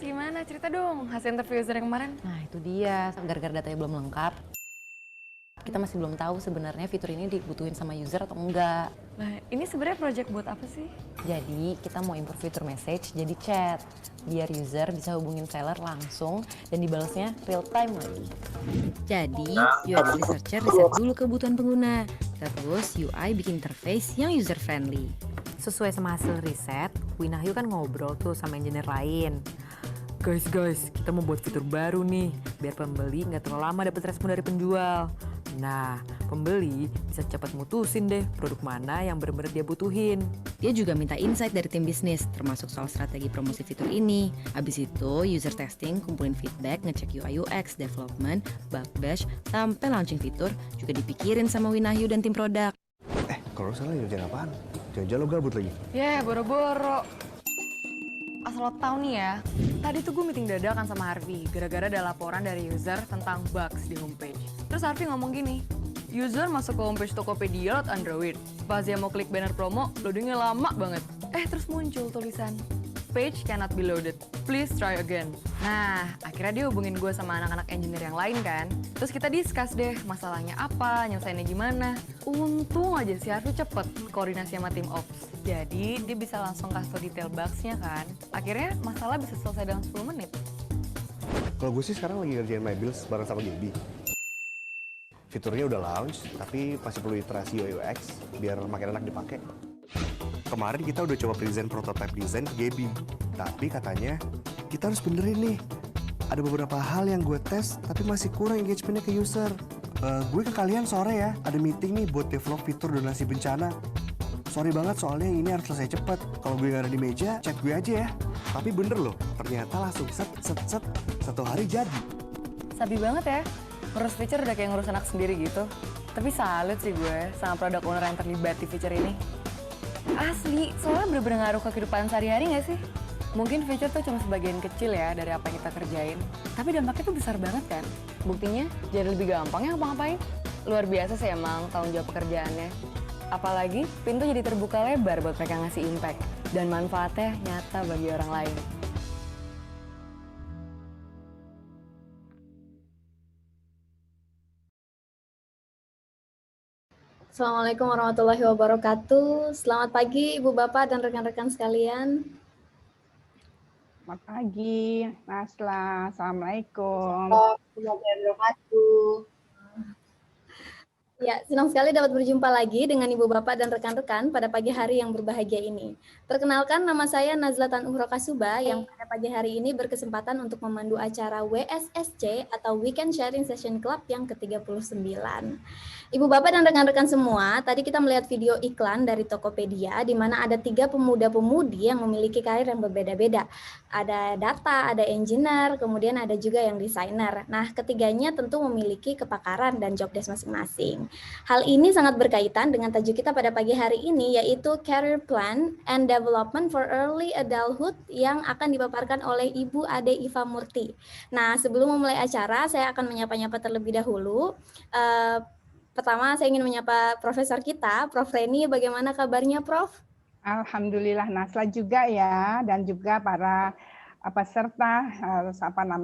gimana? Cerita dong hasil interview user yang kemarin. Nah itu dia, gara-gara datanya belum lengkap, kita masih belum tahu sebenarnya fitur ini dibutuhin sama user atau enggak. Nah, ini sebenarnya project buat apa sih? Jadi kita mau improve fitur message jadi chat, biar user bisa hubungin seller langsung dan dibalasnya real time lagi. Jadi UX researcher riset dulu kebutuhan pengguna, terus UI bikin interface yang user friendly. Sesuai sama hasil riset, Winahyu kan ngobrol tuh sama engineer lain. Guys, kita mau buat fitur baru nih, biar pembeli nggak terlalu lama dapat respon dari penjual. Nah, pembeli bisa cepat mutusin deh produk mana yang benar-benar dia butuhin. Dia juga minta insight dari tim bisnis, termasuk soal strategi promosi fitur ini. Habis itu, user testing, kumpulin feedback, ngecek UI UX, development, bug bash, sampai launching fitur juga dipikirin sama Winahyu dan tim produk. Kalau salah ngerjain apaan? Jangan-jangan lo gabut lagi? Boro-boro. Asal lo tau nih ya, tadi tuh gue meeting dadakan sama Harvey gara-gara ada laporan dari user tentang bugs di homepage. Terus Harvey ngomong gini, user masuk ke homepage Tokopedia lewat Android. Pas dia mau klik banner promo, loadingnya lama banget. Terus muncul tulisan, page cannot be loaded, please try again. Nah, akhirnya dia hubungin gue sama anak-anak engineer yang lain kan. Terus kita discuss deh masalahnya apa, nyelesainnya gimana. Untung aja si Harvey cepet koordinasi sama tim ops. Jadi dia bisa langsung kasih tau detail bugs-nya kan. Akhirnya masalah bisa selesai dalam 10 menit. Kalau gue sih sekarang lagi ngerjain My Bills bareng sama Gaby. Fiturnya udah launch, tapi masih perlu iterasi UI UX biar makin enak dipakai. Kemarin kita udah coba present prototype design ke Gaby, tapi katanya kita harus benerin nih. Ada beberapa hal yang gue tes, tapi masih kurang engagementnya ke user. Gue ke kalian sore ya, ada meeting nih buat develop fitur donasi bencana. Sorry banget soalnya ini harus selesai cepet. Kalau gue gak ada di meja, chat gue aja ya. Tapi bener loh, ternyata langsung set, satu hari jadi. Sabi banget ya, ngurus feature udah kayak ngurus anak sendiri gitu. Tapi salut sih gue sama produk owner yang terlibat di feature ini. Asli, soalnya bener-bener ngaruh ke kehidupan sehari-hari gak sih? Mungkin feature tuh cuma sebagian kecil ya dari apa yang kita kerjain. Tapi dampaknya tuh besar banget kan? Buktinya jadi lebih gampang ya ngapa-ngapain. Luar biasa sih emang tanggung jawab pekerjaannya. Apalagi pintu jadi terbuka lebar buat mereka ngasih impact. Dan manfaatnya nyata bagi orang lain. Assalamualaikum warahmatullahi wabarakatuh. Selamat pagi Ibu Bapak dan rekan-rekan sekalian. Selamat pagi, Nasla. Assalamualaikum. Warahmatullahi wabarakatuh. Ya, senang sekali dapat berjumpa lagi dengan Ibu Bapak dan rekan-rekan pada pagi hari yang berbahagia ini. Perkenalkan, nama saya Nazlatan Uhro Kasuba yang pada pagi hari ini berkesempatan untuk memandu acara WSSC atau Weekend Sharing Session Club yang ke-39. Ibu Bapak dan rekan-rekan semua, tadi kita melihat video iklan dari Tokopedia di mana ada 3 pemuda-pemudi yang memiliki karir yang berbeda-beda. Ada data, ada engineer, kemudian ada juga yang desainer. Nah, ketiganya tentu memiliki kepakaran dan job desk masing-masing. Hal ini sangat berkaitan dengan tajuk kita pada pagi hari ini, yaitu Career Plan and Development for Early Adulthood yang akan dipaparkan oleh Ibu Ade Iva Murti. Nah, sebelum memulai acara, saya akan menyapa-nyapa terlebih dahulu. Pertama, saya ingin menyapa Profesor kita, Prof. Reni. Bagaimana kabarnya, Prof? Alhamdulillah, Nasla juga ya, dan juga para peserta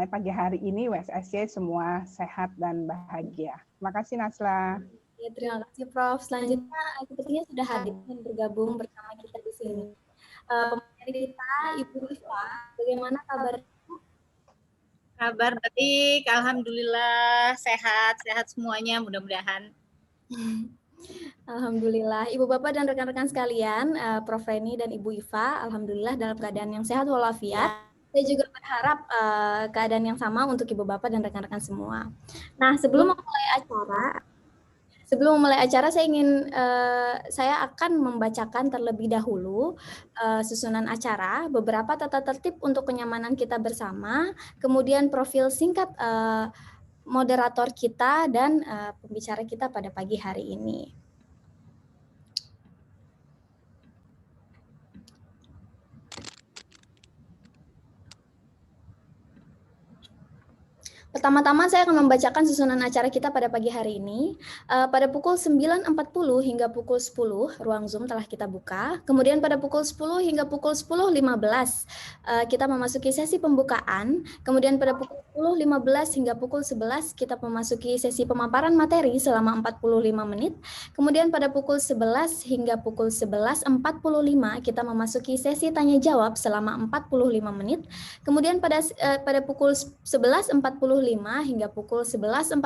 pagi hari ini WSSC semua sehat dan bahagia. Terima kasih, Nasla. Ya, terima kasih, Prof. Selanjutnya, sepertinya sudah hadir dan bergabung bersama kita di sini. Pemateri kita, Ibu Iva, bagaimana kabar? Kabar baik, alhamdulillah sehat semuanya mudah-mudahan. Alhamdulillah, Ibu Bapak dan rekan-rekan sekalian, Prof. Reni dan Ibu Iva, alhamdulillah dalam keadaan yang sehat walafiat. Saya juga berharap keadaan yang sama untuk Ibu Bapak dan rekan-rekan semua. Nah, sebelum memulai acara, saya akan membacakan terlebih dahulu susunan acara, beberapa tata tertib untuk kenyamanan kita bersama, kemudian profil singkat moderator kita dan pembicara kita pada pagi hari ini. Pertama-tama saya akan membacakan susunan acara kita pada pagi hari ini. Pada pukul 9.40 hingga pukul 10, ruang Zoom telah kita buka. Kemudian pada pukul 10 hingga pukul 10.15, kita memasuki sesi pembukaan. Kemudian pada pukul 10.15 hingga pukul 11, kita memasuki sesi pemaparan materi selama 45 menit. Kemudian pada pukul 11 hingga pukul 11.45, kita memasuki sesi tanya-jawab selama 45 menit. Kemudian pada pukul 11.45 hingga pukul 11.48,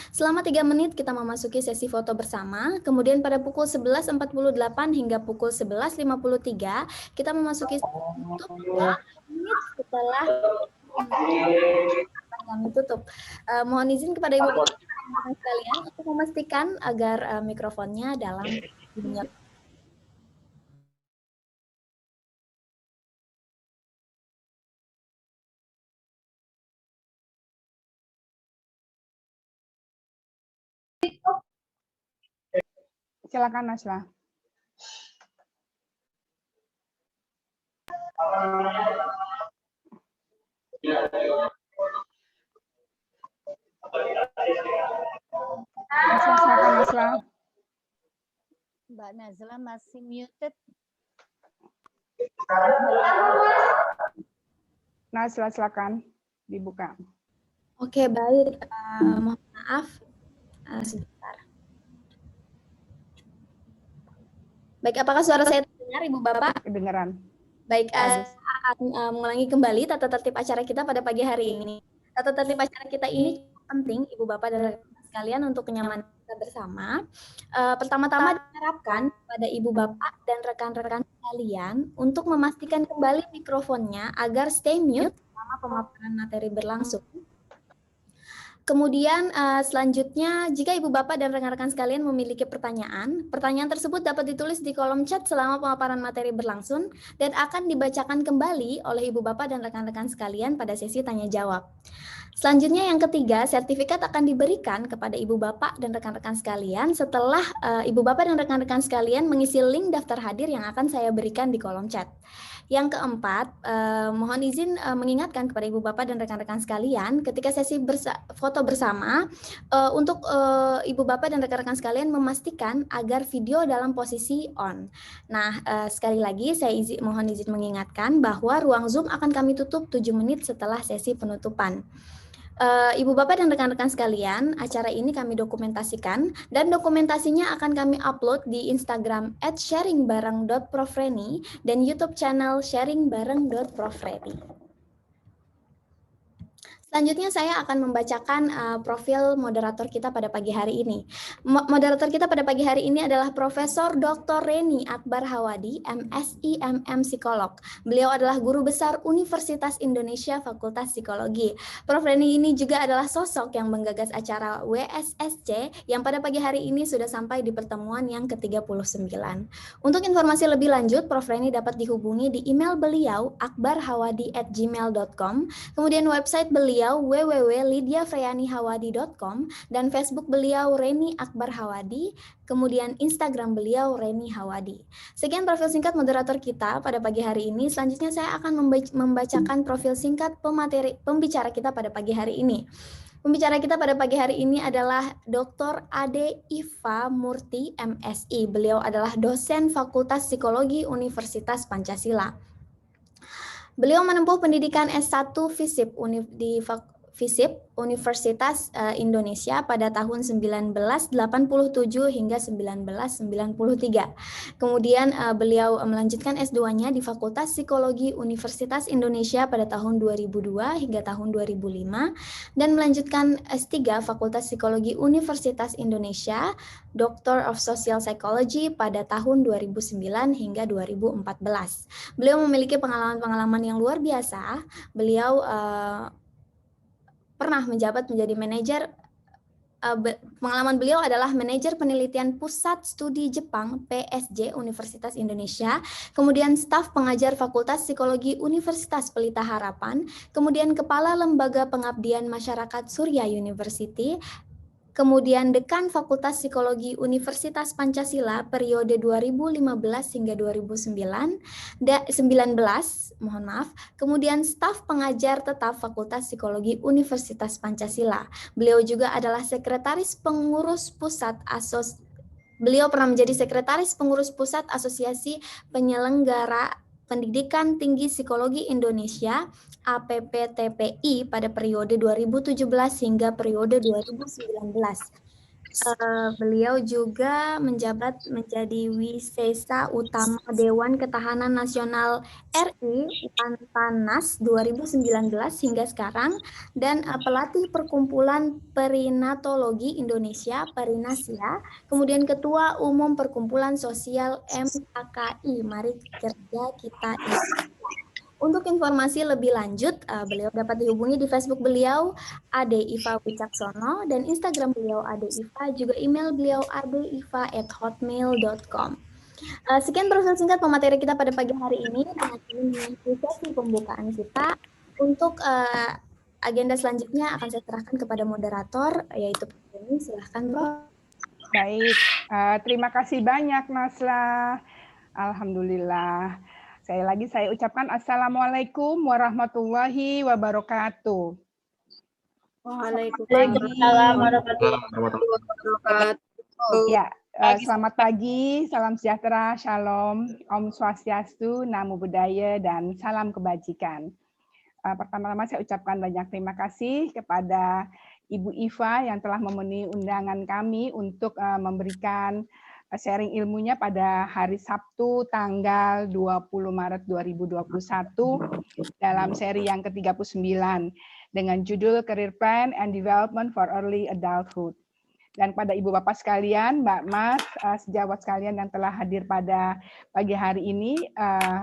selama 3 menit kita memasuki sesi foto bersama. Kemudian pada pukul 11.48 hingga pukul 11.53, kita memasuki sesi tutup 2 menit setelah kami tutup. Mohon izin kepada Ibu sekalian untuk memastikan agar mikrofonnya dalam mute. Silakan Nasla. Silakan Nasla. Mbak Nazla masih muted. Nasla silakan dibuka. Oke, baik. Mohon maaf. Sebentar. Baik, apakah suara saya terdengar, Ibu Bapak? Kedengaran. Baik, saya akan mengulangi kembali tata tertib acara kita pada pagi hari ini. Tata tertib acara kita ini penting, Ibu Bapak dan rekan-rekan sekalian, untuk kenyamanan kita bersama. Pertama-tama diharapkan pada Ibu Bapak dan rekan-rekan sekalian untuk memastikan kembali mikrofonnya agar stay mute selama pemaparan materi berlangsung. Kemudian selanjutnya, jika Ibu Bapak dan rekan-rekan sekalian memiliki pertanyaan, pertanyaan tersebut dapat ditulis di kolom chat selama pemaparan materi berlangsung dan akan dibacakan kembali oleh Ibu Bapak dan rekan-rekan sekalian pada sesi tanya jawab. Selanjutnya yang ketiga, sertifikat akan diberikan kepada Ibu Bapak dan rekan-rekan sekalian setelah Ibu Bapak dan rekan-rekan sekalian mengisi link daftar hadir yang akan saya berikan di kolom chat. Yang keempat, mohon izin mengingatkan kepada Ibu Bapak dan rekan-rekan sekalian ketika sesi foto bersama, untuk Ibu Bapak dan rekan-rekan sekalian memastikan agar video dalam posisi on. Nah, sekali lagi saya mohon izin mengingatkan bahwa ruang Zoom akan kami tutup 7 menit setelah sesi penutupan. Ibu Bapak dan rekan-rekan sekalian, acara ini kami dokumentasikan dan dokumentasinya akan kami upload di Instagram @sharingbareng.profreni dan YouTube channel sharingbareng.profreni. Selanjutnya saya akan membacakan profil moderator kita pada pagi hari ini. Moderator kita pada pagi hari ini adalah Profesor Dr. Reni Akbar Hawadi, MSI MM Psikolog. Beliau adalah guru besar Universitas Indonesia Fakultas Psikologi. Prof. Reni ini juga adalah sosok yang menggagas acara WSSC yang pada pagi hari ini sudah sampai di pertemuan yang ke-39. Untuk informasi lebih lanjut, Prof. Reni dapat dihubungi di email beliau akbarhawadi@gmail.com, kemudian website beliau www.lydiafreyanihawadi.com dan Facebook beliau Reni Akbar Hawadi, kemudian Instagram beliau Reni Hawadi. Sekian profil singkat moderator kita pada pagi hari ini. Selanjutnya saya akan membacakan profil singkat pembicara kita pada pagi hari ini. Pembicara kita pada pagi hari ini adalah Dr. Ade Iva Murti, MSI. Beliau adalah dosen Fakultas Psikologi Universitas Pancasila. Beliau menempuh pendidikan S1 FISIP di FISIP Universitas Indonesia pada tahun 1987 hingga 1993. Kemudian beliau melanjutkan S2-nya di Fakultas Psikologi Universitas Indonesia pada tahun 2002 hingga tahun 2005 dan melanjutkan S3 Fakultas Psikologi Universitas Indonesia Doctor of Social Psychology pada tahun 2009 hingga 2014. Beliau memiliki pengalaman-pengalaman yang luar biasa. Beliau pernah menjabat menjadi manajer, pengalaman beliau adalah manajer penelitian Pusat Studi Jepang PSG Universitas Indonesia, kemudian staf pengajar Fakultas Psikologi Universitas Pelita Harapan, kemudian kepala Lembaga Pengabdian Masyarakat Surya University, kemudian Dekan Fakultas Psikologi Universitas Pancasila periode 2015 hingga 2019, mohon maaf, kemudian staf pengajar tetap Fakultas Psikologi Universitas Pancasila. Beliau juga adalah Beliau pernah menjadi Sekretaris Pengurus Pusat Asosiasi Penyelenggara Pendidikan Tinggi Psikologi Indonesia APPTPI pada periode 2017 hingga periode 2019. Beliau juga menjabat menjadi Wisesa Utama Dewan Ketahanan Nasional RI Wantanas 2019 hingga sekarang, dan pelatih Perkumpulan Perinatologi Indonesia Perinasia, kemudian Ketua Umum Perkumpulan Sosial MKKI. Mari kerja kita ini. Untuk informasi lebih lanjut, beliau dapat dihubungi di Facebook beliau Ade Iva Wicaksono, dan Instagram beliau Ade Iva, juga email beliau adeiva@hotmail.com. Sekian proses singkat pemateri kita pada pagi hari ini. Dengan ini mengakhiri sesi pembukaan kita. Untuk agenda selanjutnya akan saya serahkan kepada moderator, yaitu Pak Denny. Silahkan, Bro. Baik, terima kasih banyak Nasla. Alhamdulillah. Sekali lagi saya ucapkan Assalamualaikum warahmatullahi wabarakatuh. Waalaikumsalam warahmatullahi wabarakatuh. Ya, selamat pagi, salam sejahtera, shalom, Om Swastiastu, Namo Buddhaya, dan salam kebajikan. Pertama-tama saya ucapkan banyak terima kasih kepada Ibu Iva yang telah memenuhi undangan kami untuk memberikan sharing ilmunya pada hari Sabtu tanggal 20 Maret 2021 dalam seri yang ke-39 dengan judul Career Plan and Development for Early Adulthood. Dan pada Ibu Bapak sekalian, Mbak Mas, sejawat sekalian yang telah hadir pada pagi hari ini,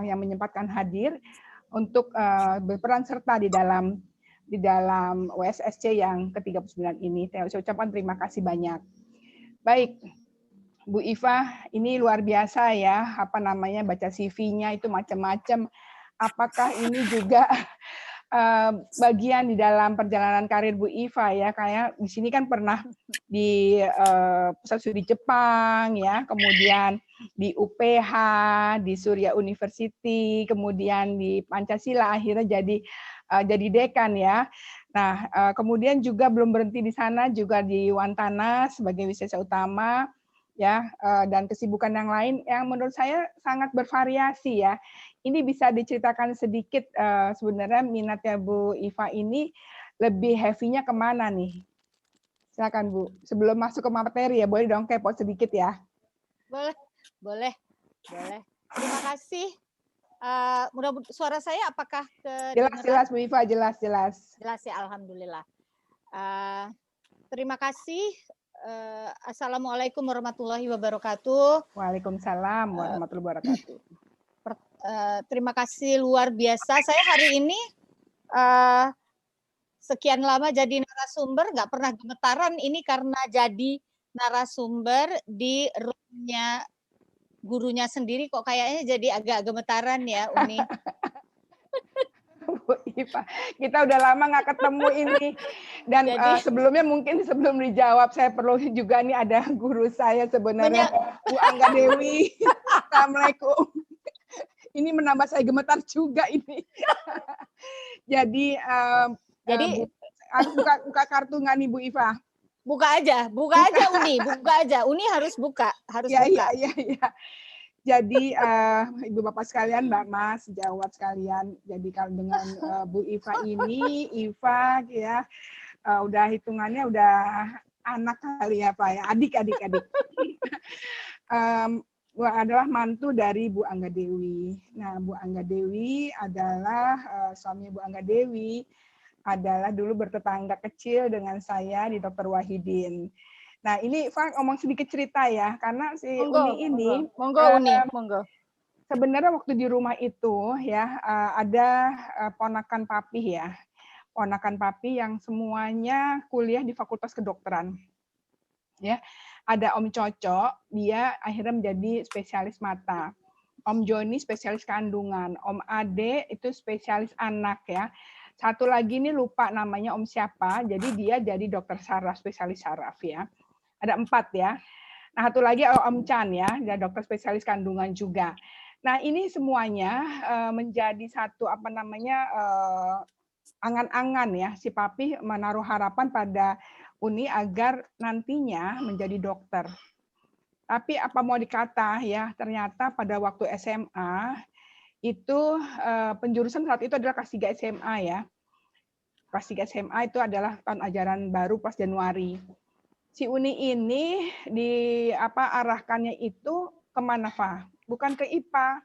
yang menyempatkan hadir untuk berperan serta di dalam WSSC yang ke-39 ini. Saya ucapkan terima kasih banyak. Baik, Bu Iva, ini luar biasa ya, baca CV-nya itu macam-macam. Apakah ini juga bagian di dalam perjalanan karir Bu Iva ya? Kayak di sini kan pernah di pusat studi Jepang ya, kemudian di UPH, di Surya University, kemudian di Pancasila, akhirnya jadi dekan ya. Nah, kemudian juga belum berhenti di sana, juga di Wantanas sebagai wisesa utama. Ya, dan kesibukan yang lain yang menurut saya sangat bervariasi ya. Ini bisa diceritakan sedikit sebenarnya minatnya Bu Iva ini lebih heavy-nya kemana nih? Silakan Bu. Sebelum masuk ke materi ya, boleh dong kepo sedikit ya. Boleh. Terima kasih. Mudah-mudahan suara saya apakah jelas Bu Iva, jelas. Jelas ya, alhamdulillah. Terima kasih. Assalamualaikum warahmatullahi wabarakatuh. Waalaikumsalam warahmatullahi wabarakatuh. Terima kasih luar biasa. Saya hari ini sekian lama jadi narasumber, nggak pernah gemetaran ini karena jadi narasumber di roomnya gurunya sendiri kok kayaknya jadi agak gemetaran ya, Uni. Bu Iva, kita udah lama nggak ketemu ini. Dan sebelumnya mungkin sebelum dijawab, saya perlu juga nih ada guru saya sebenarnya, Bu Angga Dewi. Assalamualaikum. Ini menambah saya gemetar juga ini. Jadi harus buka kartu nggak nih Bu Iva? Buka aja Uni, Uni harus buka, Iya. Jadi Ibu Bapak sekalian, Mbak Mas, sejawat sekalian, jadi kalau dengan Bu Iva ini, Iva ya udah hitungannya udah anak kali ya Pak ya, adik. Adalah mantu dari Bu Angga Dewi. Nah, Bu Angga Dewi adalah suami Bu Angga Dewi adalah dulu bertetangga kecil dengan saya di Dr. Wahidin. Nah, ini Pak ngomong sedikit cerita ya, karena si Uni ini, monggo. Sebenarnya waktu di rumah itu ya ada ponakan papi ya, ponakan papi yang semuanya kuliah di Fakultas Kedokteran. Ya, ada Om Coco, dia akhirnya menjadi spesialis mata. Om Joni spesialis kandungan, Om Ade itu spesialis anak ya. Satu lagi ini lupa namanya Om siapa, jadi dia jadi dokter saraf, spesialis saraf ya. Ada 4 ya. Nah, satu lagi Om Chan ya, dia dokter spesialis kandungan juga. Nah, ini semuanya menjadi satu apa namanya angan-angan ya, si Papi menaruh harapan pada Uni agar nantinya menjadi dokter. Tapi apa mau dikata ya, ternyata pada waktu SMA itu penjurusan saat itu adalah kelas 3 SMA ya. Kelas 3 SMA itu adalah tahun ajaran baru pas Januari. Si Uni ini arahkannya itu kemana, Fa? Bukan ke IPA,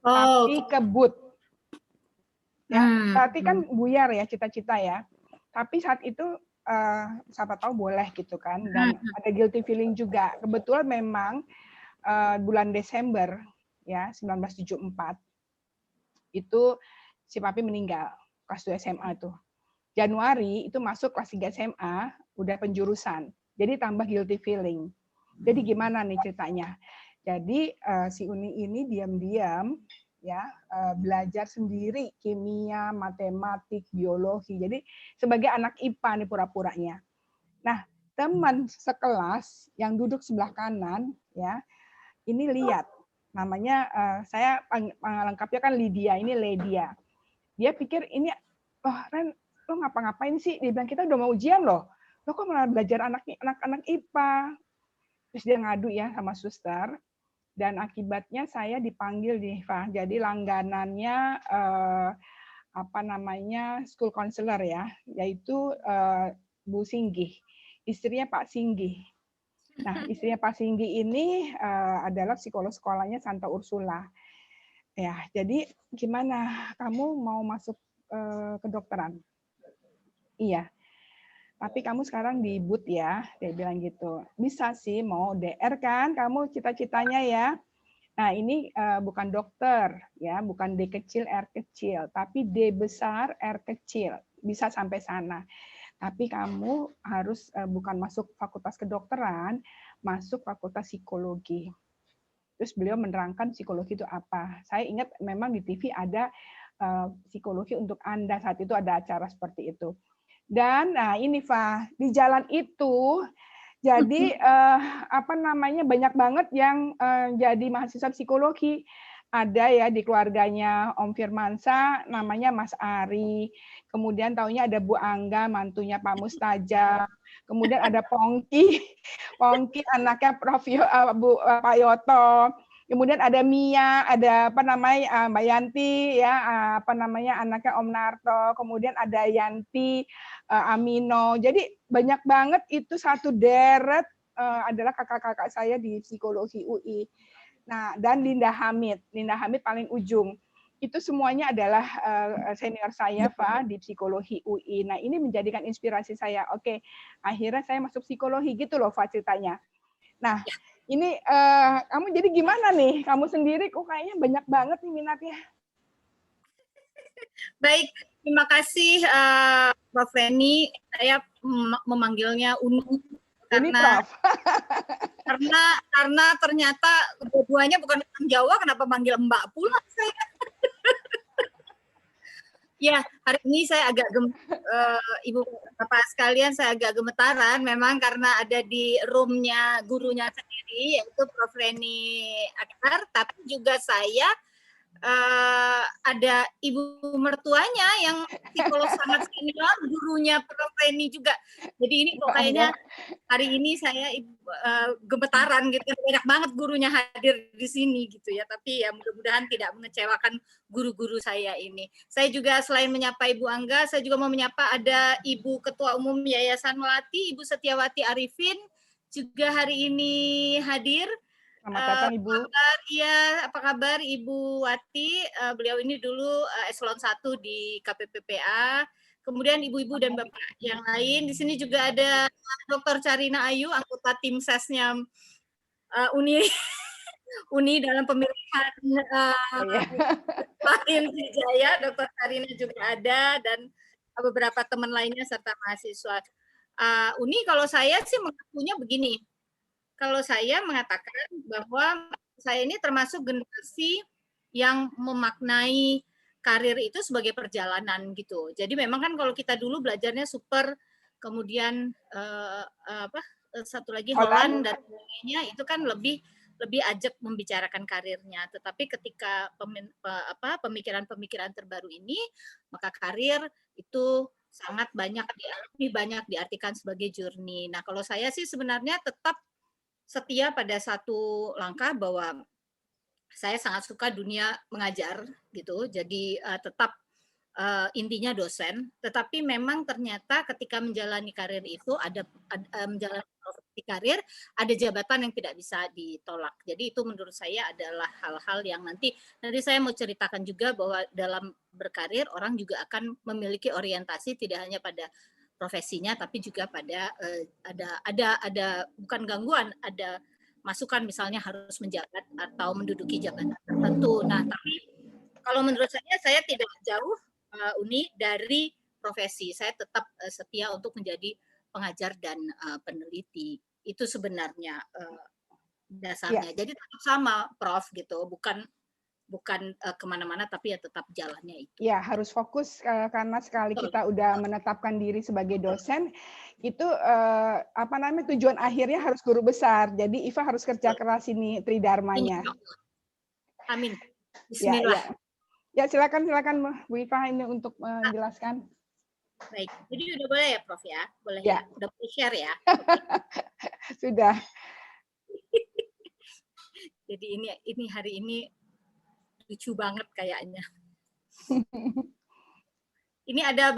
tapi ke BUT. Ya, berarti kan buyar ya cita-cita ya. Tapi saat itu siapa tahu boleh gitu kan, dan ada guilty feeling juga. Kebetulan memang bulan Desember ya 1974 itu si Papi meninggal kelas 2 SMA tuh. Januari itu masuk kelas 3 SMA udah penjurusan. Jadi tambah guilty feeling. Jadi gimana nih ceritanya? Jadi si Uni ini diam-diam ya belajar sendiri kimia, matematik, biologi. Jadi sebagai anak IPA nih pura-puranya. Nah, teman sekelas yang duduk sebelah kanan ya, ini lihat namanya saya lengkapnya kan Lydia, ini Lydia. Dia pikir ini Ren, lo ngapa-ngapain sih? Dia bilang kita udah mau ujian loh. Lo kok malah belajar anak-anak IPA? Terus dia ngadu ya sama suster. Dan akibatnya saya dipanggil nih, Fah. Jadi langganannya school counselor ya, yaitu Bu Singgih, istrinya Pak Singgih. Nah, istrinya Pak Singgih ini adalah psikolog sekolahnya Santa Ursula. Ya, jadi gimana? Kamu mau masuk kedokteran? Iya. Tapi kamu sekarang di BUT ya, dia bilang gitu. Bisa sih, mau DR kan, kamu cita-citanya ya. Nah ini bukan dokter, ya, bukan D kecil, R kecil, tapi D besar, R kecil. Bisa sampai sana. Tapi kamu harus bukan masuk fakultas kedokteran, masuk fakultas psikologi. Terus beliau menerangkan psikologi itu apa. Saya ingat memang di TV ada psikologi untuk Anda, saat itu ada acara seperti itu. Dan nah ini Fa, di jalan itu jadi banyak banget yang jadi mahasiswa psikologi. Ada ya di keluarganya Om Firmansa namanya Mas Ari. Kemudian taunya ada Bu Angga, mantunya Pak Mustaja. Kemudian ada Pongki, Pongki anaknya Pak Yoto. Kemudian ada Mia, ada Mbak Yanti ya, anaknya Om Narto. Kemudian ada Yanti, Amino. Jadi banyak banget itu satu deret adalah kakak-kakak saya di psikologi UI. Nah, dan Linda Hamid paling ujung. Itu semuanya adalah senior saya, Pak, di psikologi UI. Nah, ini menjadikan inspirasi saya. Oke, akhirnya saya masuk psikologi gitu loh, Pak, ceritanya. Nah, ini kamu jadi gimana nih? Kamu sendiri kok kayaknya banyak banget nih minatnya. Baik, terima kasih Prof. Reni. Saya memanggilnya Uni karena karena ternyata dua-duanya bukan orang Jawa, kenapa manggil Mbak pula saya? Ya, hari ini saya agak Ibu Bapak sekalian, saya agak gemetaran memang karena ada di roomnya gurunya sendiri, yaitu Prof. Reni Akbar, tapi juga saya ada ibu mertuanya yang psikolog sangat senior, gurunya Prof. Reni juga. Jadi ini kok kayaknya hari ini saya gemetaran gitu, banyak banget gurunya hadir di sini gitu ya. Tapi ya mudah-mudahan tidak mengecewakan guru-guru saya ini. Saya juga selain menyapa Ibu Angga, saya juga mau menyapa ada Ibu Ketua Umum Yayasan Melati, Ibu Setiawati Arifin, juga hari ini hadir. Selamat datang Ibu. Apa kabar Ibu Wati? Beliau ini dulu eselon 1 di KPPPA. Kemudian ibu-ibu dan bapak yang lain. Di sini juga ada Dr. Carina Ayu, anggota tim sesnya Uni dalam pemilihan Pak Jaya. Dr. Carina juga ada dan beberapa teman lainnya serta mahasiswa Uni. Kalau saya sih mengakunya begini. Kalau saya mengatakan bahwa saya ini termasuk generasi yang memaknai karir itu sebagai perjalanan gitu. Jadi memang kan kalau kita dulu belajarnya super, kemudian satu lagi Holland dan sebagainya, itu kan lebih ajak membicarakan karirnya. Tetapi ketika pemikiran-pemikiran terbaru ini, maka karir itu sangat lebih banyak diartikan sebagai journey. Nah, kalau saya sih sebenarnya tetap setia pada satu langkah bahwa saya sangat suka dunia mengajar gitu. Jadi tetap intinya dosen, tetapi memang ternyata ketika menjalani karir itu menjalani profesi karir, ada jabatan yang tidak bisa ditolak. Jadi itu menurut saya adalah hal-hal yang nanti saya mau ceritakan juga bahwa dalam berkarir orang juga akan memiliki orientasi tidak hanya pada profesinya tapi juga pada ada bukan gangguan, ada masukan misalnya harus menjabat atau menduduki jabatan tertentu. Nah, tapi kalau menurut saya tidak jauh Uni dari profesi. Saya tetap setia untuk menjadi pengajar dan peneliti. Itu sebenarnya dasarnya. Jadi tetap sama, Prof. Gitu. Bukan kemana-mana, tapi ya tetap jalannya itu. Ya, harus fokus karena sekali kita udah menetapkan diri sebagai dosen, itu tujuan akhirnya harus guru besar. Jadi Iva harus kerja keras ini tridharmanya. Amin. Bismillah. Ya, silakan Bu Iva ini untuk menjelaskan. Baik, jadi udah boleh ya Prof ya? Boleh ya? Udah boleh share ya? Sudah. Jadi ini hari ini lucu banget kayaknya. Ini ada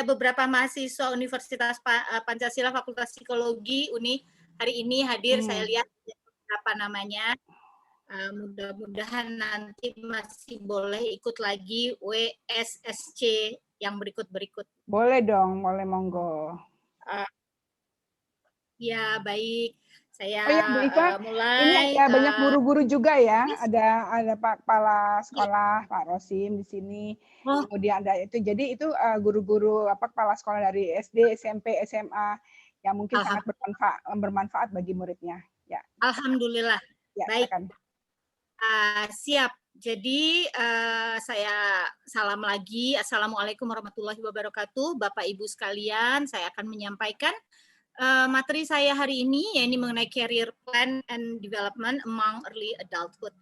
beberapa mahasiswa Universitas Pancasila Fakultas Psikologi Uni hari ini hadir. Saya lihat berapa namanya. Mudah-mudahan nanti masih boleh ikut lagi WSSC yang berikut-berikut. Boleh dong, boleh monggo. Ya, baik. Saya Bu Iva, mulai. Ini ada banyak guru-guru juga ya. Ada Pak Kepala Sekolah, Pak Rosim di sini. Kemudian ada itu. Jadi itu guru-guru kepala sekolah dari SD, SMP, SMA yang mungkin sangat bermanfaat bagi muridnya. Ya. Alhamdulillah. Ya, baik. Silakan. Siap. Jadi saya salam lagi. Assalamualaikum warahmatullahi wabarakatuh. Bapak Ibu sekalian, saya akan menyampaikan materi saya hari ini, yaitu mengenai career plan and development among early adulthood.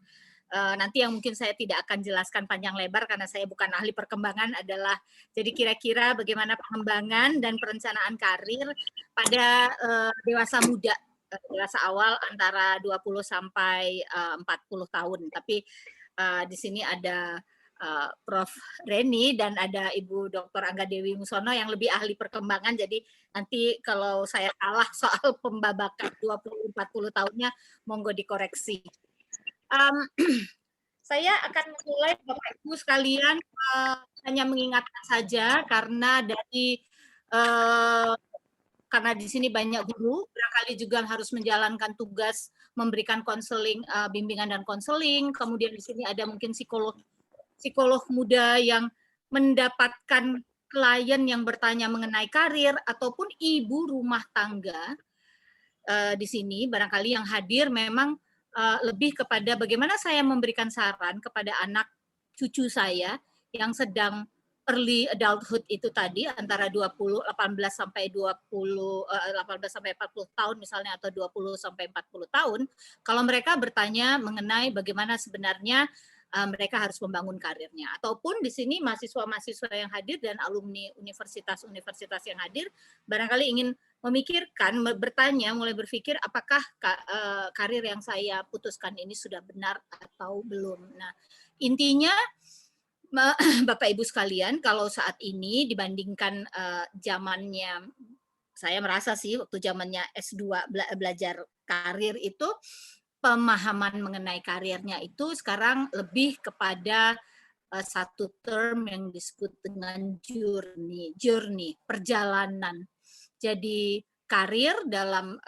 Nanti yang mungkin saya tidak akan jelaskan panjang lebar karena saya bukan ahli perkembangan, adalah jadi kira-kira bagaimana pengembangan dan perencanaan karir pada dewasa muda. Dewasa awal antara 20 sampai 40 tahun. Tapi di sini ada Prof. Reni dan ada Ibu Dr. Angga Dewi Musono yang lebih ahli perkembangan. Jadi nanti kalau saya salah soal pembabakan 20-40 tahunnya, monggo dikoreksi. Saya akan mulai Bapak Ibu sekalian hanya mengingatkan saja karena karena di sini banyak guru, barangkali juga harus menjalankan tugas memberikan konseling, bimbingan dan konseling. Kemudian di sini ada mungkin psikolog muda yang mendapatkan klien yang bertanya mengenai karir, ataupun ibu rumah tangga di sini barangkali yang hadir memang lebih kepada bagaimana saya memberikan saran kepada anak cucu saya yang sedang early adulthood itu tadi, antara 18 sampai 40 tahun misalnya, atau 20 sampai 40 tahun, kalau mereka bertanya mengenai bagaimana sebenarnya mereka harus membangun karirnya. Ataupun di sini mahasiswa-mahasiswa yang hadir dan alumni universitas-universitas yang hadir barangkali ingin memikirkan, bertanya, mulai berpikir apakah karir yang saya putuskan ini sudah benar atau belum. Nah, intinya Bapak Ibu sekalian, kalau saat ini dibandingkan zamannya, saya merasa sih waktu zamannya S2 belajar karir itu, pemahaman mengenai karirnya itu sekarang lebih kepada satu term yang disebut dengan journey, perjalanan. Jadi karir dalam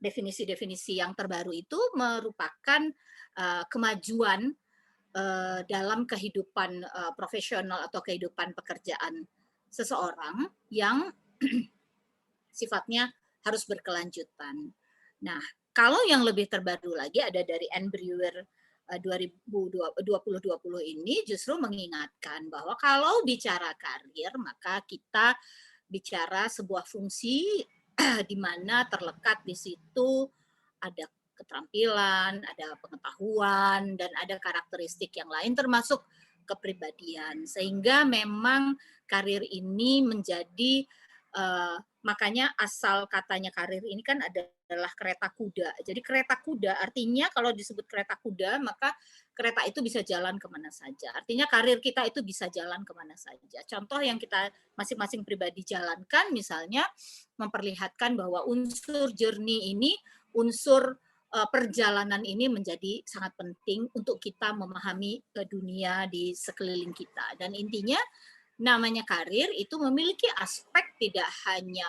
definisi-definisi yang terbaru itu merupakan kemajuan dalam kehidupan profesional atau kehidupan pekerjaan seseorang yang sifatnya harus berkelanjutan. Nah, kalau yang lebih terbaru lagi ada dari Anne Brewer 2020 ini justru mengingatkan bahwa kalau bicara karir, maka kita bicara sebuah fungsi di mana terlekat di situ ada keterampilan, ada pengetahuan, dan ada karakteristik yang lain termasuk kepribadian. Sehingga memang karir ini menjadi makanya asal katanya karir ini kan adalah kereta kuda. Jadi kereta kuda artinya kalau disebut kereta kuda maka kereta itu bisa jalan kemana saja. Artinya karir kita itu bisa jalan kemana saja. Contoh yang kita masing-masing pribadi jalankan misalnya memperlihatkan bahwa unsur journey ini, unsur perjalanan ini menjadi sangat penting untuk kita memahami dunia di sekeliling kita. Dan intinya namanya karir itu memiliki aspek tidak hanya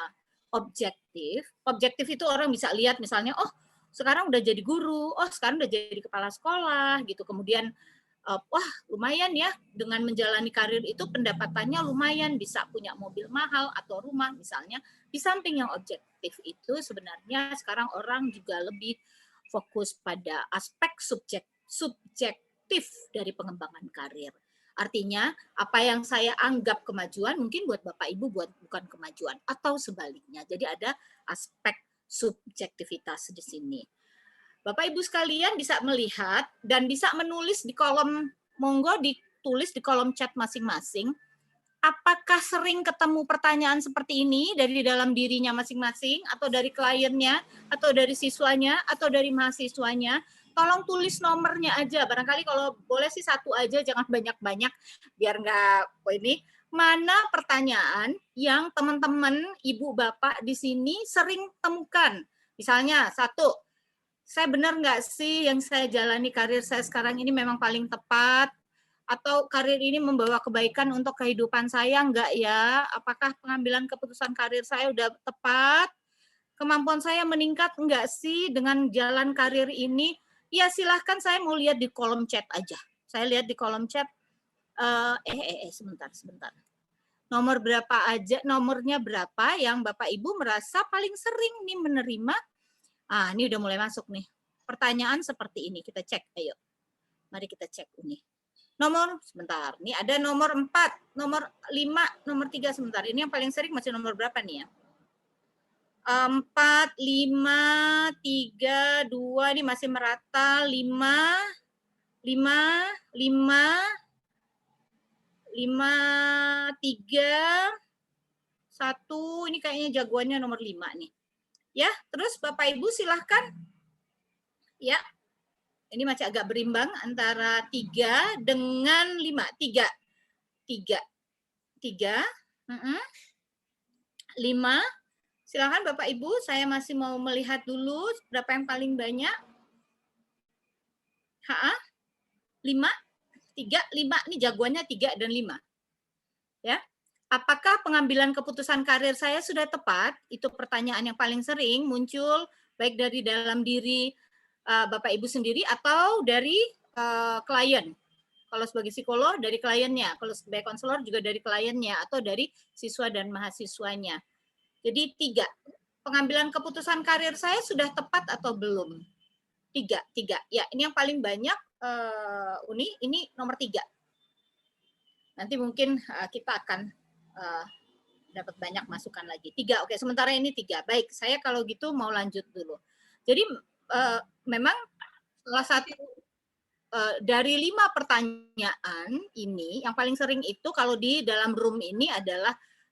objektif. Objektif itu orang bisa lihat misalnya, oh sekarang udah jadi guru, oh sekarang udah jadi kepala sekolah gitu. Kemudian wah lumayan ya dengan menjalani karir itu pendapatannya lumayan, bisa punya mobil mahal atau rumah misalnya. Di samping yang objektif itu sebenarnya sekarang orang juga lebih fokus pada aspek subjektif dari pengembangan karir. Artinya, apa yang saya anggap kemajuan mungkin buat Bapak Ibu bukan kemajuan atau sebaliknya. Jadi ada aspek subjektivitas di sini. Bapak Ibu sekalian bisa melihat dan bisa menulis di kolom, monggo ditulis di kolom chat masing-masing. Apakah sering ketemu pertanyaan seperti ini dari dalam dirinya masing-masing atau dari kliennya atau dari siswanya atau dari mahasiswanya? Tolong tulis nomornya aja, barangkali kalau boleh sih satu aja, jangan banyak-banyak, biar nggak ini. Mana pertanyaan yang teman-teman, ibu, bapak di sini sering temukan? Misalnya, satu, saya benar nggak sih yang saya jalani karir saya sekarang ini memang paling tepat? Atau karir ini membawa kebaikan untuk kehidupan saya nggak ya? Apakah pengambilan keputusan karir saya udah tepat? Kemampuan saya meningkat nggak sih dengan jalan karir ini? Ya silahkan, saya mau lihat di kolom chat aja. Saya lihat di kolom chat. Sebentar. Nomor berapa aja? Nomornya berapa yang Bapak Ibu merasa paling sering nih menerima? Ah, ini udah mulai masuk nih. Pertanyaan seperti ini kita cek. Ayo, mari kita cek ini. Nomor sebentar. Ini ada nomor 4, nomor 5, nomor 3 sebentar. Ini yang paling sering masih nomor berapa nih ya? 4, 5, 3, 2, ini masih merata, 5, 5, 5, 5, 3, 1, ini kayaknya jagoannya nomor 5 nih. Ya, terus Bapak Ibu silahkan. Ya, ini masih agak berimbang antara 3 dengan 5. 3, 5, silakan Bapak Ibu, saya masih mau melihat dulu berapa yang paling banyak. 5, 3, 5, ini jagoannya 3 dan 5. Ya. Apakah pengambilan keputusan karir saya sudah tepat? Itu pertanyaan yang paling sering muncul baik dari dalam diri Bapak Ibu sendiri atau dari klien. Kalau sebagai psikolog dari kliennya, kalau sebagai konselor juga dari kliennya atau dari siswa dan mahasiswanya. Jadi 3, pengambilan keputusan karir saya sudah tepat atau belum? 3. Ya, ini yang paling banyak, Uni, ini nomor 3. Nanti mungkin kita akan dapat banyak masukan lagi. 3, oke, sementara ini 3. Baik, saya kalau gitu mau lanjut dulu. Jadi memang salah satu dari 5 pertanyaan ini, yang paling sering itu kalau di dalam room ini adalah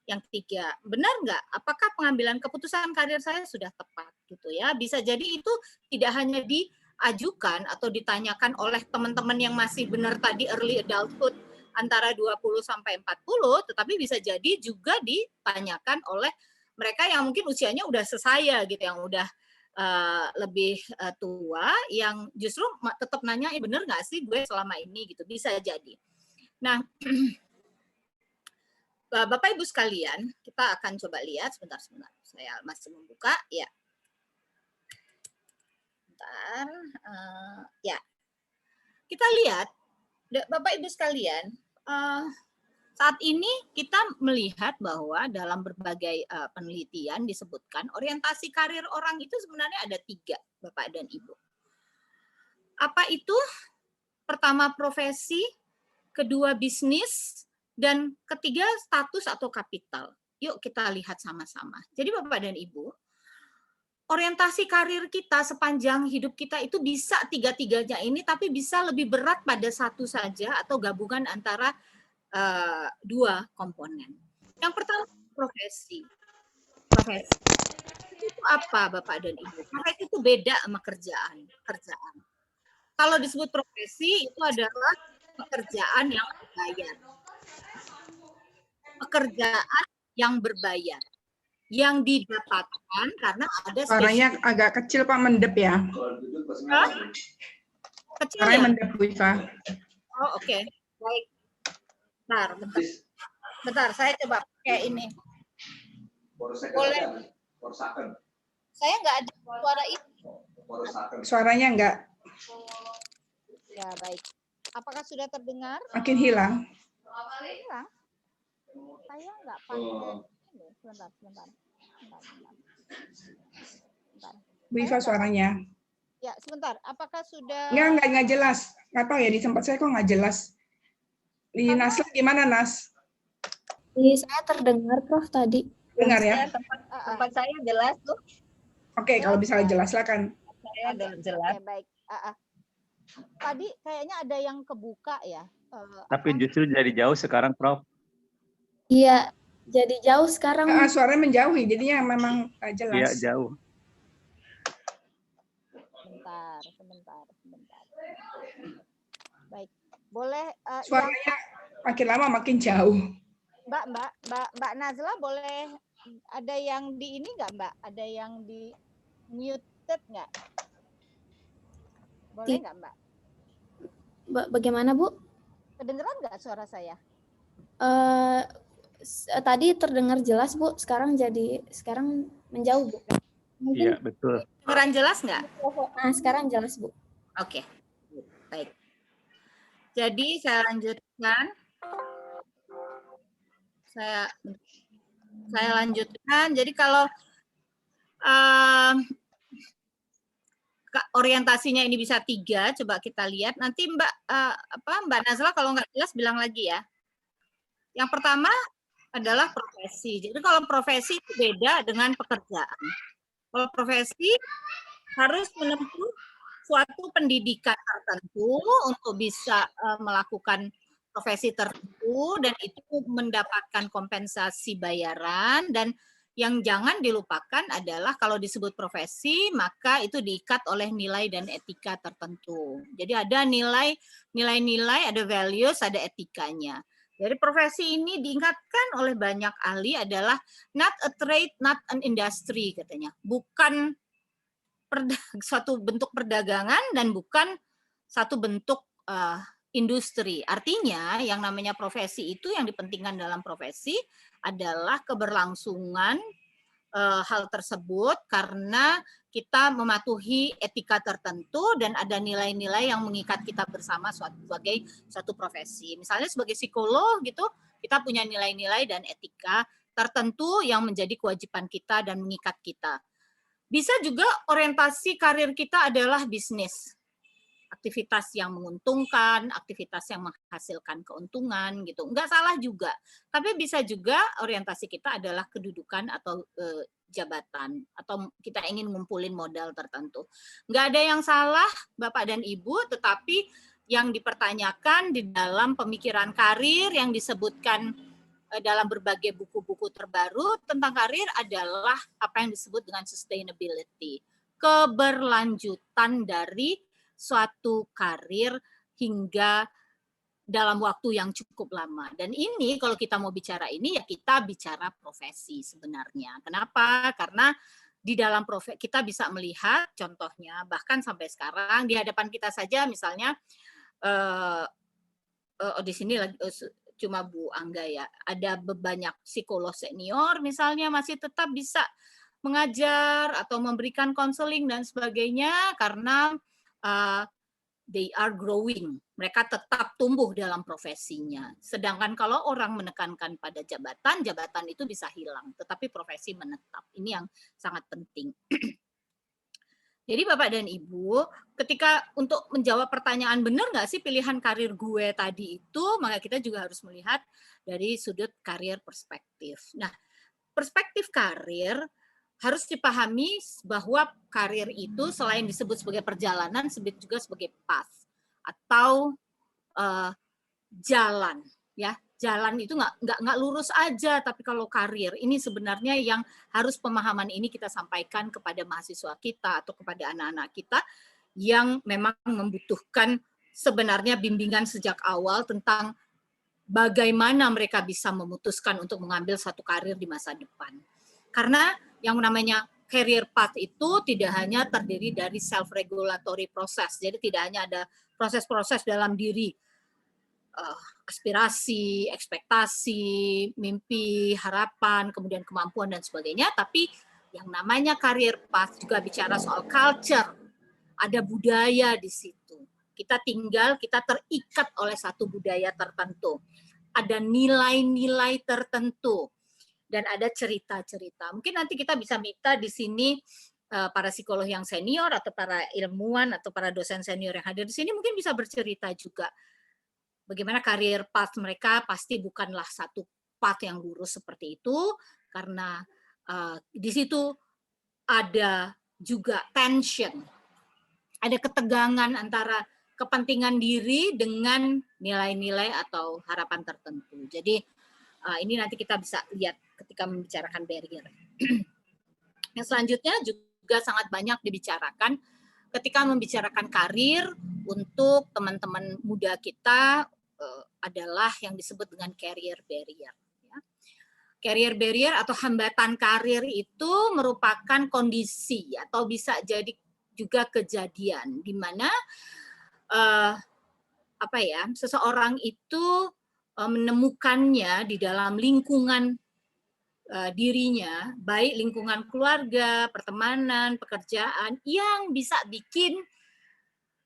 yang 3, benar nggak? Apakah pengambilan keputusan karir saya sudah tepat gitu ya? Bisa jadi itu tidak hanya diajukan atau ditanyakan oleh teman-teman yang masih benar tadi early adulthood antara 20 sampai 40, tetapi bisa jadi juga ditanyakan oleh mereka yang mungkin usianya udah sesaya gitu, yang udah lebih tua, yang justru tetap nanya, bener nggak sih gue selama ini gitu, bisa jadi. Nah, Bapak Ibu sekalian, kita akan coba lihat sebentar. Saya masih membuka, ya. Bentar, ya. Kita lihat, Bapak Ibu sekalian, saat ini kita melihat bahwa dalam berbagai penelitian disebutkan orientasi karir orang itu sebenarnya ada 3, Bapak dan Ibu. Apa itu? pertama profesi, kedua bisnis, dan ketiga status atau kapital. Yuk kita lihat sama-sama. Jadi Bapak dan Ibu, orientasi karir kita sepanjang hidup kita itu bisa tiga-tiganya ini, tapi bisa lebih berat pada satu saja atau gabungan antara dua komponen. Yang pertama profesi. Profesi itu apa Bapak dan Ibu? Profesi itu beda sama kerjaan. Kalau disebut profesi itu adalah pekerjaan yang berbayar. Pekerjaan yang berbayar. Yang didapatkan karena ada Suaranya agak kecil Pak, mendep ya. Kecil Suaranya ya? mendep Bu Iva. Oh oke, baik. Bentar, saya coba pakai ini. Boleh. Saya nggak ada suara itu. Suaranya enggak, Ya baik. Apakah sudah terdengar? makin hilang. Hilang. Saya nggak pakai ini. Sebentar. Bu Iva suaranya. Ya sebentar. Apakah sudah? Enggak jelas. Nggak tahu ya, di tempat saya kok nggak jelas. Di Nasla gimana, Nas? Di saya terdengar Prof tadi. Dengar ya? Tempat saya jelas tuh. Oke, kalau bisa jelas silakan. Saya jelas. Oke, baik. Tadi kayaknya ada yang kebuka ya. Tapi justru jadi jauh sekarang, Prof. Iya, jadi jauh sekarang. Suaranya menjauhi, jadinya memang jelas. Iya, jauh. Sebentar. Baik. Boleh Suaranya makin lama makin jauh. Mbak Nazla boleh ada yang di ini nggak Mbak? Ada yang di muted nggak? Boleh nggak Mbak? Bagaimana Bu? Kedengeran nggak suara saya? Tadi terdengar jelas Bu, sekarang menjauh Bu. Iya, betul. Kedengeran jelas nggak? Nah, sekarang jelas Bu. Oke, baik. Jadi saya lanjutkan. Saya lanjutkan. Jadi kalau orientasinya ini bisa 3, coba kita lihat. Nanti Mbak Nazla kalau nggak jelas bilang lagi ya. Yang pertama adalah profesi. Jadi kalau profesi itu beda dengan pekerjaan. Kalau profesi harus menempuh suatu pendidikan tertentu untuk bisa melakukan profesi tertentu dan itu mendapatkan kompensasi bayaran, dan yang jangan dilupakan adalah kalau disebut profesi maka itu diikat oleh nilai dan etika tertentu. Jadi ada nilai-nilai, ada values, ada etikanya. Jadi profesi ini diingatkan oleh banyak ahli adalah not a trade, not an industry katanya. Bukan suatu bentuk perdagangan dan bukan satu bentuk industri. Artinya yang namanya profesi itu yang dipentingkan dalam profesi adalah keberlangsungan hal tersebut karena kita mematuhi etika tertentu dan ada nilai-nilai yang mengikat kita bersama sebagai suatu profesi. Misalnya sebagai psikolog gitu, kita punya nilai-nilai dan etika tertentu yang menjadi kewajiban kita dan mengikat kita. Bisa juga orientasi karir kita adalah bisnis. Aktivitas yang menguntungkan, aktivitas yang menghasilkan keuntungan gitu. Enggak salah juga. Tapi bisa juga orientasi kita adalah kedudukan atau jabatan atau kita ingin ngumpulin modal tertentu. Enggak ada yang salah Bapak dan Ibu, tetapi yang dipertanyakan di dalam pemikiran karir yang disebutkan dalam berbagai buku-buku terbaru tentang karir adalah apa yang disebut dengan sustainability. Keberlanjutan dari suatu karir hingga dalam waktu yang cukup lama. Dan ini kalau kita mau bicara ini ya kita bicara profesi sebenarnya. Kenapa? Karena di dalam profesi kita bisa melihat contohnya bahkan sampai sekarang di hadapan kita saja misalnya di sini cuma Bu Angga ya. Ada banyak psikolog senior misalnya masih tetap bisa mengajar atau memberikan konseling dan sebagainya karena they are growing. Mereka tetap tumbuh dalam profesinya. Sedangkan kalau orang menekankan pada jabatan, jabatan itu bisa hilang. Tetapi profesi menetap. Ini yang sangat penting. Jadi Bapak dan Ibu, ketika untuk menjawab pertanyaan benar nggak sih pilihan karir gue tadi itu, maka kita juga harus melihat dari sudut karir perspektif. Nah, perspektif karir harus dipahami bahwa karir itu selain disebut sebagai perjalanan, disebut juga sebagai path atau jalan, ya. Jalan itu nggak lurus aja, tapi kalau karir ini sebenarnya yang harus pemahaman ini kita sampaikan kepada mahasiswa kita atau kepada anak-anak kita yang memang membutuhkan sebenarnya bimbingan sejak awal tentang bagaimana mereka bisa memutuskan untuk mengambil satu karir di masa depan. Karena yang namanya career path itu tidak hanya terdiri dari self-regulatory process, jadi tidak hanya ada proses-proses dalam diri, aspirasi, ekspektasi, mimpi, harapan, kemudian kemampuan dan sebagainya, tapi yang namanya career path juga bicara soal culture, ada budaya di situ. Kita tinggal, kita terikat oleh satu budaya tertentu, ada nilai-nilai tertentu, dan ada cerita-cerita. Mungkin nanti kita bisa minta di sini para psikolog yang senior atau para ilmuwan atau para dosen senior yang hadir di sini mungkin bisa bercerita juga bagaimana karir path mereka. Pasti bukanlah satu path yang lurus seperti itu, karena di situ ada juga tension, ada ketegangan antara kepentingan diri dengan nilai-nilai atau harapan tertentu. Jadi ini nanti kita bisa lihat ketika membicarakan barrier. Yang selanjutnya juga sangat banyak dibicarakan ketika membicarakan karir untuk teman-teman muda kita adalah yang disebut dengan career barrier. Ya. Career barrier atau hambatan karir itu merupakan kondisi atau bisa jadi juga kejadian di mana seseorang itu menemukannya di dalam lingkungan dirinya, baik lingkungan keluarga, pertemanan, pekerjaan, yang bisa bikin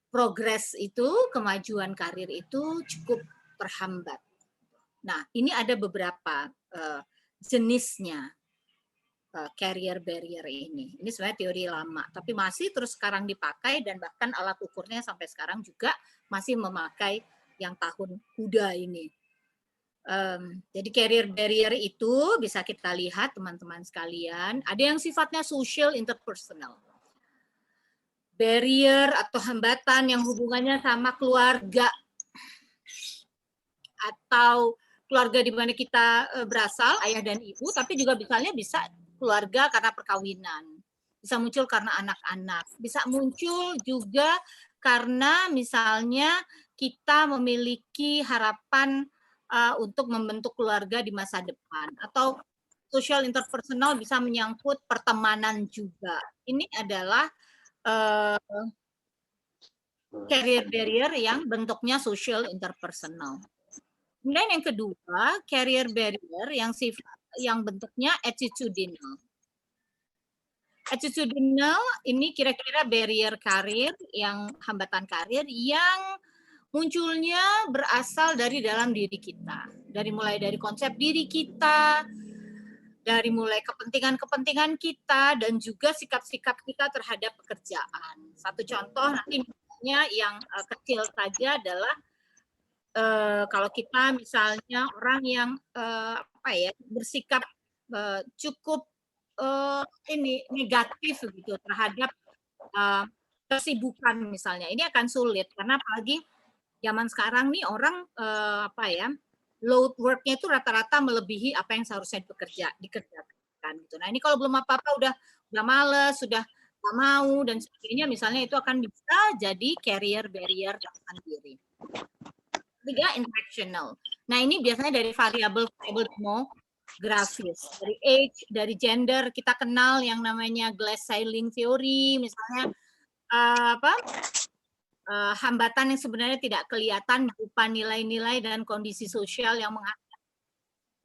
progres itu, kemajuan karir itu cukup terhambat. Nah, ini ada beberapa jenisnya career barrier ini. Ini sebenarnya teori lama, tapi masih terus sekarang dipakai dan bahkan alat ukurnya sampai sekarang juga masih memakai yang tahun kuda ini. Jadi career barrier itu bisa kita lihat teman-teman sekalian, ada yang sifatnya social interpersonal. Barrier atau hambatan yang hubungannya sama keluarga atau keluarga di mana kita berasal, ayah dan ibu, tapi juga misalnya bisa keluarga karena perkawinan, bisa muncul karena anak-anak, bisa muncul juga karena misalnya kita memiliki harapan untuk membentuk keluarga di masa depan, atau social interpersonal bisa menyangkut pertemanan juga. Ini adalah career barrier yang bentuknya social interpersonal. Kemudian yang kedua, career barrier yang bentuknya attitudinal. Attitudinal ini kira-kira barrier karir, yang hambatan karir yang munculnya berasal dari dalam diri kita. Mulai dari konsep diri kita, dari mulai kepentingan-kepentingan kita, dan juga sikap-sikap kita terhadap pekerjaan. Satu contoh nanti misalnya yang kecil saja adalah kalau kita misalnya orang yang bersikap cukup negatif gitu terhadap kesibukan misalnya, ini akan sulit karena apalagi zaman sekarang nih orang load work-nya itu rata-rata melebihi apa yang seharusnya dikerjakan gitu. Nah, ini kalau belum apa-apa udah males, sudah nggak mau dan sebagainya misalnya, itu akan bisa jadi career barrier tersendiri. Ketiga, interactional. Nah, ini biasanya dari variabel demografis, dari age, dari gender. Kita kenal yang namanya glass ceiling theory, misalnya hambatan yang sebenarnya tidak kelihatan berupa nilai-nilai dan kondisi sosial yang menghambat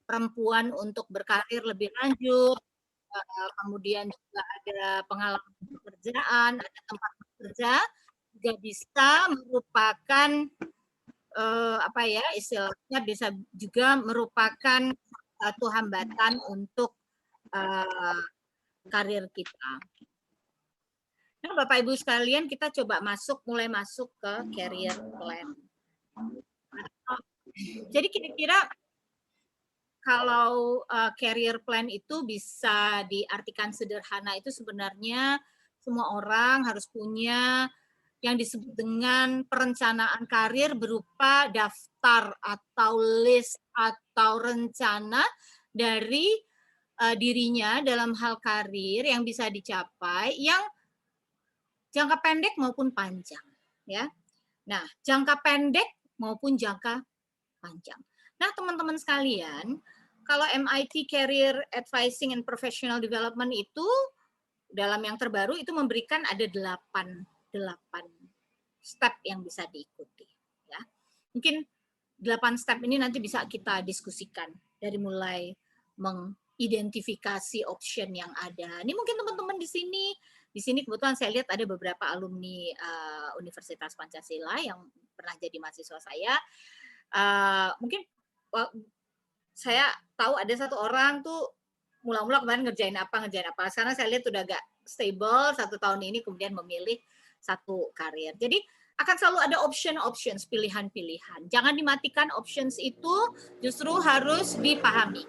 perempuan untuk berkarir lebih lanjut. Kemudian juga ada pengalaman pekerjaan, ada tempat bekerja, juga bisa merupakan istilahnya bisa juga merupakan satu hambatan untuk karir kita. Nah, Bapak Ibu sekalian, kita coba mulai masuk ke career plan. Jadi kira-kira kalau career plan itu bisa diartikan sederhana, itu sebenarnya semua orang harus punya yang disebut dengan perencanaan karir berupa daftar atau list atau rencana dari dirinya dalam hal karir yang bisa dicapai, yang jangka pendek maupun panjang, ya. Nah, jangka pendek maupun jangka panjang. Nah, teman-teman sekalian, kalau MIT Career Advising and Professional Development itu dalam yang terbaru itu memberikan ada 8 step yang bisa diikuti, ya. Mungkin 8 step ini nanti bisa kita diskusikan dari mulai mengidentifikasi option yang ada. Ini mungkin teman-teman di sini kebetulan saya lihat ada beberapa alumni Universitas Pancasila yang pernah jadi mahasiswa saya. Mungkin saya tahu ada satu orang tuh mula-mula kemarin ngerjain apa. Sekarang saya lihat udah agak stable 1 tahun ini, kemudian memilih satu karir. Jadi akan selalu ada options, pilihan-pilihan. Jangan dimatikan options itu, justru harus dipahami.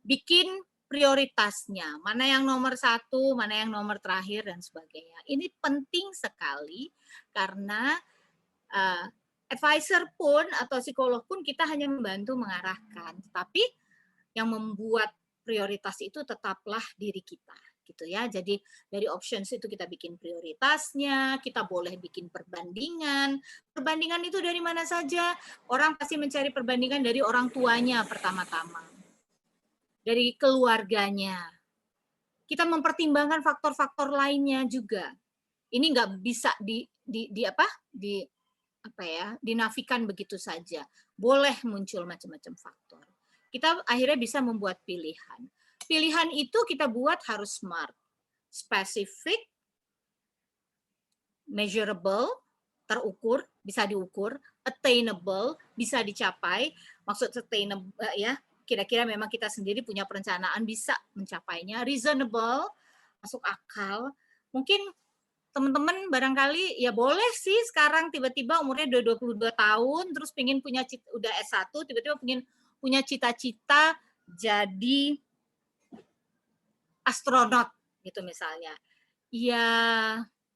Bikin prioritasnya, mana yang nomor 1, mana yang nomor terakhir, dan sebagainya. Ini penting sekali karena advisor pun atau psikolog pun kita hanya membantu mengarahkan, tapi yang membuat prioritas itu tetaplah diri kita, gitu ya. Jadi dari options itu kita bikin prioritasnya, kita boleh bikin perbandingan. Perbandingan itu dari mana saja? Orang pasti mencari perbandingan dari orang tuanya pertama-tama, dari keluarganya. Kita mempertimbangkan faktor-faktor lainnya juga. Ini nggak bisa dinafikan begitu saja. Boleh muncul macam-macam faktor. Kita akhirnya bisa membuat pilihan. Pilihan itu kita buat harus smart, specific, measurable, terukur, bisa diukur, attainable, bisa dicapai. Maksud attainable ya, kira-kira memang kita sendiri punya perencanaan bisa mencapainya. Reasonable, masuk akal. Mungkin teman-teman barangkali ya boleh sih sekarang tiba-tiba umurnya udah 22 tahun, terus pengen punya udah S1, tiba-tiba pengen punya cita-cita jadi astronot gitu misalnya. Ya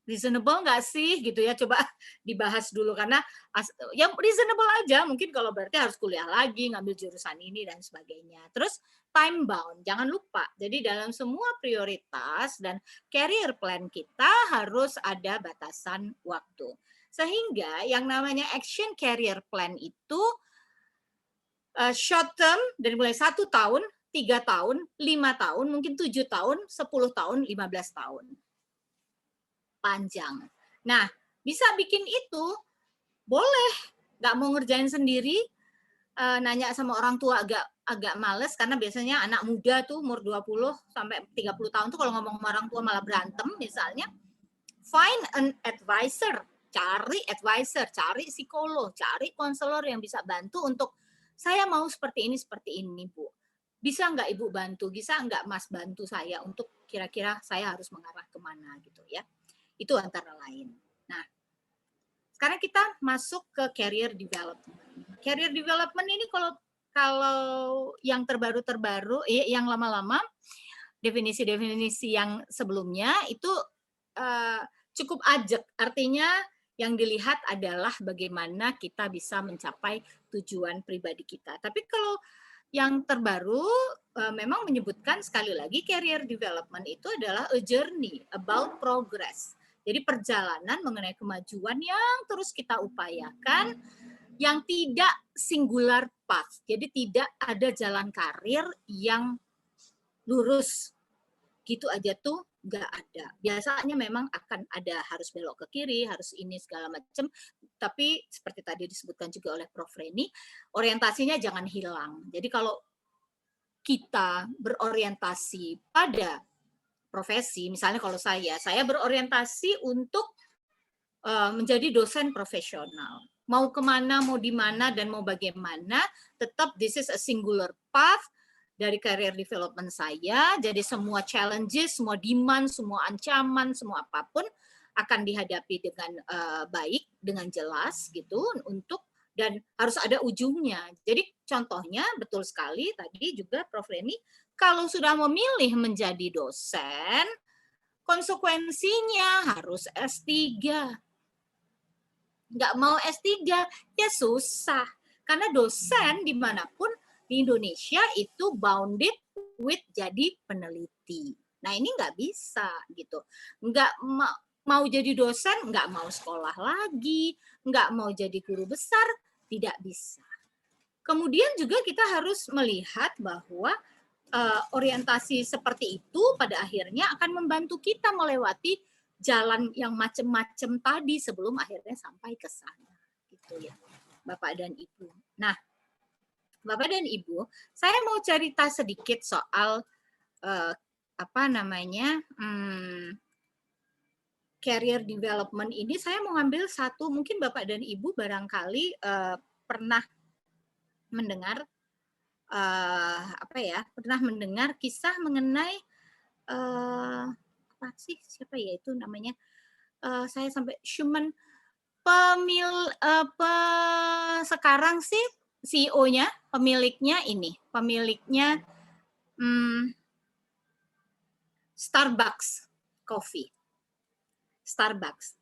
reasonable nggak sih gitu ya, coba dibahas dulu karena ya reasonable aja, mungkin kalau berarti harus kuliah lagi, ngambil jurusan ini dan sebagainya. Terus time bound, jangan lupa. Jadi dalam semua prioritas dan career plan kita harus ada batasan waktu. Sehingga yang namanya action career plan itu short term dari mulai 1 tahun, 3 tahun, 5 tahun, mungkin 7 tahun, 10 tahun, 15 tahun. Panjang. Nah, bisa bikin itu, boleh. Nggak mau ngerjain sendiri, nanya sama orang tua agak males, karena biasanya anak muda tuh umur 20 sampai 30 tahun tuh kalau ngomong sama orang tua malah berantem misalnya. Find an advisor, cari advisor, cari psikolog, cari konselor yang bisa bantu untuk saya mau seperti ini, Bu. Bisa nggak Ibu bantu? Bisa nggak Mas bantu saya untuk kira-kira saya harus mengarah kemana gitu ya. Itu antara lain. Nah, sekarang kita masuk ke career development. Career development ini kalau yang terbaru, yang lama-lama, definisi-definisi yang sebelumnya itu cukup ajak. Artinya yang dilihat adalah bagaimana kita bisa mencapai tujuan pribadi kita. Tapi kalau yang terbaru memang menyebutkan sekali lagi career development itu adalah a journey about progress. Jadi perjalanan mengenai kemajuan yang terus kita upayakan, yang tidak singular path. Jadi tidak ada jalan karir yang lurus gitu aja tuh nggak ada. Biasanya memang akan ada harus belok ke kiri, harus ini segala macam. Tapi seperti tadi disebutkan juga oleh Prof. Reni, orientasinya jangan hilang. Jadi kalau kita berorientasi pada profesi, misalnya kalau saya berorientasi untuk menjadi dosen profesional. Mau kemana, mau di mana, dan mau bagaimana, tetap this is a singular path, dari career development saya. Jadi semua challenges, semua demand, semua ancaman, semua apapun akan dihadapi dengan baik, dengan jelas gitu dan harus ada ujungnya. Jadi contohnya betul sekali tadi juga Prof. Reni, kalau sudah memilih menjadi dosen, konsekuensinya harus S3. Nggak mau S3, ya susah. Karena dosen dimanapun di Indonesia itu bounded with jadi peneliti. Nah ini nggak bisa gitu. Nggak mau jadi dosen, nggak mau sekolah lagi, nggak mau jadi guru besar, tidak bisa. Kemudian juga kita harus melihat bahwa orientasi seperti itu pada akhirnya akan membantu kita melewati jalan yang macam-macam tadi sebelum akhirnya sampai ke sana. Gitu ya, Bapak dan Ibu. Nah, Bapak dan Ibu, saya mau cerita sedikit soal career development ini. Saya mau ambil satu, mungkin Bapak dan Ibu barangkali pernah mendengar pernah mendengar kisah mengenai siapa ya itu namanya? Saya sampai Schumann sekarang sih CEO-nya, pemiliknya Starbucks Coffee. Starbucks.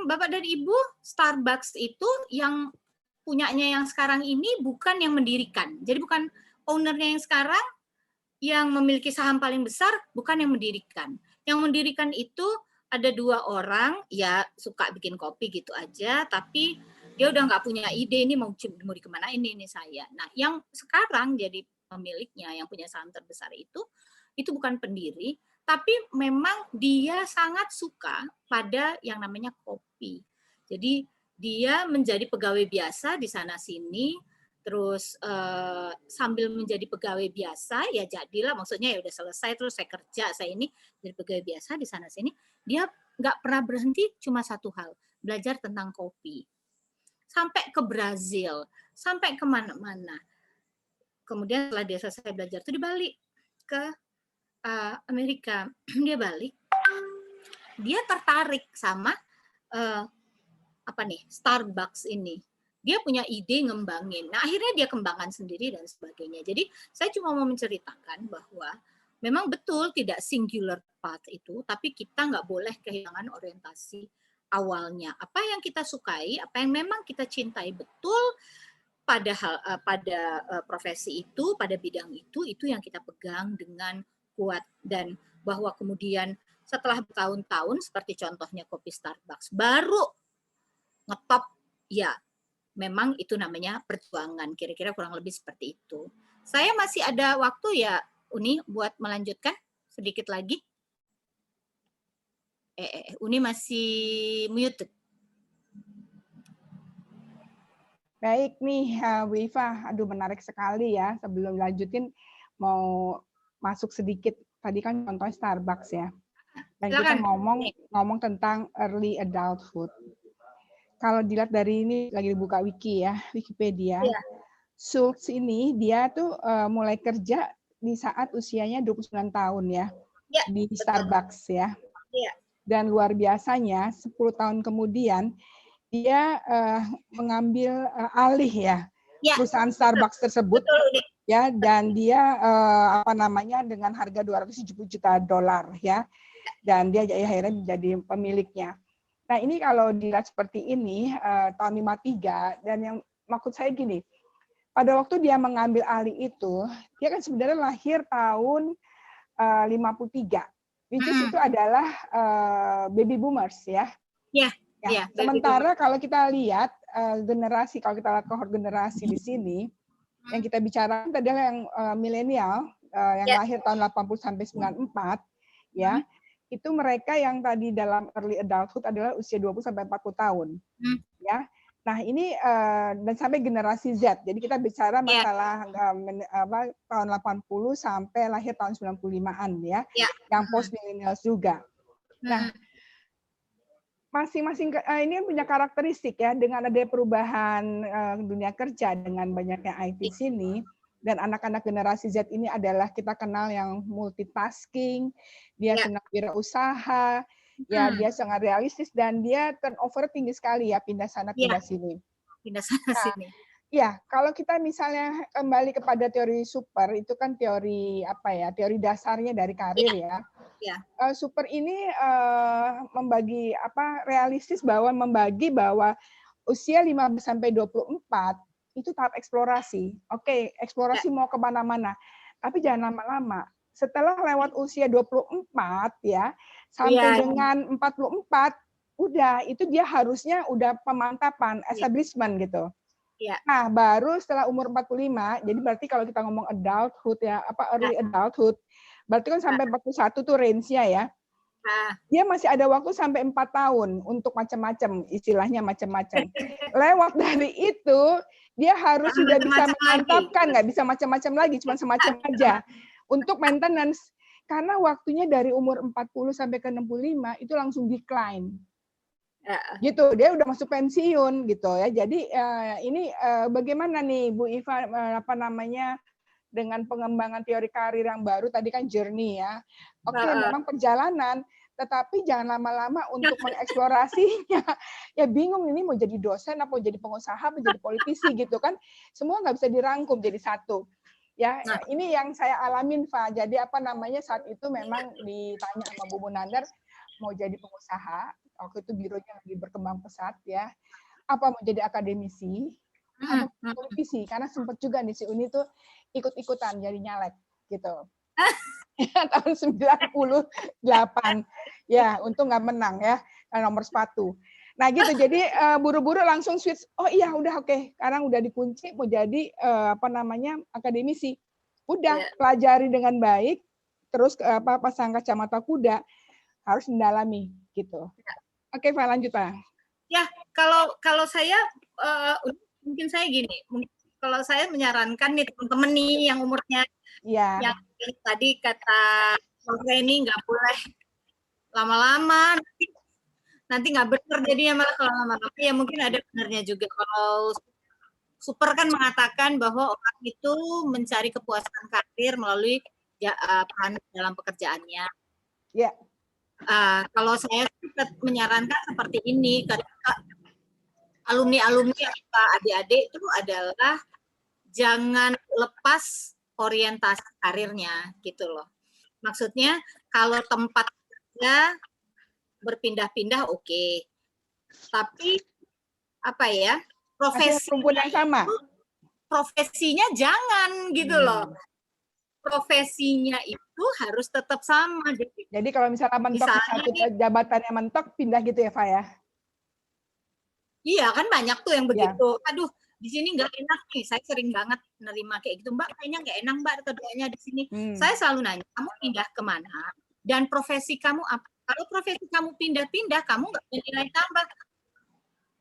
Bapak dan Ibu, Starbucks itu yang punyanya yang sekarang ini bukan yang mendirikan. Jadi bukan ownernya yang sekarang yang memiliki saham paling besar, bukan yang mendirikan. Yang mendirikan itu ada 2 orang, ya suka bikin kopi gitu aja, tapi dia udah nggak punya ide ini mau dikemanain ini saya. Nah, yang sekarang jadi pemiliknya, yang punya saham terbesar itu bukan pendiri, tapi memang dia sangat suka pada yang namanya kopi. Jadi dia menjadi pegawai biasa di sana-sini, terus sambil menjadi pegawai biasa, ya jadilah, maksudnya ya udah selesai, terus saya kerja, saya ini jadi pegawai biasa di sana-sini, dia nggak pernah berhenti cuma satu hal, belajar tentang kopi. Sampai ke Brazil, sampai kemana-mana. Kemudian setelah dia selesai belajar itu dibalik ke Amerika. Dia balik, dia tertarik sama Starbucks ini. Dia punya ide ngembangin. Nah, akhirnya dia kembangkan sendiri dan sebagainya. Jadi, saya cuma mau menceritakan bahwa memang betul tidak singular path itu, tapi kita nggak boleh kehilangan orientasi awalnya. Apa yang kita sukai, apa yang memang kita cintai betul pada profesi itu, pada bidang itu yang kita pegang dengan kuat. Dan bahwa kemudian setelah bertahun-tahun, seperti contohnya kopi Starbucks, baru ngetop, ya memang itu namanya perjuangan, kira-kira kurang lebih seperti itu. Saya masih ada waktu ya, Uni, buat melanjutkan sedikit lagi. Uni masih muted. Baik nih, Bu Iva, aduh menarik sekali ya. Sebelum lanjutin, mau masuk sedikit. Tadi kan contohnya Starbucks ya. Dan kita ngomong tentang early adulthood. Kalau dilihat dari ini, lagi dibuka wiki ya, Wikipedia. Ya. Schultz ini, dia tuh mulai kerja di saat usianya 29 tahun ya, di Starbucks ya. Ya. Dan luar biasanya, 10 tahun kemudian, dia mengambil alih ya perusahaan Starbucks tersebut. Betul. Ya, dan dia dengan harga $270 juta ya. Dan dia akhirnya menjadi pemiliknya. Nah, ini kalau dilihat seperti ini tahun 53, dan yang maksud saya gini, pada waktu dia mengambil alih itu, dia kan sebenarnya lahir tahun 53. Which is itu adalah baby boomers ya. Ya. Sementara kalau kita lihat kalau kita lihat kohort generasi di sini, yang kita bicarakan adalah yang milenial, yang lahir tahun 80 sampai 94, ya, itu mereka yang tadi dalam early adulthood adalah usia 20 sampai 40 tahun, ya. Nah ini dan sampai generasi Z, jadi kita bicara masalah tahun 80 sampai lahir tahun 95-an ya, yang post millennials juga. Nah, masing-masing ini punya karakteristik ya, dengan ada perubahan dunia kerja dengan banyaknya IT sini, Dan anak-anak generasi Z ini adalah kita kenal yang multitasking, dia senang wirausaha, ya dia sangat realistis dan dia turnover tinggi sekali ya, pindah sana pindah sini. Pindah sana sini. Ya, kalau kita misalnya kembali kepada teori super, itu kan teori apa ya? Teori dasarnya dari karir ya. Super ini membagi apa? Realistis bahwa membagi bahwa usia 15 sampai 24 itu tahap eksplorasi. Oke, eksplorasi mau ke mana-mana. Tapi jangan lama-lama. Setelah lewat usia 24 ya, sampai dengan 44 udah itu dia harusnya udah pemantapan, establishment gitu. Nah, baru setelah umur 45, jadi berarti kalau kita ngomong adulthood ya, apa early adulthood, berarti kan sampai 41 tuh range-nya ya. Dia masih ada waktu sampai 4 tahun untuk macam-macam, istilahnya macam-macam. Lewat dari itu, dia harus sudah bisa mengantapkan, nggak bisa macam-macam lagi, cuma semacam aja. Untuk maintenance, karena waktunya dari umur 40 sampai ke 65 itu langsung decline. Gitu, dia udah masuk pensiun gitu ya. Jadi ini bagaimana nih Bu Iva apa namanya dengan pengembangan teori karir yang baru tadi kan journey ya. Oke, memang perjalanan, tetapi jangan lama-lama untuk mengeksplorasinya. Ya bingung ini mau jadi dosen apa mau jadi pengusaha apa jadi politisi gitu kan. Semua nggak bisa dirangkum jadi satu. Ya, ini yang saya alamin, Fa. Jadi apa namanya saat itu memang ditanya sama Bu Munandar mau jadi pengusaha, waktu itu bironya lagi berkembang pesat ya. Apa mau jadi akademisi atau politisi? Karena sempat juga nih si Uni tuh ikut-ikutan jadi nyalek gitu. Tahun 98. Ya, untung nggak menang ya, nomor sepatu. Nah gitu, jadi buru-buru langsung switch. Oh iya, udah oke. Sekarang udah dikunci mau jadi apa namanya akademisi. Udah pelajari dengan baik. Terus pasang kacamata kuda harus mendalami gitu. Oke, Pak lanjut Pak. Ya, kalau saya mungkin saya gini. Kalau saya menyarankan nih teman-teman nih yang umurnya yang tadi kata ini nggak boleh lama-lama. Nanti nggak benar jadinya malah kalau lama-lama ya mungkin ada benarnya juga. Kalau super kan mengatakan bahwa orang itu mencari kepuasan karir melalui peran dalam pekerjaannya. Kalau saya menyarankan seperti ini, ketika alumni-alumni atau adik-adik itu adalah jangan lepas orientasi karirnya gitu loh. Maksudnya kalau tempat kerja berpindah-pindah oke. Tapi apa ya? Profesinya jangan gitu loh. Profesinya itu harus tetap sama. Jadi kalau misalnya mentok satu jabatannya mentok pindah gitu ya, Pak ya? Iya kan banyak tuh yang begitu. Aduh, di sini nggak enak nih. Saya sering banget nerima kayak gitu. Mbak, kayaknya nggak enak Mbak kerjanya di sini. Saya selalu nanya, kamu pindah kemana? Dan profesi kamu apa? Kalau profesi kamu pindah-pindah, kamu nggak punya nilai tambah.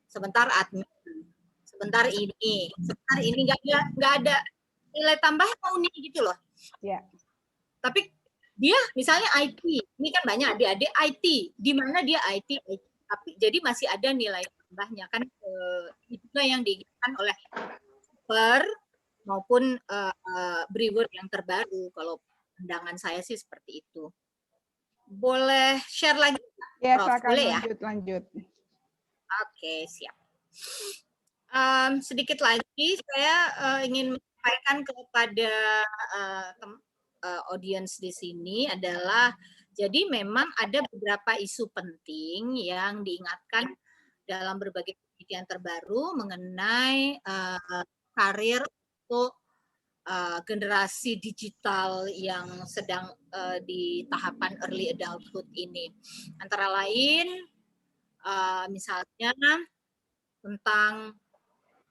Sebentar admin, sebentar ini nggak ada nilai tambah mau nih gitu loh. Tapi dia misalnya IT, ini kan banyak adik-adik IT, di mana dia IT, tapi jadi masih ada nilai tambahnya kan itu juga yang diinginkan oleh super maupun brewer yang terbaru. Kalau pandangan saya sih seperti itu. Boleh share lagi? Ya, Prof? Boleh lanjut. Oke, siap. Sedikit lagi saya ingin menyampaikan kepada audiens di sini adalah jadi memang ada beberapa isu penting yang diingatkan dalam berbagai penelitian terbaru mengenai karir untuk generasi digital yang sedang di tahapan early adulthood ini. Antara lain misalnya tentang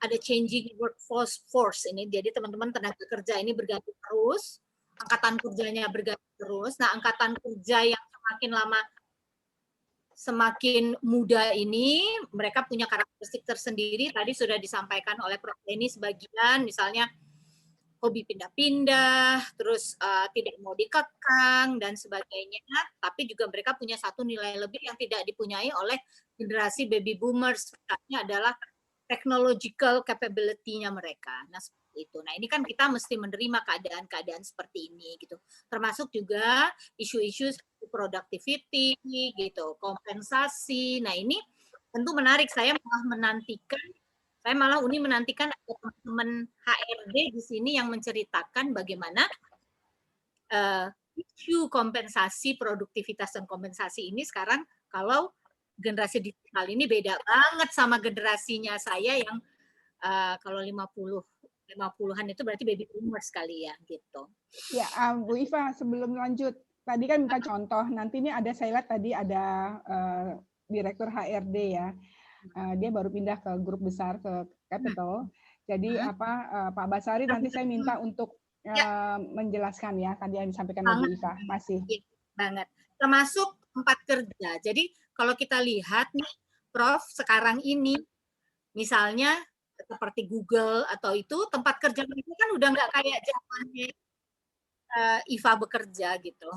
ada changing workforce ini. Jadi teman-teman tenaga kerja ini berganti terus, angkatan kerjanya berganti terus. Nah, angkatan kerja yang semakin lama semakin muda ini mereka punya karakteristik tersendiri. Tadi sudah disampaikan oleh Prof. Leni sebagian, misalnya hobi pindah-pindah, terus tidak mau dikekang dan sebagainya. Tapi juga mereka punya satu nilai lebih yang tidak dipunyai oleh generasi baby boomers. Misalnya adalah technological capability-nya mereka. Nah, seperti itu. Nah ini kan kita mesti menerima keadaan-keadaan seperti ini gitu. Termasuk juga isu-isu seperti productivity gitu, kompensasi. Nah ini tentu menarik. Saya malah menantikan ada teman-teman HRD di sini yang menceritakan bagaimana isu kompensasi, produktivitas dan kompensasi ini sekarang kalau generasi digital ini beda banget sama generasinya saya yang kalau 50-an itu berarti baby boomers sekali ya gitu. Ya, Bu Iva, sebelum lanjut, tadi kan minta contoh. Nanti ini ada saya lihat tadi ada direktur HRD ya. Dia baru pindah ke grup besar ke Capital. Jadi Pak Basari nanti saya minta untuk menjelaskan ya tadi yang disampaikan Bu Iva. Masih. Banget. Termasuk tempat kerja. Jadi kalau kita lihat nih, Prof, sekarang ini misalnya seperti Google atau itu tempat kerja mereka kan udah nggak kayak zamannya Iva bekerja gitu.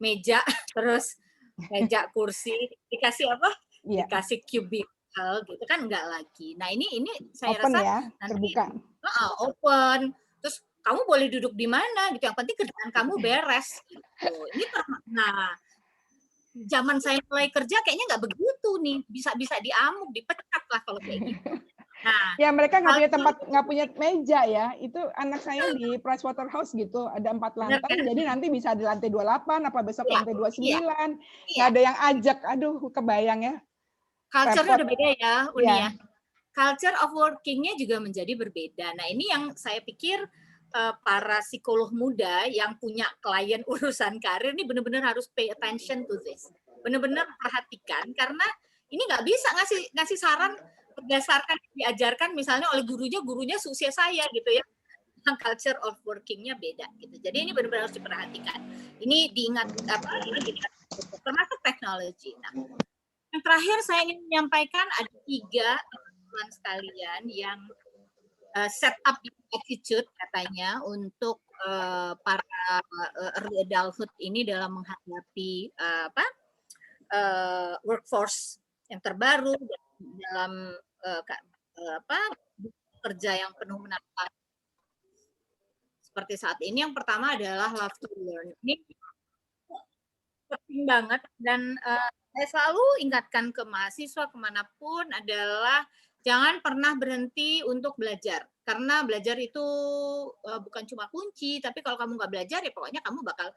Meja, terus meja kursi, dikasih apa? Iya. Dikasih cubicle gitu kan nggak lagi. Nah ini saya Open rasa ya, nanti terbuka. Open. Terus kamu boleh duduk di mana gitu. Yang penting kerjaan kamu beres. Gitu. Ini nah zaman saya mulai kerja kayaknya nggak begitu nih, bisa diamuk, dipecat lah kalau kayak gitu. Nah, ya mereka nggak punya meja ya. Itu anak saya di Pricewaterhouse gitu, ada 4 lantai, jadi nanti bisa di lantai 28, apa besok lantai 29. Nggak ada yang ajak, aduh kebayang ya. Culture-nya udah beda ya, Uni ya. Culture of working-nya juga menjadi berbeda. Nah ini yang saya pikir para psikolog muda yang punya klien urusan karir ini benar-benar harus pay attention to this. Benar-benar perhatikan karena ini nggak bisa ngasih saran berdasarkan diajarkan misalnya oleh gurunya seusia saya gitu ya. Culture of working-nya beda gitu. Jadi ini benar-benar harus diperhatikan. Ini diingat termasuk teknologi. Nah, yang terakhir saya ingin menyampaikan ada 3 teman-teman sekalian yang set up attitude katanya untuk para early adulthood ini dalam menghadapi workforce yang terbaru dalam kerja yang penuh menantang seperti saat ini. Yang pertama adalah love to learn. Ini penting banget dan saya selalu ingatkan ke mahasiswa kemanapun adalah jangan pernah berhenti untuk belajar. Karena belajar itu bukan cuma kunci, tapi kalau kamu nggak belajar ya pokoknya kamu bakal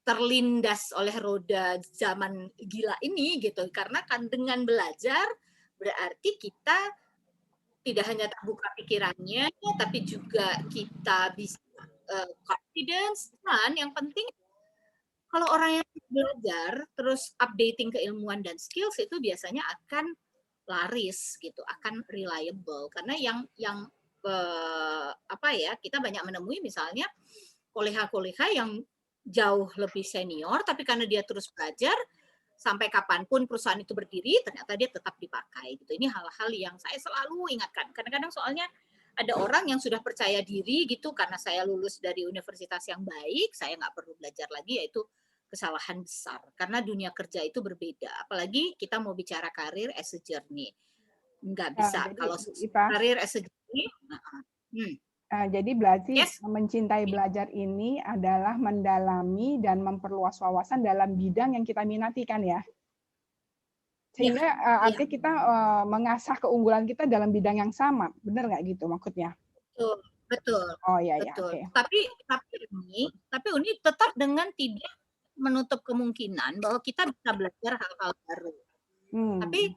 terlindas oleh roda zaman gila ini gitu. Karena kan dengan belajar berarti kita tidak hanya terbuka pikirannya, tapi juga kita bisa confidence. Dan yang penting kalau orang yang belajar terus updating keilmuan dan skills itu biasanya akan laris gitu, akan reliable karena yang kita banyak menemui misalnya kolega-kolega yang jauh lebih senior tapi karena dia terus belajar sampai kapanpun perusahaan itu berdiri ternyata dia tetap dipakai gitu. Ini hal-hal yang saya selalu ingatkan. Kadang-kadang soalnya ada orang yang sudah percaya diri gitu karena saya lulus dari universitas yang baik, saya nggak perlu belajar lagi, yaitu kesalahan besar karena dunia kerja itu berbeda. Apalagi kita mau bicara karir as a journey. Nggak bisa kalau karir as a journey. Jadi berarti mencintai belajar ini adalah mendalami dan memperluas wawasan dalam bidang yang kita minati kan ya. Sehingga artinya kita mengasah keunggulan kita dalam bidang yang sama. Benar nggak gitu maksudnya? Betul. Oh iya betul. Ya. Okay. Tapi ini tetap dengan tidak menutup kemungkinan bahwa kita bisa belajar hal-hal baru. Tapi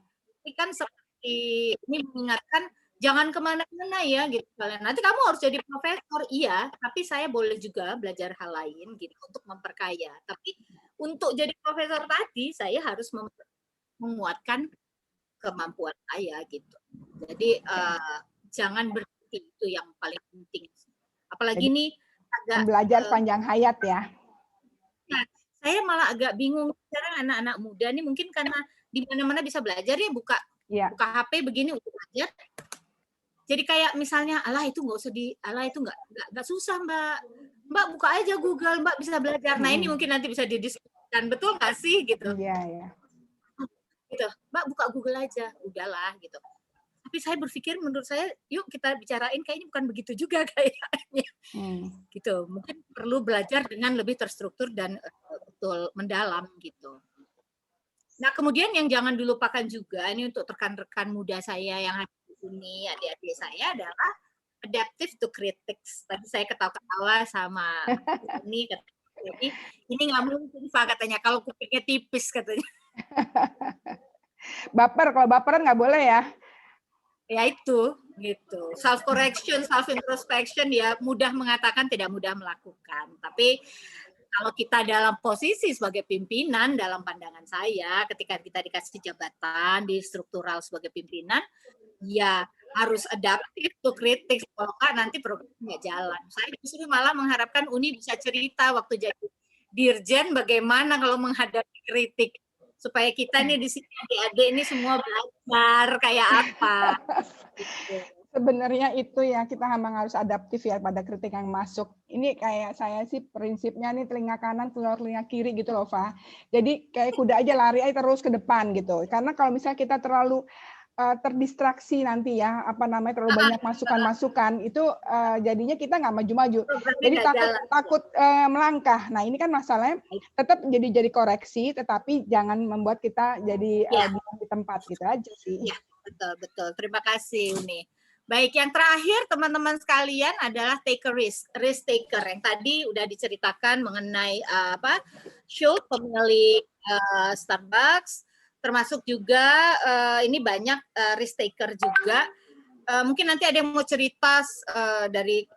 kan seperti ini mengingatkan jangan kemana-mana ya gitu. Nanti kamu harus jadi profesor, iya. Tapi saya boleh juga belajar hal lain gitu untuk memperkaya. Tapi untuk jadi profesor tadi saya harus menguatkan kemampuan saya gitu. Jadi jangan berhenti, itu yang paling penting. Apalagi jadi, nih agak belajar panjang hayat ya. Nah, saya malah agak bingung sekarang anak-anak muda nih mungkin karena di mana-mana bisa belajar ya buka HP begini untuk belajar. Jadi kayak misalnya itu nggak usah itu nggak susah Mbak buka aja Google Mbak bisa belajar. Nah ini mungkin nanti bisa didiskusikan, betul nggak sih gitu? Iya. Gitu Mbak buka Google aja, udahlah gitu. Tapi saya berpikir, menurut saya, yuk kita bicarain kayaknya bukan begitu juga kayaknya. Gitu. Mungkin perlu belajar dengan lebih terstruktur dan betul mendalam gitu. Nah, kemudian yang jangan dilupakan juga, ini untuk rekan-rekan muda saya yang hadir di sini, adik-adik saya, adalah adaptive to critics. Tadi saya ketawa-ketawa sama ini, ini nggak mungkin, Pak, katanya, kalau kupingnya tipis, katanya. Baper, kalau baperan nggak boleh ya. Ya itu, gitu. Self correction, self introspection, ya mudah mengatakan, tidak mudah melakukan. Tapi kalau kita dalam posisi sebagai pimpinan, dalam pandangan saya, ketika kita dikasih jabatan di struktural sebagai pimpinan, ya harus adaptif to kritik, kalau nggak nanti programnya nggak jalan. Saya justru malah mengharapkan Uni bisa cerita waktu jadi dirjen bagaimana kalau menghadapi kritik, supaya kita nih di sini adik-adik ini semua belajar kayak apa. Gitu. Sebenarnya itu ya, kita memang harus adaptif ya pada kritik yang masuk. Ini kayak saya sih prinsipnya nih telinga kanan keluar telinga kiri gitu loh, Fa. Jadi kayak kuda aja lari aja terus ke depan gitu. Karena kalau misalnya kita terlalu terdistraksi nanti ya, apa namanya, terlalu banyak masukan-masukan, itu jadinya kita nggak maju-maju. Jadi takut melangkah. Nah ini kan masalahnya tetap jadi koreksi, tetapi jangan membuat kita jadi di tempat gitu aja sih. Ya, betul. Terima kasih Uni. Baik, yang terakhir teman-teman sekalian adalah take a risk taker. Yang tadi udah diceritakan mengenai show pemilik Starbucks, termasuk juga ini banyak risk taker juga. Mungkin nanti ada yang mau cerita dari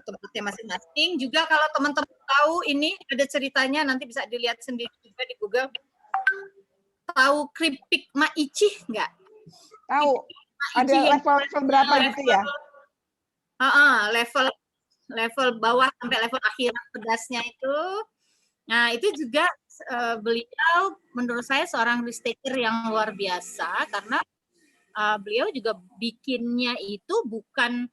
tempatnya masing-masing. Juga kalau teman-teman tahu ini ada ceritanya, nanti bisa dilihat sendiri juga di Google. Tahu keripik Maici nggak? Tahu. Ada level berapa gitu ya? Level bawah sampai level akhirat pedasnya itu. Nah, itu juga beliau menurut saya seorang risk taker yang luar biasa, karena beliau juga bikinnya itu bukan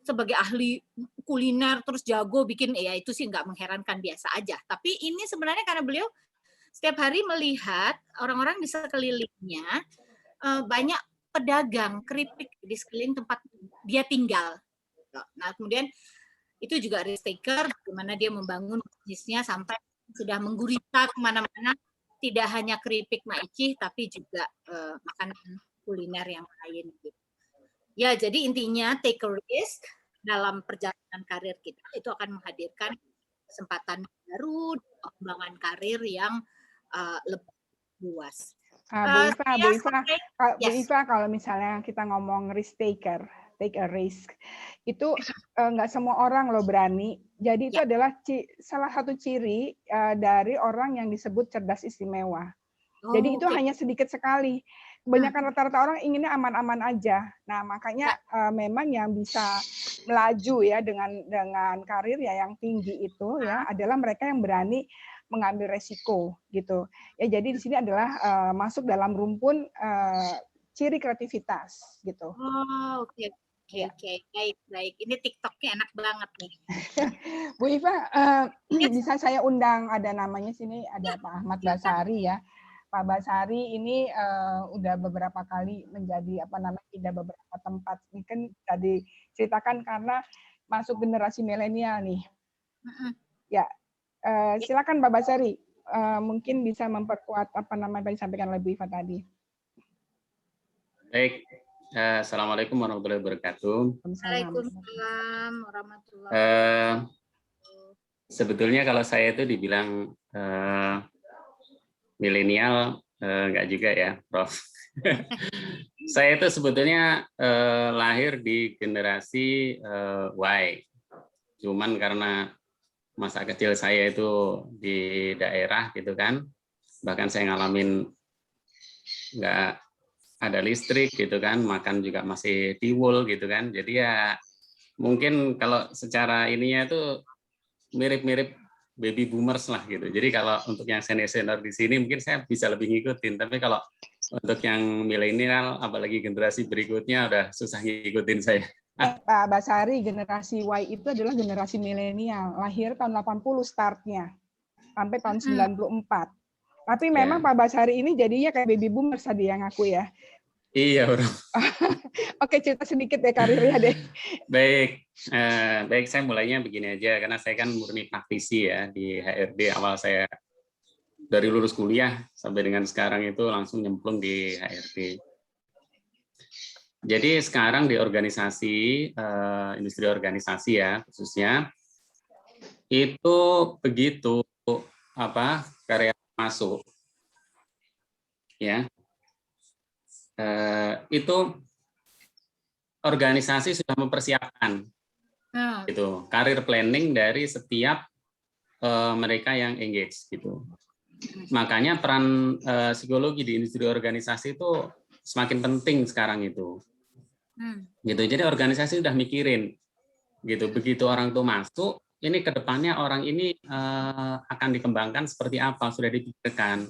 sebagai ahli kuliner terus jago bikin, ya itu sih nggak mengherankan, biasa aja. Tapi ini sebenarnya karena beliau setiap hari melihat orang-orang di sekelilingnya banyak pedagang keripik di sekeliling tempat dia tinggal. Nah, kemudian itu juga risk taker, bagaimana dia membangun bisnisnya sampai sudah menggurita kemana-mana, tidak hanya keripik Maici, tapi juga makanan kuliner yang lain. Gitu. Ya, jadi intinya take a risk dalam perjalanan karir kita, itu akan menghadirkan kesempatan baru, pengembangan karir yang lebih luas. Bu Iva, kalau misalnya kita ngomong risk taker, take a risk, itu nggak semua orang loh berani. Jadi itu adalah salah satu ciri dari orang yang disebut cerdas istimewa. Jadi itu hanya sedikit sekali. Kebanyakan rata-rata orang inginnya aman-aman aja. Nah makanya memang yang bisa melaju ya dengan karir ya yang tinggi itu ya adalah mereka yang berani mengambil resiko gitu. Ya jadi di sini adalah masuk dalam rumpun ciri kreativitas gitu. Oh, oke. Baik. Ini TikToknya enak banget nih. Bu Iva, bisa saya undang, ada namanya sini, ada Pak Ahmad Basari ya. Pak Basari ini udah beberapa kali menjadi pindah beberapa tempat. Ini kan tadi ceritakan karena masuk generasi milenial nih. Ya. Silakan Pak Basari, mungkin bisa memperkuat yang disampaikan oleh Bu Iva tadi. Baik, assalamualaikum warahmatullahi wabarakatuh. Waalaikumsalam warahmatullahi wabarakatuh. Sebetulnya kalau saya itu dibilang milenial, enggak juga ya, Prof. Saya itu sebetulnya lahir di generasi Y, cuman karena masa kecil saya itu di daerah gitu kan, bahkan saya ngalamin nggak ada listrik gitu kan, makan juga masih tiwul gitu kan, jadi ya mungkin kalau secara ininya itu mirip-mirip baby boomers lah gitu. Jadi kalau untuk yang senior-senior di sini mungkin saya bisa lebih ngikutin, tapi kalau untuk yang milenial apalagi generasi berikutnya udah susah ngikutin saya. Pak Basari, generasi Y itu adalah generasi milenial, lahir tahun 80 startnya, sampai tahun 94. Tapi memang Pak Basari ini jadinya kayak baby boomers tadi yang aku ya. Iya, Bro. Oke, cerita sedikit ya karirnya deh. Baik, baik, saya mulainya begini aja karena saya kan murni praktisi ya di HRD. Awal saya dari lulus kuliah sampai dengan sekarang itu langsung nyemplung di HRD. Jadi sekarang di organisasi, industri organisasi ya khususnya, itu begitu karya masuk, ya, itu organisasi sudah mempersiapkan gitu karir planning dari setiap mereka yang engage gitu. Makanya peran psikologi di industri organisasi itu semakin penting sekarang itu. Gitu. Jadi organisasi sudah mikirin gitu. Begitu orang tuh masuk, ini kedepannya orang ini akan dikembangkan seperti apa, sudah dipikirkan.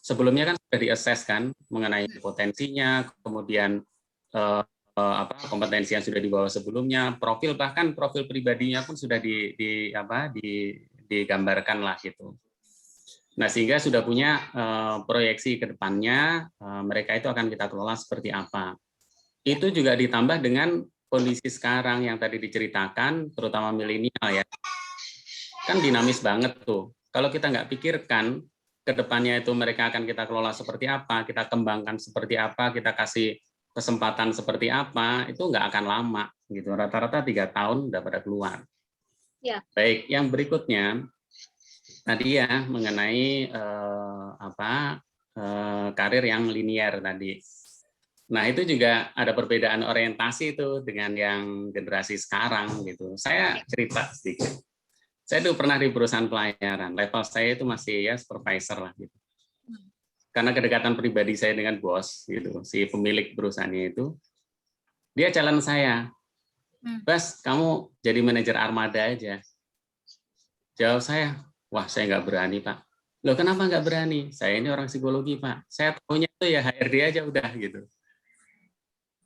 Sebelumnya kan sudah di-assess kan mengenai potensinya, kemudian kompetensi yang sudah dibawa sebelumnya, profil bahkan profil pribadinya pun sudah digambarkan lah gitu. Nah, sehingga sudah punya proyeksi ke depannya, mereka itu akan kita kelola seperti apa. Itu juga ditambah dengan kondisi sekarang yang tadi diceritakan, terutama milenial ya. Kan dinamis banget tuh. Kalau kita nggak pikirkan, ke depannya itu mereka akan kita kelola seperti apa, kita kembangkan seperti apa, kita kasih kesempatan seperti apa, itu nggak akan lama. Gitu. Rata-rata 3 tahun udah pada keluar. Ya. Baik, yang berikutnya, tadi ya mengenai karir yang linear tadi. Nah itu juga ada perbedaan orientasi itu dengan yang generasi sekarang gitu. Saya cerita sedikit. Saya dulu pernah di perusahaan pelayaran. Level saya itu masih ya supervisor lah gitu. Karena kedekatan pribadi saya dengan bos gitu, si pemilik perusahaannya itu, dia challenge saya, Bas, kamu jadi manajer armada aja. Jawab saya, wah saya nggak berani Pak. Loh kenapa nggak berani? Saya ini orang psikologi Pak. Saya tahunya tuh ya HRD aja udah gitu.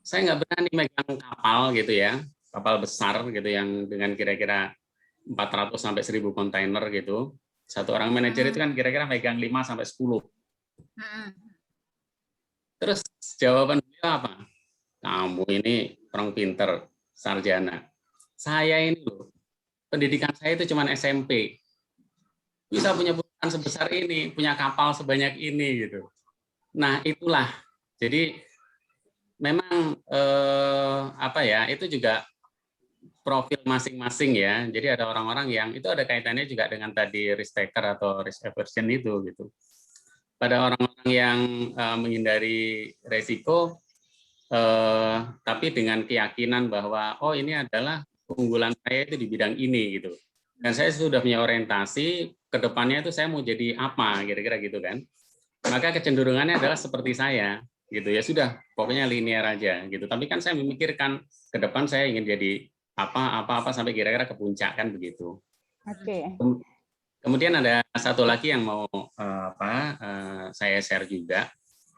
Saya nggak berani megang kapal gitu ya, kapal besar gitu yang dengan kira-kira 400 sampai 1000 kontainer gitu. Satu orang manajer itu kan kira-kira megang 5 sampai 10. Terus jawaban beliau apa? Kamu ini orang pinter, sarjana. Saya ini loh, pendidikan saya itu cuma SMP. Bisa punya perusahaan sebesar ini, punya kapal sebanyak ini gitu. Nah, itulah. Jadi memang itu juga profil masing-masing ya. Jadi ada orang-orang yang itu ada kaitannya juga dengan tadi risk taker atau risk aversion itu gitu. Pada orang-orang yang menghindari resiko tapi dengan keyakinan bahwa oh ini adalah keunggulan saya itu di bidang ini gitu. Dan saya sudah punya orientasi ke depannya itu saya mau jadi apa kira-kira gitu kan. Maka kecenderungannya adalah seperti saya gitu ya sudah pokoknya linear aja gitu. Tapi kan saya memikirkan ke depan saya ingin jadi apa sampai kira-kira ke puncak kan begitu. Oke. Kemudian ada satu lagi yang mau saya share juga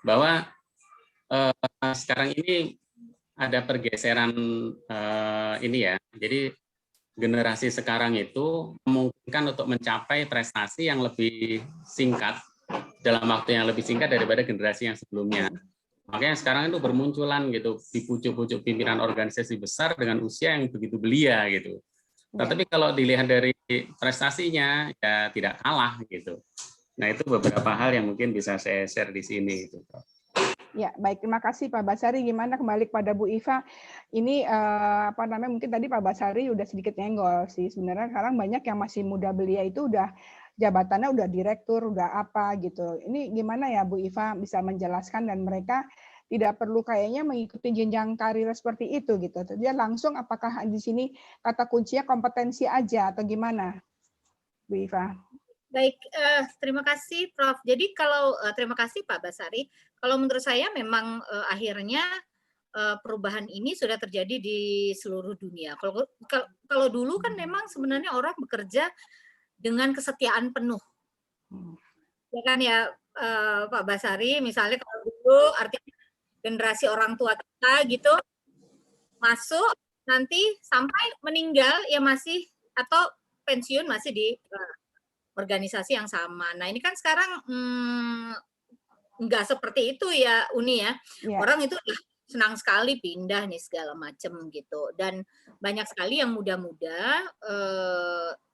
bahwa sekarang ini ada pergeseran ini ya. Jadi generasi sekarang itu memungkinkan untuk mencapai prestasi yang lebih singkat dalam waktu yang lebih singkat daripada generasi yang sebelumnya. Makanya sekarang itu bermunculan gitu di pucuk-pucuk pimpinan organisasi besar dengan usia yang begitu belia gitu. Tapi kalau dilihat dari prestasinya ya tidak kalah gitu. Nah itu beberapa hal yang mungkin bisa saya share di sini gitu. Ya, baik. Terima kasih Pak Basari. Gimana kembali kepada Bu Iva? Ini mungkin tadi Pak Basari udah sedikit nyenggol sih. Sebenarnya sekarang banyak yang masih muda belia itu udah jabatannya udah direktur, udah apa gitu. Ini gimana ya Bu Iva bisa menjelaskan dan mereka tidak perlu kayaknya mengikuti jenjang karir seperti itu gitu. Dia langsung apakah di sini kata kuncinya kompetensi aja atau gimana, Bu Iva? Baik, terima kasih Prof. Jadi kalau terima kasih Pak Basari. Kalau menurut saya memang akhirnya perubahan ini sudah terjadi di seluruh dunia. Kalau dulu kan memang sebenarnya orang bekerja dengan kesetiaan penuh. Ya kan ya Pak Basari, misalnya kalau dulu artinya generasi orang tua kita gitu masuk nanti sampai meninggal ya masih atau pensiun masih di organisasi yang sama. Nah ini kan sekarang nggak seperti itu ya Uni ya. Iya. Orang itu senang sekali pindah nih segala macam gitu. Dan banyak sekali yang muda-muda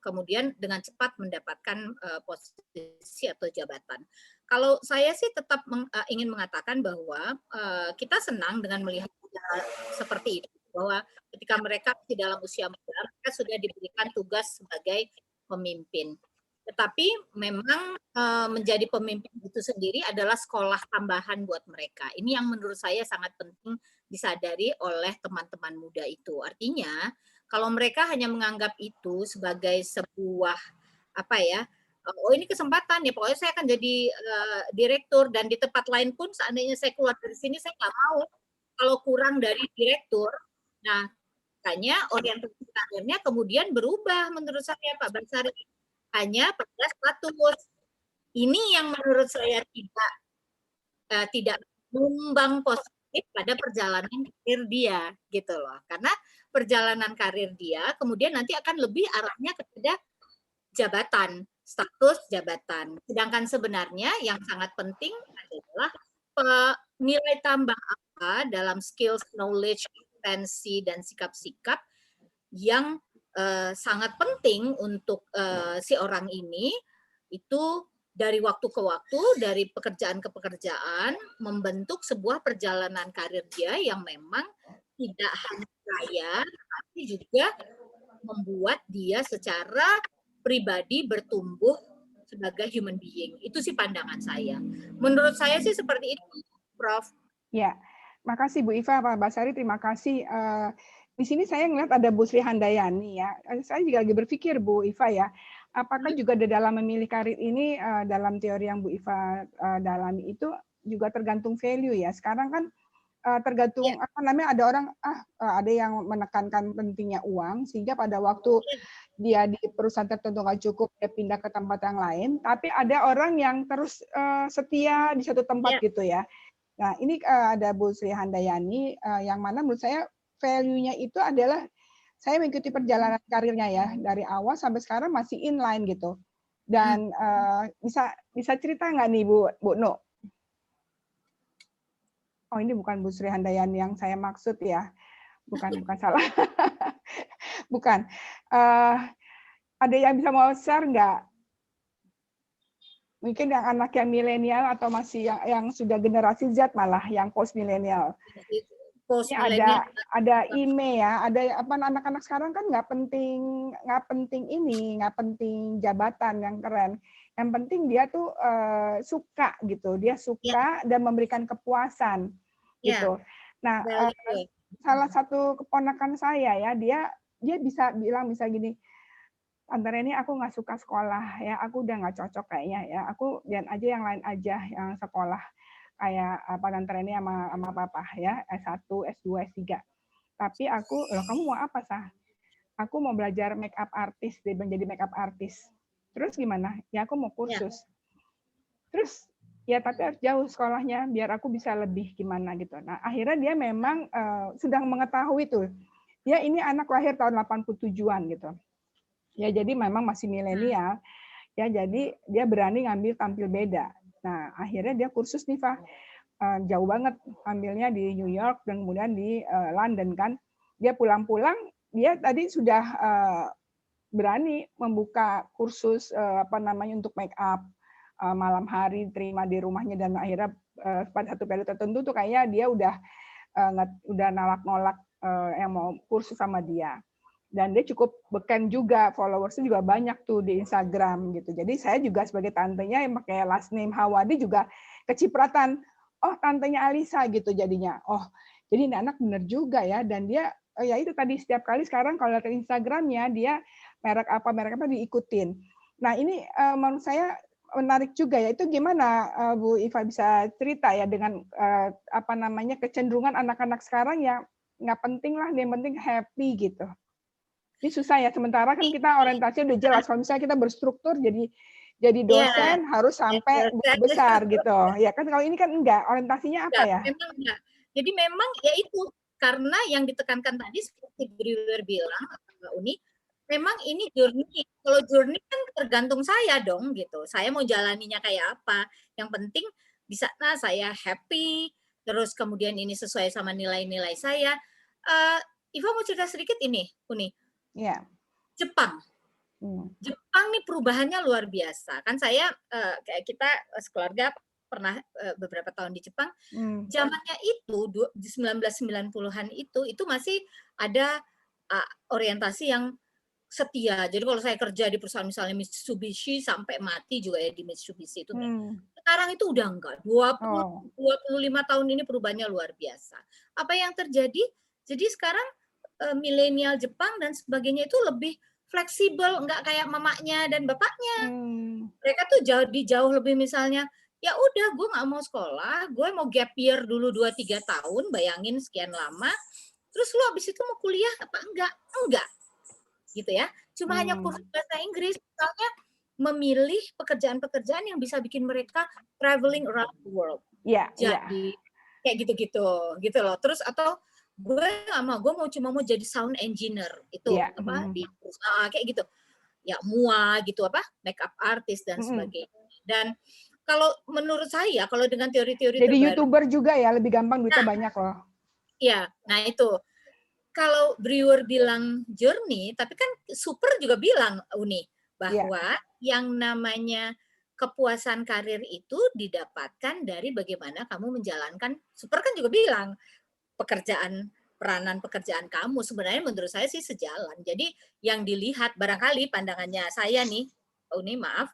kemudian dengan cepat mendapatkan posisi atau jabatan. Kalau saya sih tetap ingin mengatakan bahwa kita senang dengan melihat seperti itu, bahwa ketika mereka di dalam usia muda, mereka sudah diberikan tugas sebagai pemimpin. Tetapi memang menjadi pemimpin itu sendiri adalah sekolah tambahan buat mereka. Ini yang menurut saya sangat penting disadari oleh teman-teman muda itu. Artinya, kalau mereka hanya menganggap itu sebagai sebuah apa ya, oh ini kesempatan ya, pokoknya saya akan jadi direktur, dan di tempat lain pun seandainya saya keluar dari sini saya nggak mau kalau kurang dari direktur. Nah, makanya orientasi karirnya kemudian berubah menurut saya Pak Basari, hanya pada status. Ini yang menurut saya tidak menyumbang positif pada perjalanan karir dia gitu loh. Karena perjalanan karir dia kemudian nanti akan lebih arahnya kepada jabatan, status jabatan. Sedangkan sebenarnya yang sangat penting adalah nilai tambah apa dalam skills, knowledge, kompetensi, dan sikap-sikap yang sangat penting untuk si orang ini itu dari waktu ke waktu, dari pekerjaan ke pekerjaan, membentuk sebuah perjalanan karir dia yang memang tidak hanya kaya, tapi juga membuat dia secara pribadi bertumbuh sebagai human being. Itu sih pandangan saya. Menurut saya sih seperti itu, Prof. Ya, makasih Bu Iva, Pak Basari, terima kasih. Di sini saya ngeliat ada Bu Sri Handayani ya. Saya juga lagi berpikir Bu Iva ya, apakah juga di dalam memilih karir ini dalam teori yang Bu Iva dalami itu juga tergantung value ya. Sekarang kan tergantung apa namanya, ada orang ada yang menekankan pentingnya uang sehingga pada waktu dia di perusahaan tertentu nggak cukup dia pindah ke tempat yang lain. Tapi ada orang yang terus setia di satu tempat gitu ya. Nah ini ada Bu Sri Handayani yang mana menurut saya value-nya itu adalah saya mengikuti perjalanan karirnya ya dari awal sampai sekarang masih inline gitu. Dan bisa cerita nggak nih Bu No? Oh ini bukan Bu Sri Handayani yang saya maksud ya, bukan salah, bukan. Ada yang bisa mau share nggak? Mungkin yang anak yang milenial atau masih yang sudah generasi Z malah yang post milenial. Ada email ya, ada apa anak-anak sekarang kan nggak penting jabatan yang keren. Yang penting dia tuh suka gitu, dia suka dan memberikan kepuasan gitu. Nah, salah satu keponakan saya ya, dia bisa bilang gini, Tante Reni aku nggak suka sekolah ya, aku udah nggak cocok kayaknya ya, aku jangan aja yang lain aja yang sekolah kayak apa Tante Reni sama papa ya, S1, S2, S3. Tapi aku, loh kamu mau apa sah? Aku mau belajar make up artist, dia menjadi make up artist. Terus gimana? Ya aku mau kursus. Terus ya tapi harus jauh sekolahnya biar aku bisa lebih gimana gitu. Nah akhirnya dia memang sudah mengetahui tuh, dia ini anak lahir tahun 87-an gitu. Ya jadi memang masih milenial, ya jadi dia berani ngambil tampil beda. Nah akhirnya dia kursus nih Fah, jauh banget ambilnya di New York dan kemudian di London kan. Dia pulang-pulang, dia tadi sudah berani membuka kursus untuk make up malam hari, terima di rumahnya, dan akhirnya pada satu periode tertentu tuh kayaknya dia udah nolak yang mau kursus sama dia. Dan dia cukup beken juga, followersnya juga banyak tuh di Instagram gitu. Jadi saya juga sebagai tantenya yang pakai last name Hawadi juga kecipratan, oh tantenya Alisa gitu jadinya. Oh jadi ini anak bener juga ya, dan dia ya itu tadi setiap kali sekarang kalau lihat Instagramnya dia merek apa diikutin. Nah ini menurut saya menarik juga ya. Itu gimana Bu Iva bisa cerita ya dengan kecenderungan anak-anak sekarang yang nggak penting lah, yang penting happy gitu. Ini susah ya, sementara kan kita orientasinya udah jelas. Kalau misalnya kita berstruktur jadi dosen harus sampai besar gitu. Ya kan kalau ini kan enggak, orientasinya apa ya? Memang enggak. Jadi memang ya itu, karena yang ditekankan tadi seperti Brewer bilang, Mbak Uni, memang ini journey. Kalau journey kan tergantung saya dong gitu. Saya mau jalaninya kayak apa. Yang penting di sana saya happy, terus kemudian ini sesuai sama nilai-nilai saya. Iva mau cerita sedikit ini, Uni. Ya. Jepang. Jepang nih perubahannya luar biasa. Kan saya kayak kita sekeluarga pernah beberapa tahun di Jepang. Zamannya itu 1990-an itu masih ada orientasi yang setia. Jadi kalau saya kerja di perusahaan misalnya Mitsubishi sampai mati juga ya di Mitsubishi itu. Sekarang itu udah enggak. 25 tahun ini perubahannya luar biasa. Apa yang terjadi? Jadi sekarang milenial Jepang dan sebagainya itu lebih fleksibel, enggak kayak mamanya dan bapaknya. Mereka tuh jauh lebih misalnya, ya udah gue nggak mau sekolah, gue mau gap year dulu 2-3 tahun, bayangin sekian lama, terus lu habis itu mau kuliah apa enggak? Enggak. Gitu ya. Cuma hanya kursus bahasa Inggris, misalnya memilih pekerjaan-pekerjaan yang bisa bikin mereka traveling around the world. Jadi kayak gitu-gitu, gitu loh. Terus atau gue nggak mau, cuma mau jadi sound engineer itu di perusahaan kayak gitu. Ya make up artist dan sebagainya. Dan kalau menurut saya, kalau dengan teori-teori jadi YouTuber juga ya, lebih gampang, duitnya banyak loh. Ya, nah itu. Kalau Brewer bilang journey, tapi kan Super juga bilang, Uni, bahwa yang namanya kepuasan karir itu didapatkan dari bagaimana kamu menjalankan, Super kan juga bilang, peranan pekerjaan kamu, sebenarnya menurut saya sih sejalan. Jadi yang dilihat, barangkali pandangannya saya nih, Uni maaf,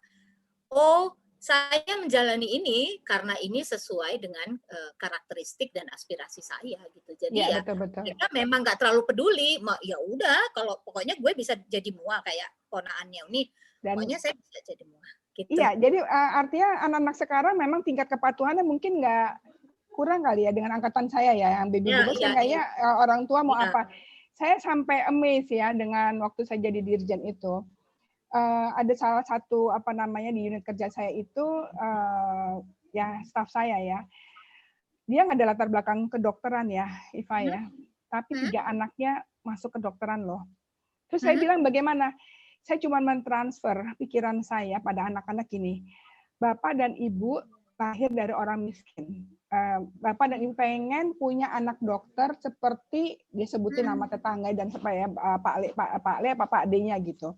saya menjalani ini karena ini sesuai dengan karakteristik dan aspirasi saya gitu. Jadi betul. Mereka memang nggak terlalu peduli. Ya udah, kalau pokoknya gue bisa jadi mua kayak ponaannya ini. Pokoknya saya bisa jadi mua. Gitu. Iya, jadi artinya anak-anak sekarang memang tingkat kepatuhannya mungkin nggak kurang kali ya dengan angkatan saya ya, yang baby boomers kan kayaknya orang tua mau apa. Saya sampai amazed ya dengan waktu saya jadi dirjen itu. Ada salah satu di unit kerja saya itu ya staf saya ya, dia nggak ada latar belakang kedokteran ya, Iva ya, tapi 3 anaknya masuk kedokteran loh. Terus saya bilang bagaimana? Saya cuma mentransfer pikiran saya pada anak-anak ini. Bapak dan Ibu lahir dari orang miskin. Bapak dan Ibu pengen punya anak dokter seperti dia sebutin nama tetangga dan supaya Pak Ade-nya gitu.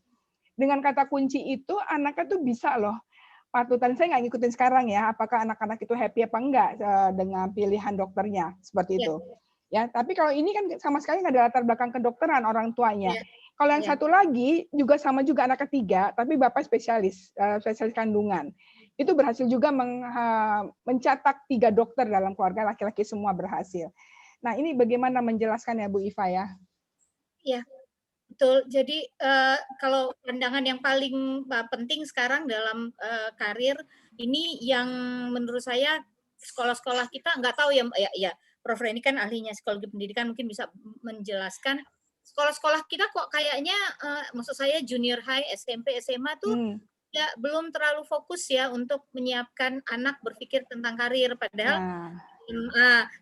Dengan kata kunci itu anaknya tuh bisa loh patutan. Saya nggak ngikutin sekarang ya apakah anak-anak itu happy apa enggak dengan pilihan dokternya seperti itu ya. Tapi kalau ini kan sama sekali nggak ada latar belakang kedokteran orang tuanya. Kalau yang satu lagi juga sama juga anak ketiga tapi bapak spesialis kandungan, itu berhasil juga mencetak 3 dokter dalam keluarga, laki-laki semua berhasil. Nah ini bagaimana menjelaskan ya Bu Iva ya? Iya. Betul. Jadi kalau pandangan yang paling penting sekarang dalam karir ini yang menurut saya sekolah-sekolah kita nggak tahu ya Prof Reni kan ahlinya psikologi pendidikan mungkin bisa menjelaskan. Sekolah-sekolah kita kok kayaknya maksud saya junior high, SMP, SMA tuh ya belum terlalu fokus ya untuk menyiapkan anak berpikir tentang karir, padahal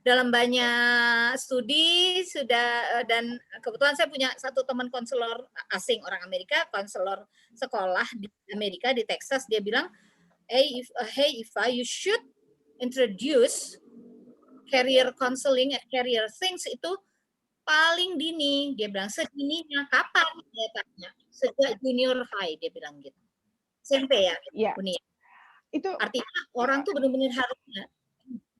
dalam banyak studi sudah dan kebetulan saya punya satu teman konselor asing orang Amerika, konselor sekolah di Amerika di Texas, dia bilang, hey Iva, you should introduce career counseling and career things itu paling dini. Dia bilang sedininya kapan? Dia tanya sejak junior high, dia bilang gitu. SMP ya, Uni. Itu artinya orang tuh benar-benar harusnya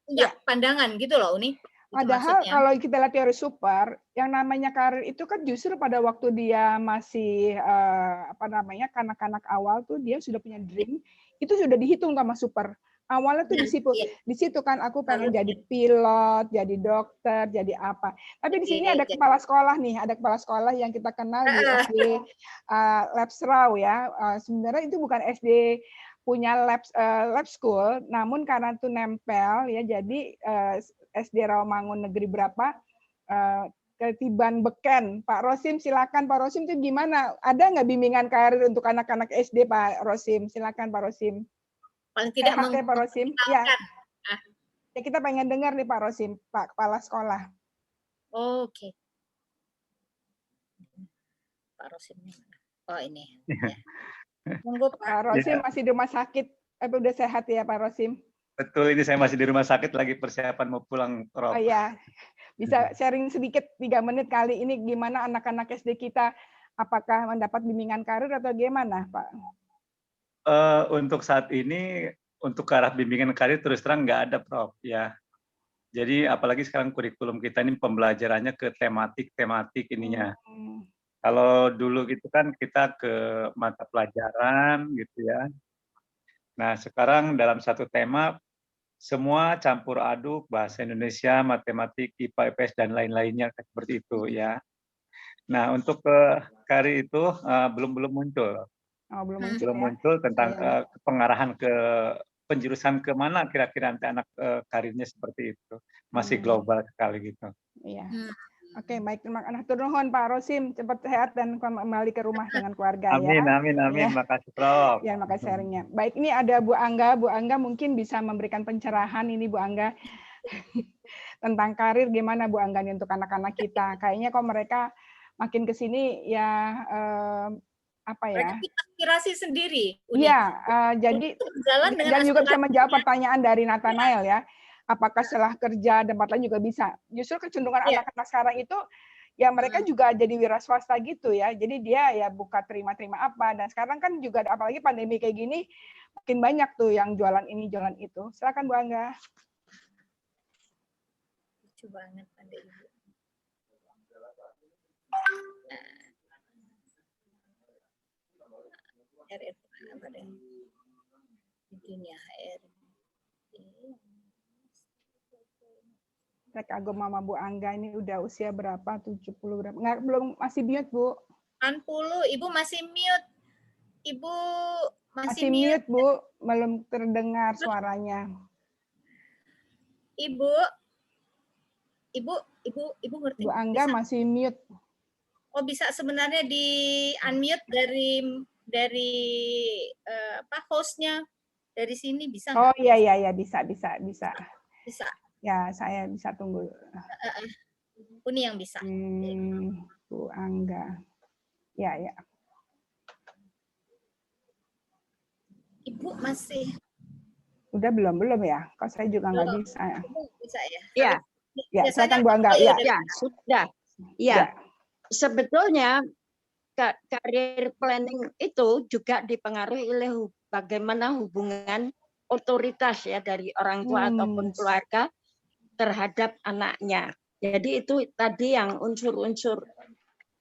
punya pandangan gitu loh, Uni. Padahal kalau kita lihat teori Super, yang namanya karir itu kan justru pada waktu dia masih kanak-kanak awal tuh dia sudah punya dream, itu sudah dihitung sama Super. Awalnya tuh di situ kan aku pengen jadi pilot, jadi dokter, jadi apa. Tapi di sini ada kepala sekolah nih, ada kepala sekolah yang kita kenal di SD Labsrau ya. Sebenarnya itu bukan SD punya lab school, namun karena itu nempel ya, jadi SD Rawamangun Negeri berapa ketiban beken. Pak Rosim, silakan Pak Rosim, itu gimana? Ada nggak bimbingan karir untuk anak-anak SD Pak Rosim? Silakan Pak Rosim. Paling tidak Pak Rosim. Ya. Ya kita pengen dengar nih Pak Rosim, Pak Kepala Sekolah. Oke. Pak Rosim. Oh ini. Ya. Pak Rosim masih di rumah sakit, udah sehat ya Pak Rosim? Betul, ini saya masih di rumah sakit lagi persiapan mau pulang, Oh Prof. ya, bisa sharing sedikit 3 menit kali ini gimana anak-anak SD kita, apakah mendapat bimbingan karir atau gimana, Pak? Untuk saat ini, untuk ke arah bimbingan karir terus terang nggak ada, Prof. Ya. Jadi apalagi sekarang kurikulum kita ini pembelajarannya ke tematik ininya. Kalau dulu gitu kan kita ke mata pelajaran gitu ya. Nah sekarang dalam satu tema semua campur aduk bahasa Indonesia, matematik, IPA, IPS dan lain-lainnya seperti itu ya. Nah untuk ke karir itu belum muncul. Oh, belum muncul Belum ya. muncul tentang Iya. pengarahan ke penjurusan ke mana kira-kira nanti anak karirnya seperti itu. Masih global sekali gitu. Iya. Oke, baik. Terima kasih. Turun Pak Rosim, cepat sehat dan kembali ke rumah dengan keluarga ya. Amin. Ya. Makasih, Prof. Ya, makasih sharingnya. Baik, ini ada Bu Angga. Bu Angga mungkin bisa memberikan pencerahan ini Bu Angga tentang karir gimana Bu Angga nih untuk anak-anak kita. Kayaknya kok mereka makin ke sini ya apa ya? Mereka inspirasi sendiri. Iya, jadi berjalan dengan dan juga bisa aspirasi. menjawab pertanyaan dari Nathanael ya. Apakah setelah kerja tempat lain juga bisa? Justru kecenderungan anak-anak sekarang itu ya mereka juga jadi wira swasta gitu ya. Jadi dia ya buka terima-terima apa. Dan sekarang kan juga apalagi pandemi kayak gini makin banyak tuh yang jualan ini jualan itu. Silakan Bu Angga. Lucu banget ada Ibu. HR apa deh? Dunia HR. Kagum Mama Bu Angga ini udah usia berapa? 70 berapa? Nggak, belum, masih mute, Bu. 60, Ibu masih mute. Ibu Masih mute, Bu. Belum terdengar suaranya. Ibu ngerti? Bu Angga bisa? masih mute. Oh, bisa sebenarnya di unmute dari apa hostnya dari sini bisa Oh nggak? iya bisa. Bisa. Ya, saya bisa tunggu. Uni yang bisa. Bu Angga. Ya. Ibu masih. Udah belum ya? Kok saya juga nggak bisa ya? Bisa ya? Ya. Ya, silakan Bu Angga. Ya. Sudah. Ya. Sebetulnya career planning itu juga dipengaruhi oleh bagaimana hubungan otoritas ya dari orang tua ataupun keluarga terhadap anaknya. Jadi itu tadi yang unsur-unsur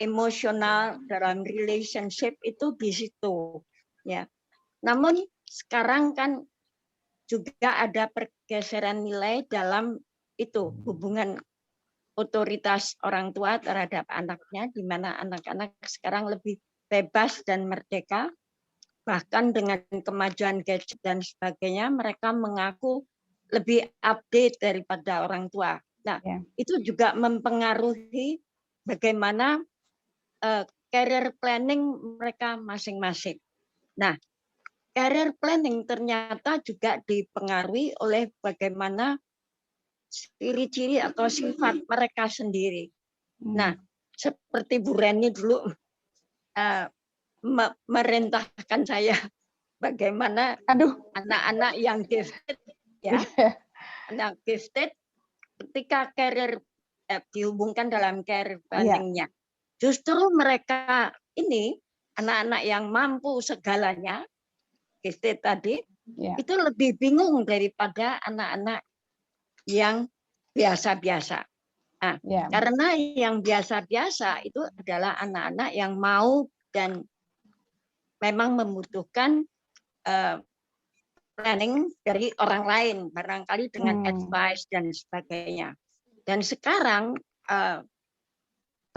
emosional dalam relationship itu di situ ya. Namun sekarang kan juga ada pergeseran nilai dalam itu hubungan otoritas orang tua terhadap anaknya, di mana anak-anak sekarang lebih bebas dan merdeka. Bahkan dengan kemajuan gadget dan sebagainya, mereka mengaku lebih update daripada orang tua. Nah, itu juga mempengaruhi bagaimana career planning mereka masing-masing. Nah, career planning ternyata juga dipengaruhi oleh bagaimana ciri-ciri atau sifat mereka sendiri. Nah, seperti Bu Reni dulu merintahkan saya bagaimana anak-anak yang gifted ya, anak gifted ketika career dihubungkan dalam career planningnya. Justru mereka ini anak-anak yang mampu segalanya gifted tadi itu lebih bingung daripada anak-anak yang biasa-biasa. Nah, karena yang biasa-biasa itu adalah anak-anak yang mau dan memang membutuhkan planning dari orang lain, barangkali dengan advice dan sebagainya. Dan sekarang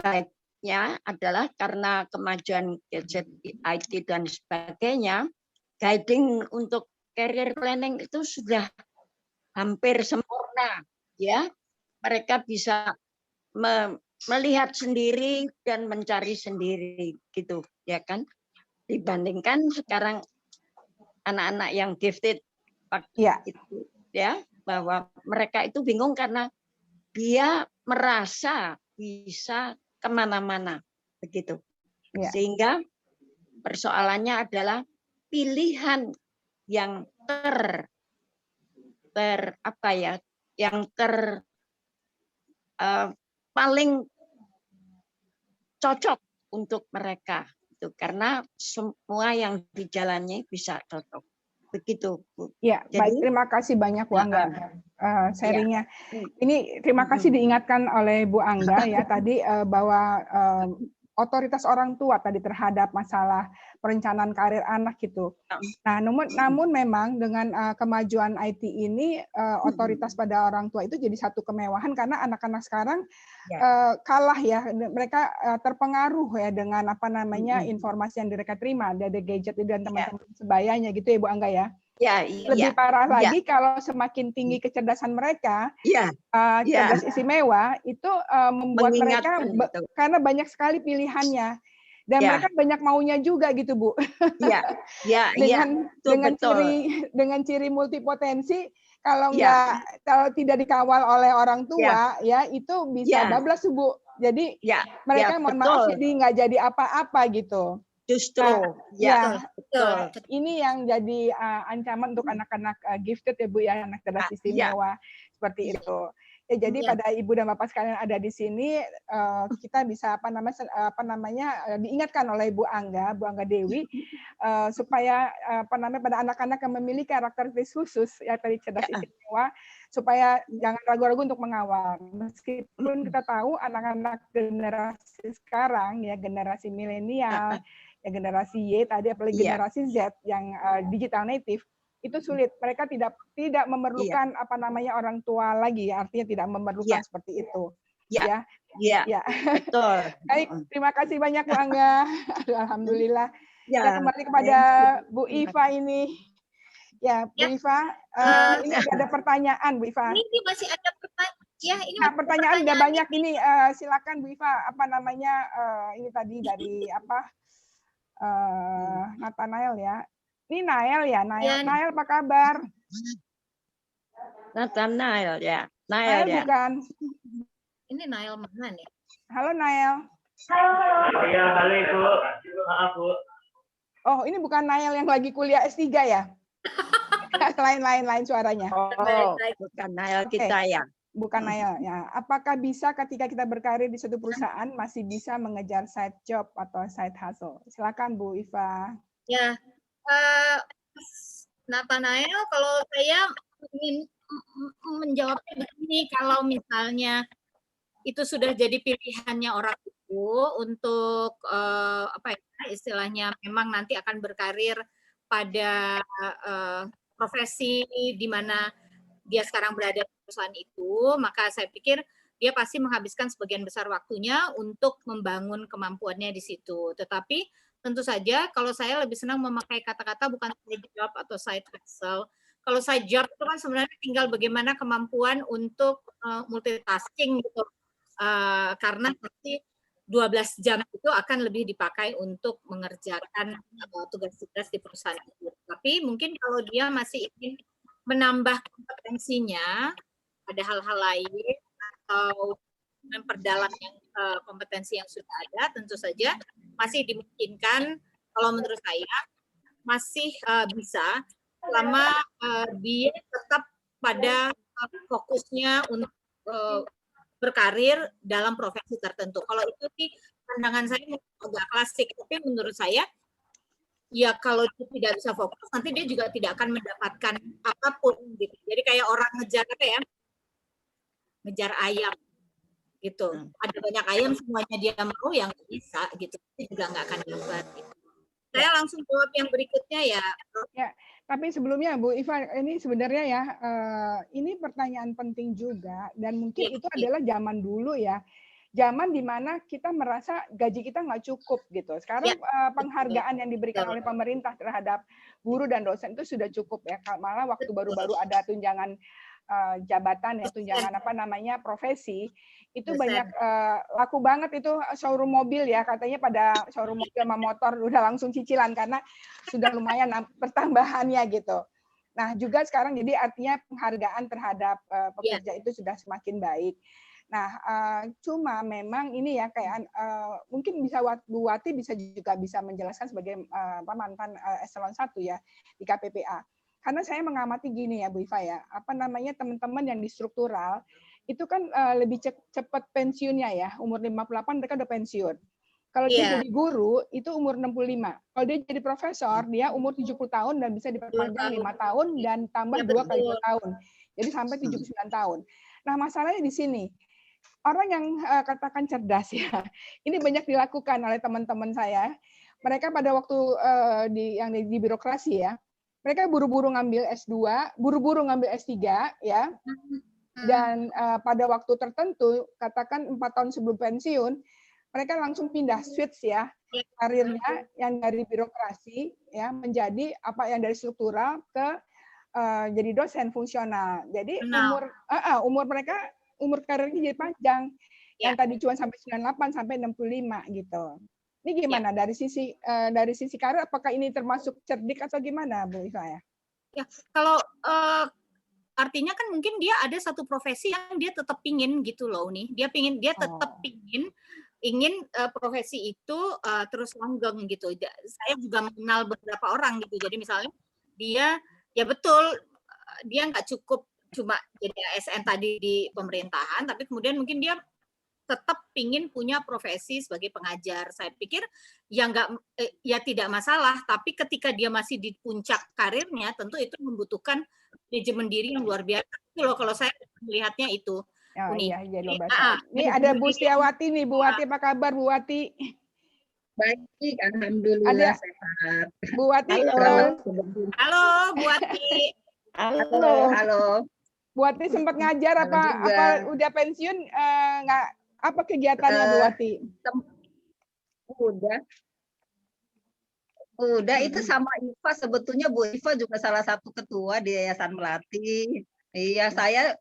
baiknya adalah karena kemajuan gadget, IT dan sebagainya, guiding untuk career planning itu sudah hampir sempurna, ya. Mereka bisa melihat sendiri dan mencari sendiri, gitu, ya kan? Dibandingkan sekarang anak-anak yang gifted, itu, ya, bahwa mereka itu bingung karena dia merasa bisa kemana-mana, begitu. Sehingga persoalannya adalah pilihan yang apa ya, yang paling cocok untuk mereka itu, karena semua yang dijalani bisa cocok. Begitu, Bu. Ya, baik. Jadi, Terima kasih banyak Bu Angga sharingnya. iya. Ini terima kasih diingatkan oleh Bu Angga ya tadi bahwa otoritas orang tua tadi terhadap masalah perencanaan karir anak gitu. Nah, namun memang dengan kemajuan IT ini otoritas pada orang tua itu jadi satu kemewahan karena anak-anak sekarang kalah ya, mereka terpengaruh ya dengan apa namanya informasi yang mereka terima dari gadget dan teman-teman sebayanya gitu ya Bu Angga ya. Lebih parah lagi kalau semakin tinggi kecerdasan mereka, cerdas istimewa itu membuat mereka karena banyak sekali pilihannya dan mereka banyak maunya juga gitu Bu. dengan ciri multipotensi, kalau tidak dikawal oleh orang tua ya itu bisa bablas Bu. Jadi mereka mohon maaf jadi nggak jadi apa-apa gitu. Justru, betul. Ini yang jadi ancaman untuk anak-anak gifted ya Bu ya, anak cerdas istimewa seperti itu. Ya, jadi pada Ibu dan Bapak sekalian ada di sini, kita bisa diingatkan oleh Bu Angga Dewi supaya pada anak-anak yang memiliki karakteristik khusus ya tadi cerdas istimewa, supaya jangan ragu-ragu untuk mengawal. Meskipun kita tahu anak-anak generasi sekarang ya generasi milenial, ya generasi Y tadi apalagi generasi Z yang digital native itu sulit, mereka tidak memerlukan orang tua lagi ya, artinya tidak memerlukan seperti itu ya. Betul. Baik, terima kasih banyak Bu Angga. Alhamdulillah. Kita kembali kepada Bu Iva ini ya, Bu Iva, ini ada pertanyaan Bu Iva. Ini masih ada pertanyaan ya, ini pertanyaan udah banyak ini, silakan Bu Iva, ini tadi dari Nathanael ya. Ini Nael ya, Nael apa kabar? Nathanael ya, Nael ya. Bukan. Ini Nael mana nih? Halo Nael. Iya, halo Ibu. Maaf Bu. Oh, ini bukan Nael yang lagi kuliah S3 ya? Lain suaranya. Oh, bukan Nael kita ya. Bukan Nael ya. Apakah bisa ketika kita berkarir di suatu perusahaan masih bisa mengejar side job atau side hustle? Silakan Bu Iva. Ya. Nathanael, kalau saya ingin menjawabnya begini, kalau misalnya itu sudah jadi pilihannya orang itu untuk istilahnya memang nanti akan berkarir pada profesi di mana dia sekarang berada di perusahaan itu, maka saya pikir dia pasti menghabiskan sebagian besar waktunya untuk membangun kemampuannya di situ. Tetapi tentu saja kalau saya lebih senang memakai kata-kata bukan side job atau side hustle. Kalau side job itu kan sebenarnya tinggal bagaimana kemampuan untuk multitasking gitu. Karena pasti 12 jam itu akan lebih dipakai untuk mengerjakan tugas-tugas di perusahaan itu. Tapi mungkin kalau dia masih ingin menambah kompetensinya pada hal-hal lain atau memperdalam kompetensi yang sudah ada, tentu saja masih dimungkinkan, kalau menurut saya masih bisa selama dia tetap pada fokusnya untuk berkarir dalam profesi tertentu. Kalau itu sih pandangan saya agak klasik, tapi menurut saya ya kalau dia tidak bisa fokus nanti dia juga tidak akan mendapatkan apapun gitu. Jadi kayak orang ngejar ngejar ayam gitu. Ada banyak ayam semuanya dia mau yang bisa gitu. Itu juga nggak akan dapat. Gitu. Saya langsung jawab yang berikutnya ya. Ya, tapi sebelumnya Bu Iva, ini sebenarnya ya ini pertanyaan penting juga dan mungkin itu adalah zaman dulu ya. Zaman di mana kita merasa gaji kita nggak cukup gitu. Sekarang penghargaan yang diberikan oleh pemerintah terhadap guru dan dosen itu sudah cukup ya. Malah waktu baru-baru ada tunjangan jabatan ya, tunjangan profesi itu banyak laku banget itu showroom mobil ya, katanya pada showroom mobil sama motor udah langsung cicilan karena sudah lumayan pertambahannya gitu. Nah juga sekarang jadi artinya penghargaan terhadap pekerja itu sudah semakin baik. Nah cuma memang ini ya kayak mungkin bisa Bu Wati bisa menjelaskan sebagai mantan eselon 1 ya di KPPA. karena saya mengamati gini ya Bu Iva ya, apa namanya teman-teman yang di struktural itu kan lebih cepat pensiunnya ya, umur 58 mereka udah pensiun. Kalau dia jadi guru itu umur 65. Kalau dia jadi profesor dia umur 70 tahun dan bisa diperpanjang 5 tahun dan tambah 2 kali 2 tahun. Jadi sampai 79 tahun. Nah, masalahnya di sini. Orang yang katakan cerdas ya. Ini banyak dilakukan oleh teman-teman saya. Mereka pada waktu di birokrasi ya. Mereka buru-buru ngambil S2, buru-buru ngambil S3 ya. Dan pada waktu tertentu katakan 4 tahun sebelum pensiun mereka langsung pindah switch ya karirnya yang dari birokrasi ya menjadi apa yang dari struktural ke jadi dosen fungsional. Jadi umur mereka umur karirnya jadi panjang. Yang tadi cuma sampai 98 sampai 65 gitu. Ini gimana dari sisi karir apakah ini termasuk cerdik atau gimana Bu Iva ya? Ya, kalau artinya kan mungkin dia ada satu profesi yang dia tetap pingin gitu loh nih. Dia tetap ingin profesi itu terus langgeng gitu. Saya juga mengenal beberapa orang gitu. Jadi misalnya dia ya betul dia nggak cukup cuma jadi ASN tadi di pemerintahan, tapi kemudian mungkin dia tetap ingin punya profesi sebagai pengajar. Saya pikir ya tidak masalah, tapi ketika dia masih di puncak karirnya, tentu itu membutuhkan manajemen diri yang luar biasa. Itu loh kalau saya melihatnya itu. Oh, iya, ini ada Bu Setiawati nih, Bu Wati apa kabar Bu Wati? Baik, alhamdulillah sehat. Bu Wati, halo Bu Wati. Halo. Bu Wati sempat ngajar apa udah pensiun nggak? Apa kegiatannya Bu Wati? Udah itu sama Iva sebetulnya Bu Iva juga salah satu ketua di Yayasan Melati. Iya, saya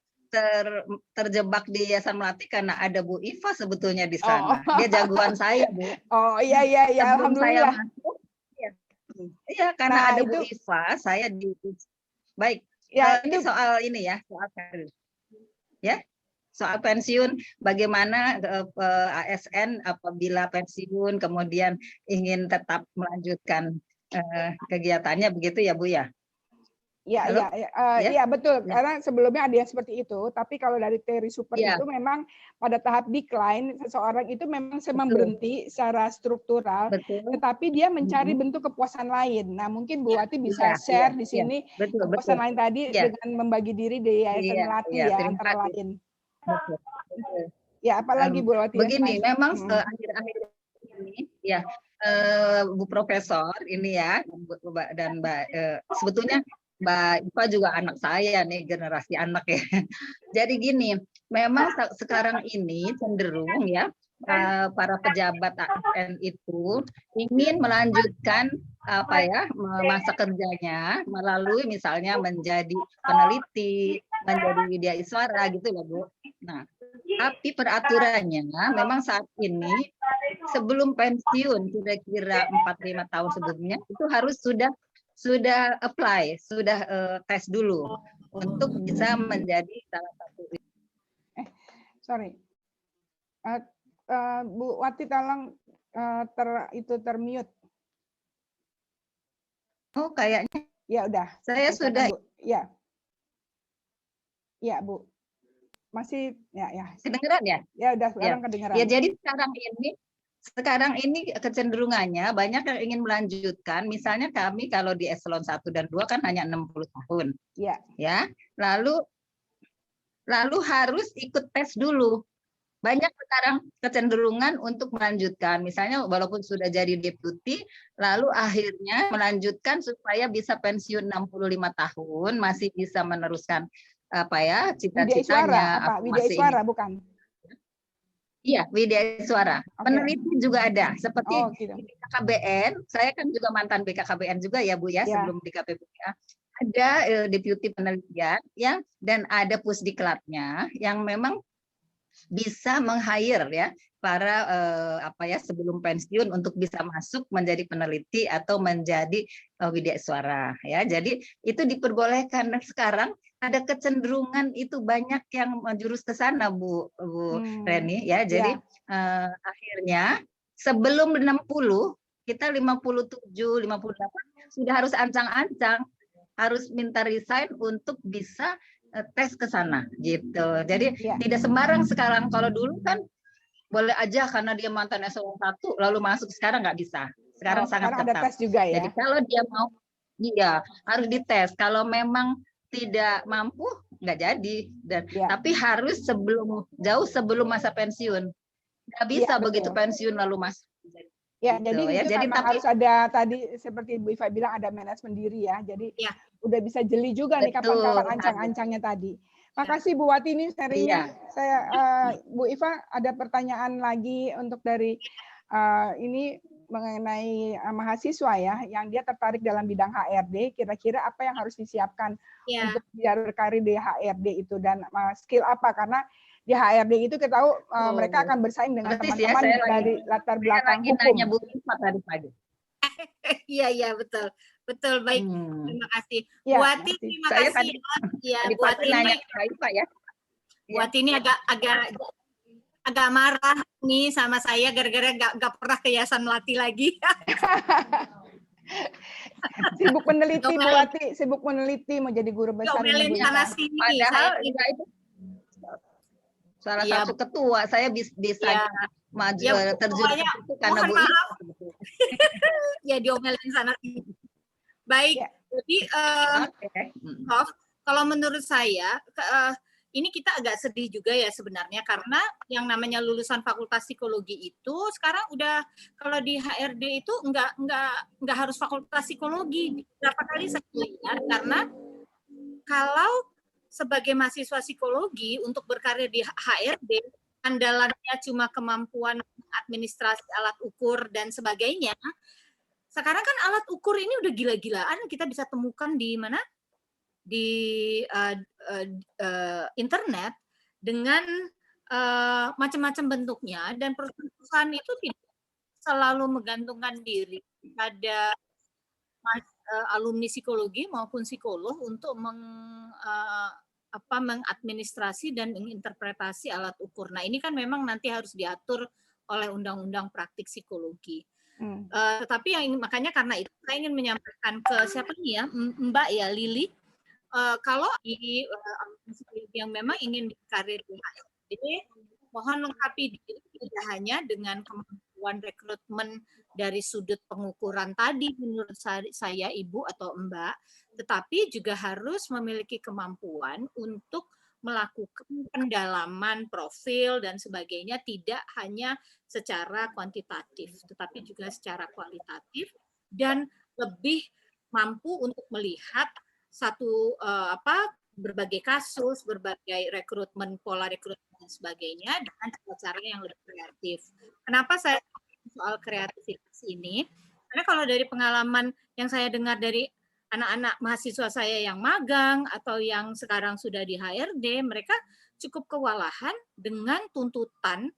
terjebak di Yayasan Melati karena ada Bu Iva sebetulnya di sana. Dia jagoan saya, Bu. Oh iya alhamdulillah. Iya, karena ada Bu Iva, saya baik. Ya, ini soal ini ya, soal karir. Ya. Soal pensiun, bagaimana ASN apabila pensiun kemudian ingin tetap melanjutkan kegiatannya begitu ya Bu ya? Iya betul. Karena sebelumnya ada yang seperti itu, tapi kalau dari teori super itu memang pada tahap decline seseorang itu memang berhenti secara struktural, tetapi dia mencari bentuk kepuasan lain. Nah mungkin Bu Wati bisa share di sini kepuasan lain tadi dengan membagi diri di Yayasan Melati ya antara lain. Betul. Ya apalagi Bu Wati. Begini, memang akhir-akhir ini ya Bu Profesor ini ya dan Mbak sebetulnya Mbak Iva juga anak saya nih, generasi anak ya. Jadi gini, memang sekarang ini cenderung ya para pejabat ASN itu ingin melanjutkan masa kerjanya melalui misalnya menjadi peneliti, menjadi widyaswara gitu ya Bu. Nah, tapi peraturannya memang saat ini sebelum pensiun kira-kira 4-5 tahun sebelumnya itu harus sudah apply, sudah tes dulu untuk bisa menjadi salah satu. Bu Wati tolong termute. Oh kayaknya. Ya udah. Saya sudah. Bu. Ya. Ya Bu. Masih ya. Kedengeran ya? Ya udah sekarang kedengeran. Ya jadi sekarang ini kecenderungannya banyak yang ingin melanjutkan. Misalnya kami kalau di eselon 1 dan 2 kan hanya 60 tahun. Iya. Ya. Lalu harus ikut tes dulu. Banyak sekarang kecenderungan untuk melanjutkan. Misalnya walaupun sudah jadi deputi, lalu akhirnya melanjutkan supaya bisa pensiun 65 tahun, masih bisa meneruskan cita-citanya. Widyaswara bukan? Iya, widyaswara. Peneliti juga ada, seperti di BKKBN. Saya kan juga mantan BKKBN juga ya Bu ya, sebelum di KPBA. Ada deputi penelitian ya, dan ada pusdiklatnya yang memang bisa meng-hire ya para sebelum pensiun untuk bisa masuk menjadi peneliti atau menjadi widyaswara ya. Jadi itu diperbolehkan. Dan sekarang ada kecenderungan itu banyak yang menjurus ke sana Bu Reni ya. Jadi akhirnya sebelum 60 kita 57, 58 sudah harus ancang-ancang harus minta resign untuk bisa tes ke sana gitu. Jadi tidak sembarang sekarang. Kalau dulu kan boleh aja karena dia mantan eselon 1 lalu masuk, sekarang nggak bisa. Sekarang sangat sekarang ada ketat. tes juga ya. Jadi kalau dia mau, iya harus dites. Kalau memang tidak mampu, nggak jadi. Dan tapi harus jauh sebelum masa pensiun. Nggak bisa begitu pensiun lalu masuk. Ya, Gitu, jadi itu jadi memang tapi harus ada tadi seperti Bu Iva bilang ada manajemen diri ya. Jadi udah bisa jeli juga nih kapan-kapan ancang-ancangnya tadi. Makasih Bu Wati ini sharingnya. Saya Bu Iva ada pertanyaan lagi untuk dari ini mengenai mahasiswa ya, yang dia tertarik dalam bidang HRD. Kira-kira apa yang harus disiapkan untuk biar berkarir di HRD itu dan skill apa? Karena di HRD itu kita tahu mereka akan bersaing dengan teman-teman dari latar belakang hukum. Nanya Bu Iva tadi pagi. Iya betul baik. Terima kasih. Ya, Bu Wati terima Saya kasih. Ya tadi Bu Wati nanya ini, ke Mbak Iva ya. Bu Wati ini agak marah nih sama saya gara-gara nggak pernah ke Yayasan Melati lagi. Sibuk meneliti Bu Wati, sibuk meneliti mau jadi guru besar. Diomelin sana sini. Padahal itu salah satu ketua, saya bisa maju terjun ke situ karena Bu Iva. Ya diomelin sana sini. Baik, jadi Prof, kalau menurut saya ini kita agak sedih juga ya sebenarnya karena yang namanya lulusan Fakultas Psikologi itu sekarang udah kalau di HRD itu nggak harus Fakultas Psikologi. Berapa kali saya lihat karena kalau sebagai mahasiswa psikologi untuk berkarir di HRD andalannya cuma kemampuan administrasi alat ukur dan sebagainya. Sekarang kan alat ukur ini udah gila-gilaan kita bisa temukan di mana? Di internet dengan macam-macam bentuknya dan perusahaan itu tidak selalu menggantungkan diri pada alumni psikologi maupun psikolog untuk mengadministrasi dan menginterpretasi alat ukur. Nah ini kan memang nanti harus diatur oleh Undang-Undang Praktik Psikologi. Tetapi makanya karena itu saya ingin menyampaikan ke siapa nih ya Mbak ya Lili. Kalau di yang memang ingin dikarir di HRD, mohon lengkapi diri tidak hanya dengan kemampuan rekrutmen dari sudut pengukuran tadi menurut saya Ibu atau Mbak, tetapi juga harus memiliki kemampuan untuk melakukan pendalaman profil dan sebagainya tidak hanya secara kuantitatif, tetapi juga secara kualitatif dan lebih mampu untuk melihat satu berbagai kasus, berbagai rekrutmen, pola rekrutmen dan sebagainya dengan cara-cara yang lebih kreatif. Kenapa saya soal kreativitas ini? Karena kalau dari pengalaman yang saya dengar dari anak-anak mahasiswa saya yang magang atau yang sekarang sudah di HRD, mereka cukup kewalahan dengan tuntutan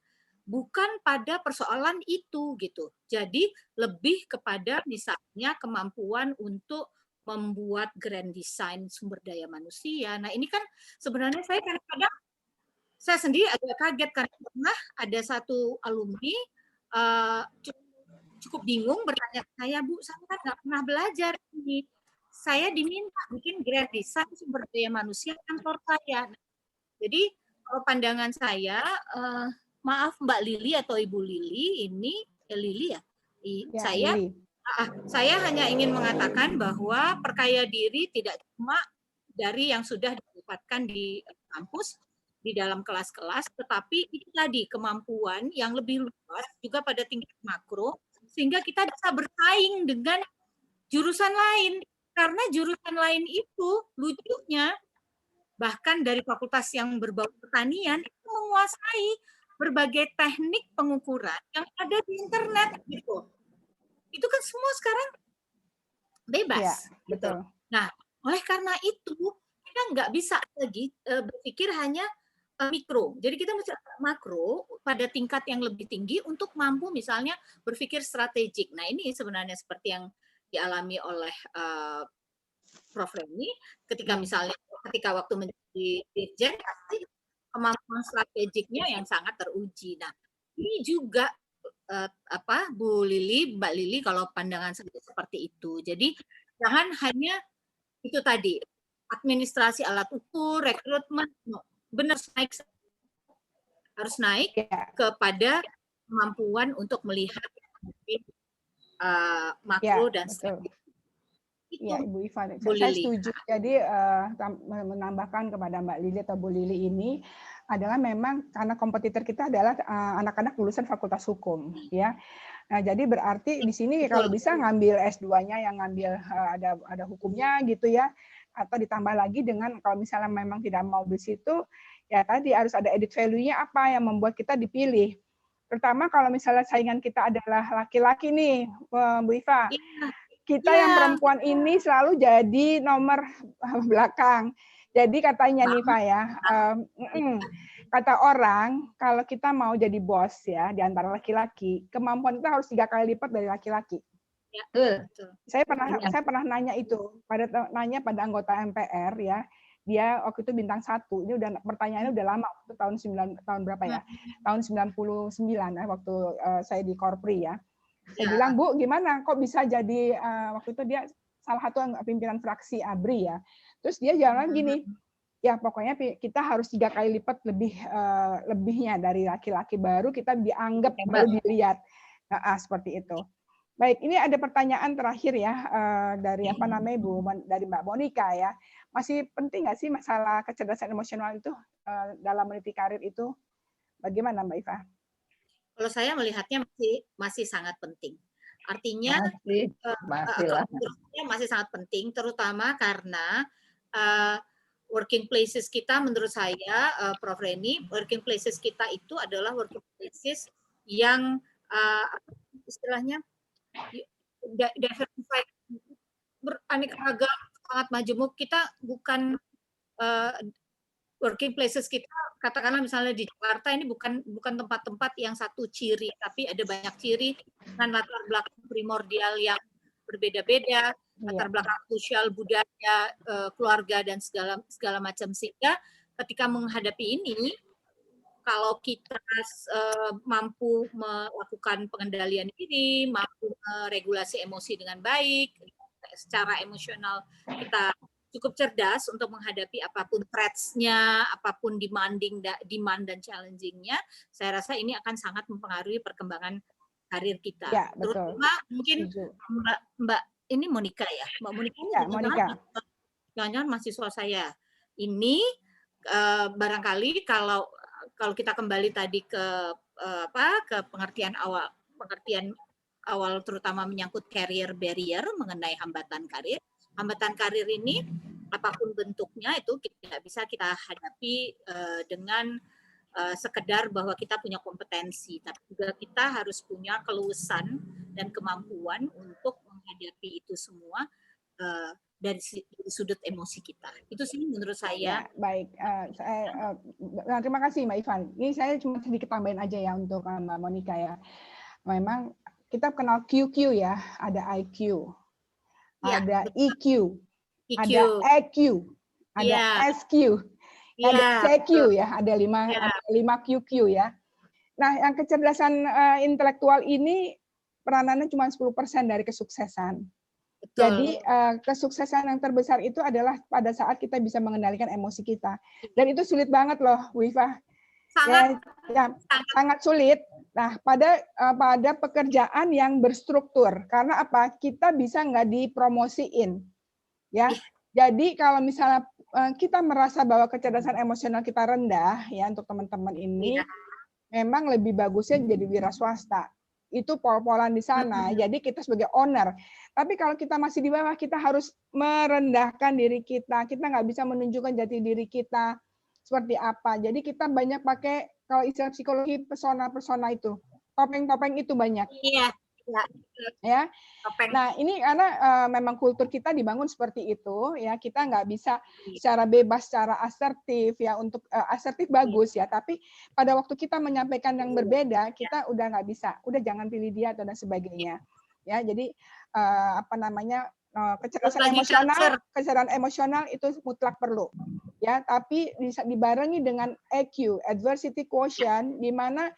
bukan pada persoalan itu gitu. Jadi lebih kepada misalnya kemampuan untuk membuat grand design sumber daya manusia. Nah ini kan sebenarnya saya kadang-kadang saya sendiri agak kaget karena pernah ada satu alumni cukup bingung bertanya ke saya, Bu, saya kan nggak pernah belajar ini. Saya diminta bikin grand design sumber daya manusia kantor saya. Jadi kalau pandangan saya, maaf Mbak Lili atau Ibu Lili, ini Lili ya, saya Lili. Saya hanya ingin mengatakan bahwa perkaya diri tidak cuma dari yang sudah didapatkan di kampus, di dalam kelas-kelas, tetapi itu tadi kemampuan yang lebih luas juga pada tingkat makro, sehingga kita bisa bersaing dengan jurusan lain. Karena jurusan lain itu lucunya, bahkan dari fakultas yang berbau pertanian, itu menguasai berbagai teknik pengukuran yang ada di internet gitu. Itu kan semua sekarang bebas. Ya, betul. Nah, oleh karena itu kita nggak bisa lagi berpikir hanya mikro. Jadi kita mesti makro pada tingkat yang lebih tinggi untuk mampu misalnya berpikir strategik. Nah ini sebenarnya seperti yang dialami oleh Prof. Reni ketika misalnya ketika waktu menjadi dirjen pasti kemampuan strategiknya yang sangat teruji. Nah ini juga Bu Lili, Mbak Lili kalau pandangan saya seperti itu. Jadi jangan hanya itu tadi administrasi alat ukur, rekrutmen, benar harus naik kepada kemampuan untuk melihat makro dan strategis. Ya, Ibu Iva, Bu saya Lili. setuju. Jadi menambahkan kepada Mbak Lili atau Bu Lili ini adalah memang karena kompetitor kita adalah anak-anak lulusan Fakultas Hukum, ya. Nah, jadi berarti di sini kalau bisa ngambil S2-nya yang ngambil ada hukumnya gitu ya, atau ditambah lagi dengan kalau misalnya memang tidak mau di situ, ya tadi harus ada added value-nya apa yang membuat kita dipilih. Terutama kalau misalnya saingan kita adalah laki-laki nih, Bu Iva. Kita yang perempuan ini selalu jadi nomor belakang. Jadi katanya nih Pak ya, kata orang kalau kita mau jadi bos ya di antara laki-laki, kemampuan kita harus 3 kali lipat dari laki-laki. Saya pernah nanya itu pada anggota MPR ya. Dia waktu itu bintang 1. Ini udah pertanyaannya udah lama, waktu tahun berapa ya? Tahun 99 ya, waktu saya di Korpri ya. Saya bilang, Bu, gimana? Kok bisa jadi, waktu itu dia salah satu pimpinan fraksi ABRI ya. Terus dia jalan gini, ya pokoknya kita harus 3 kali lipat lebihnya dari laki-laki, baru kita dianggap, baru dilihat. Seperti itu. Baik, ini ada pertanyaan terakhir ya, dari dari Mbak Monica ya. Masih penting nggak sih masalah kecerdasan emosional itu dalam meniti karir itu? Bagaimana Mbak Iva? Kalau saya melihatnya masih sangat penting. Artinya masih sangat penting, terutama karena working places kita, menurut saya, Prof. Reni, working places kita itu adalah working places yang istilahnya diversified, beraneka ragam, sangat majemuk. Kita bukan working places kita, katakanlah misalnya di Jakarta ini bukan tempat-tempat yang satu ciri, tapi ada banyak ciri dengan latar belakang primordial yang berbeda-beda, latar belakang sosial, budaya, keluarga dan segala macam, sehingga ketika menghadapi ini, kalau kita mampu melakukan pengendalian diri, mampu meregulasi emosi dengan baik, secara emosional kita cukup cerdas untuk menghadapi apapun threats-nya, apapun demand dan challenging-nya, saya rasa ini akan sangat mempengaruhi perkembangan karir kita. Ya, terutama mungkin Mbak ini Monica ya, Mbak Monica ini jangan-jangan mahasiswa saya. Ini barangkali kalau kita kembali tadi ke pengertian awal terutama menyangkut career barrier, mengenai hambatan karir. Hambatan karir ini apapun bentuknya itu tidak bisa kita hadapi dengan sekedar bahwa kita punya kompetensi, tapi juga kita harus punya keluasan dan kemampuan untuk menghadapi itu semua dari sudut emosi kita. Itu sih menurut saya. Ya, baik, terima kasih Mbak Ivan. Ini saya cuma sedikit tambahin aja ya untuk Mbak Monica ya. Memang kita kenal QQ ya, ada IQ. Ada EQ, ada EQ, ada SQ, ada CQ ya, ada 5 QQ ya. Nah, yang kecerdasan intelektual ini peranannya cuma 10% dari kesuksesan. Betul. Jadi kesuksesan yang terbesar itu adalah pada saat kita bisa mengendalikan emosi kita. Dan itu sulit banget loh, Wifa. Sangat sulit. Nah, pada pekerjaan yang berstruktur, karena apa? Kita bisa nggak dipromosiin, ya. Jadi kalau misalnya kita merasa bahwa kecerdasan emosional kita rendah, ya untuk teman-teman ini, memang lebih bagusnya jadi wira swasta. Itu pol-polan di sana. Jadi kita sebagai owner. Tapi kalau kita masih di bawah, kita harus merendahkan diri kita. Kita nggak bisa menunjukkan jati diri kita seperti apa. Jadi kita banyak pakai, kalau istilah psikologi, persona itu, topeng-topeng itu banyak. Iya. Ya. Nah ini karena memang kultur kita dibangun seperti itu, ya kita nggak bisa secara bebas, secara asertif ya. Untuk asertif bagus ya, tapi pada waktu kita menyampaikan yang berbeda, kita udah nggak bisa, udah jangan pilih dia atau dan sebagainya. Ya jadi kecerdasan emosional itu mutlak perlu. Ya, tapi bisa dibarengi dengan EQ, adversity quotient, di mana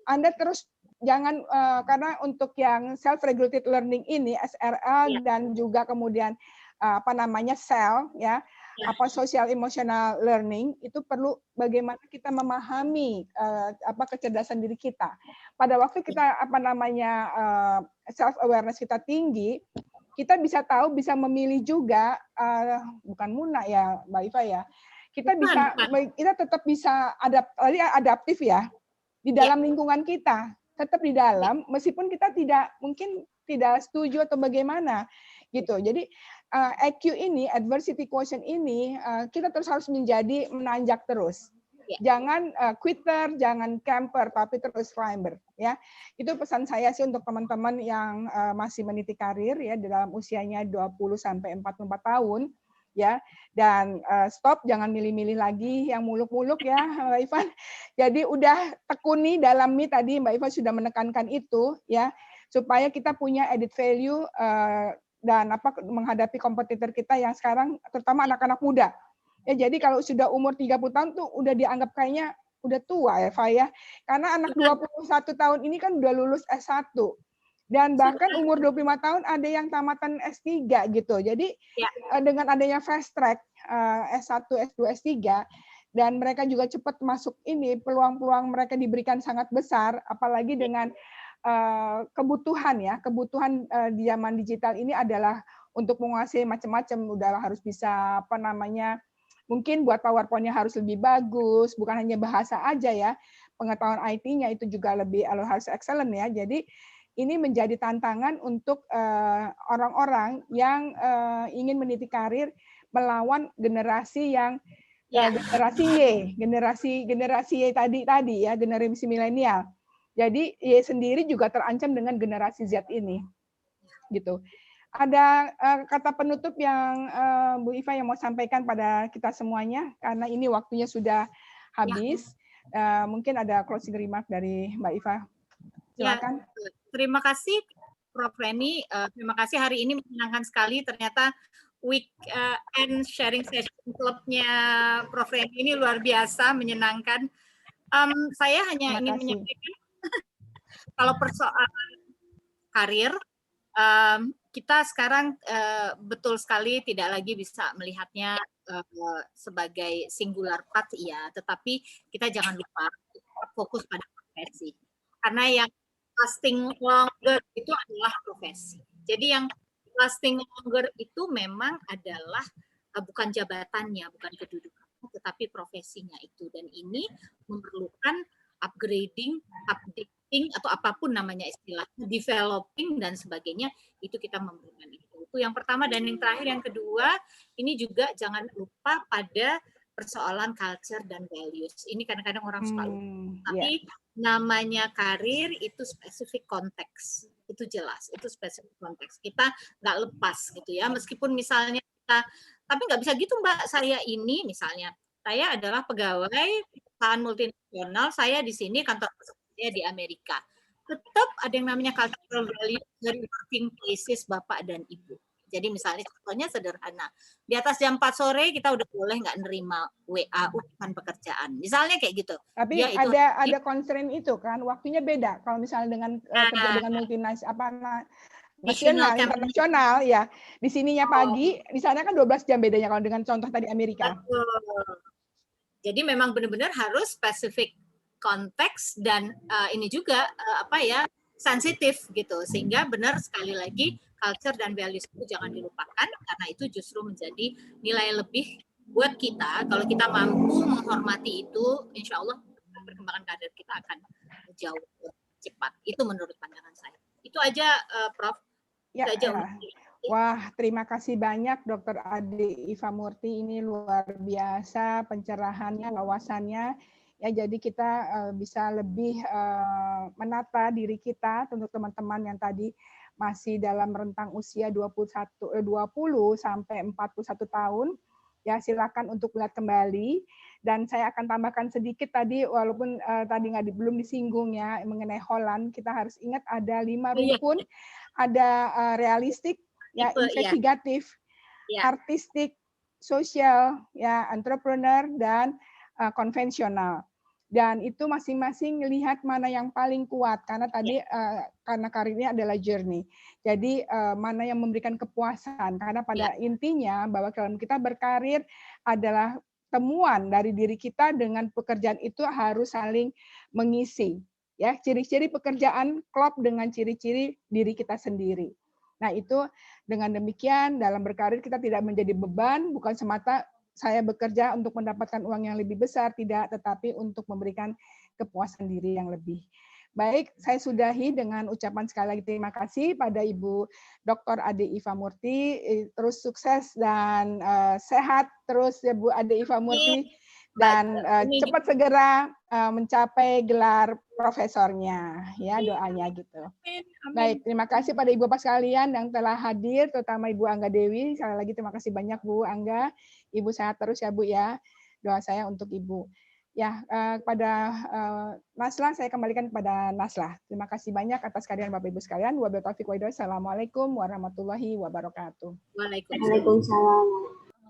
Anda terus jangan karena untuk yang self regulated learning ini SRL dan juga kemudian apa namanya SEL ya, apa social emotional learning, itu perlu bagaimana kita memahami apa kecerdasan diri kita. Pada waktu kita apa namanya self awareness kita tinggi, kita bisa tahu, bisa memilih juga, bukan Muna ya Mbak Iva ya, kita tetap bisa adaptif ya di dalam lingkungan kita, tetap di dalam, meskipun kita mungkin tidak setuju atau bagaimana gitu. Jadi EQ ini, adversity quotient ini, kita terus harus menanjak terus. Jangan quitter, jangan camper, tapi terus climber ya. Itu pesan saya sih untuk teman-teman yang masih meniti karir ya dalam usianya 20 sampai 44 tahun ya. Dan stop, jangan milih-milih lagi yang muluk-muluk ya Mbak Ivan. Jadi udah tekuni, dalami, tadi Mbak Ivan sudah menekankan itu ya, supaya kita punya added value dan menghadapi kompetitor kita yang sekarang terutama anak-anak muda. Ya, jadi kalau sudah umur 30 tahun tuh udah dianggap kayaknya udah tua ya, Fa ya. Karena anak 21 tahun ini kan udah lulus S1. Dan bahkan umur 25 tahun ada yang tamatan S3 gitu. Jadi dengan adanya fast track S1, S2, S3 dan mereka juga cepat masuk ini, peluang-peluang mereka diberikan sangat besar, apalagi dengan kebutuhan di zaman digital ini adalah untuk menguasai macam-macam, udah harus bisa apa namanya, mungkin buat PowerPoint-nya harus lebih bagus, bukan hanya bahasa aja ya, pengetahuan IT-nya itu juga harus excellent ya. Jadi ini menjadi tantangan untuk orang-orang yang ingin meniti karir melawan generasi yang generasi Y tadi ya, generasi milenial. Jadi Y sendiri juga terancam dengan generasi Z ini, gitu. Ada kata penutup yang Bu Iva yang mau sampaikan pada kita semuanya, karena ini waktunya sudah habis. Mungkin ada closing remark dari Mbak Iva. Silakan. Ya, terima kasih Prof. Reni. Terima kasih, hari ini menyenangkan sekali. Ternyata weekend sharing session clubnya Prof. Reni ini luar biasa menyenangkan. Saya hanya ingin menyampaikan kalau persoalan karir, kita sekarang betul sekali tidak lagi bisa melihatnya sebagai singular path ya, tetapi kita jangan lupa fokus pada profesi. Karena yang lasting longer itu adalah profesi. Jadi yang lasting longer itu memang adalah bukan jabatannya, bukan kedudukannya, tetapi profesinya itu. Dan ini memerlukan upgrading, updating, atau apapun namanya istilahnya, developing dan sebagainya, itu kita memerlukan itu. Itu yang pertama. Dan yang terakhir, yang kedua, ini juga jangan lupa pada persoalan culture dan values. Ini kadang-kadang orang suka lupa. Tapi namanya karir itu spesifik konteks. Itu jelas, itu spesifik konteks. Kita nggak lepas gitu ya. Meskipun misalnya kita, tapi nggak bisa gitu Mbak, saya ini misalnya, saya adalah pegawai perusahaan multinasional, saya di sini, kantor saya di Amerika. Tetap ada yang namanya cultural value dari working places Bapak dan Ibu. Jadi misalnya contohnya sederhana, di atas jam 4 sore kita udah boleh nggak nerima WA urusan pekerjaan. Misalnya kayak gitu. Tapi ya, itu, ada constraint itu kan, waktunya beda. Kalau misalnya dengan kerja dengan multinasional, internasional ya. Di sininya pagi, di sana kan 12 jam bedanya kalau dengan contoh tadi Amerika. Betul. Jadi memang benar-benar harus spesifik konteks dan ini juga sensitif gitu, sehingga benar sekali lagi culture dan values itu jangan dilupakan, karena itu justru menjadi nilai lebih buat kita. Kalau kita mampu menghormati itu, insya Allah perkembangan karir kita akan jauh lebih cepat. Itu menurut pandangan saya. Itu aja Prof. Ya, itu aja. Wah, terima kasih banyak Dr. Ade Iva Murti, ini luar biasa pencerahannya, wawasannya. Ya, jadi kita bisa lebih menata diri kita untuk teman-teman yang tadi masih dalam rentang usia 20 sampai 41 tahun. Ya, silakan untuk lihat kembali. Dan saya akan tambahkan sedikit tadi, walaupun tadi belum disinggung ya mengenai Holland, kita harus ingat ada 5 rukun, ada realistik, ya, investigatif, artistik, sosial, ya, entrepreneur, dan konvensional. Dan itu masing-masing lihat mana yang paling kuat, karena tadi karena karirnya adalah journey. Jadi mana yang memberikan kepuasan, karena pada intinya bahwa kalau kita berkarir adalah temuan dari diri kita dengan pekerjaan itu harus saling mengisi. Ya, ciri-ciri pekerjaan klop dengan ciri-ciri diri kita sendiri. Nah, itu dengan demikian dalam berkarir kita tidak menjadi beban, bukan semata saya bekerja untuk mendapatkan uang yang lebih besar, tidak, tetapi untuk memberikan kepuasan diri yang lebih. Baik, saya sudahi dengan ucapan sekali lagi terima kasih pada Ibu Dr. Ade Iva Murti, terus sukses dan sehat terus ya Bu Ade Iva Murti, dan cepat segera mencapai gelar profesornya, ya doanya gitu. Baik, terima kasih pada Ibu Bapak sekalian yang telah hadir, terutama Ibu Angga Dewi. Sekali lagi terima kasih banyak Bu Angga. Ibu sehat terus ya Bu ya. Doa saya untuk Ibu. Ya, kepada Nasla saya kembalikan kepada Nasla. Terima kasih banyak atas kehadiran Bapak Ibu sekalian. Wabillahi taufiq wal hidayah. Assalamualaikum warahmatullahi wabarakatuh. Waalaikumsalam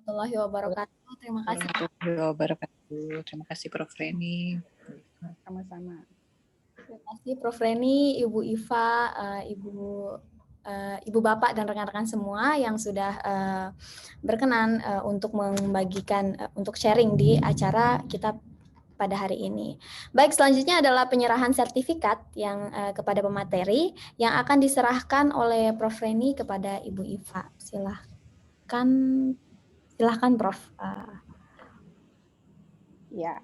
warahmatullahi wabarakatuh. Terima kasih. Warahmatullahi wabarakatuh. Terima kasih Prof. Reni. Sama-sama. Terima kasih Prof. Reni, Ibu Iva, Ibu Bapak dan rekan-rekan semua yang sudah berkenan untuk membagikan, untuk sharing di acara kita pada hari ini. Baik, selanjutnya adalah penyerahan sertifikat yang kepada pemateri yang akan diserahkan oleh Prof. Reni kepada Ibu Iva. Silahkan Prof. Ya,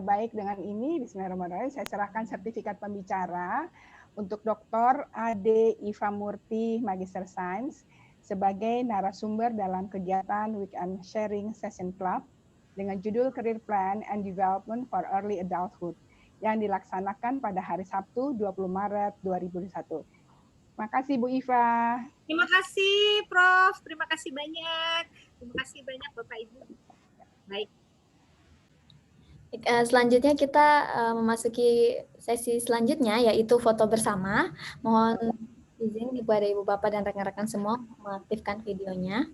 baik, dengan ini bismillahirrahmanirrahim saya serahkan sertifikat pembicara untuk Dr. Ade Iva Murti, Magister Sains, sebagai narasumber dalam kegiatan Weekend Sharing Session Club dengan judul Career Plan and Development for Early Adulthood yang dilaksanakan pada hari Sabtu 20 Maret 2021. Terima kasih Bu Iva. Terima kasih Prof. Terima kasih banyak. Terima kasih banyak Bapak Ibu. Baik. Selanjutnya kita memasuki sesi selanjutnya, yaitu foto bersama. Mohon izin kepada Ibu Bapak dan rekan-rekan semua mengaktifkan videonya.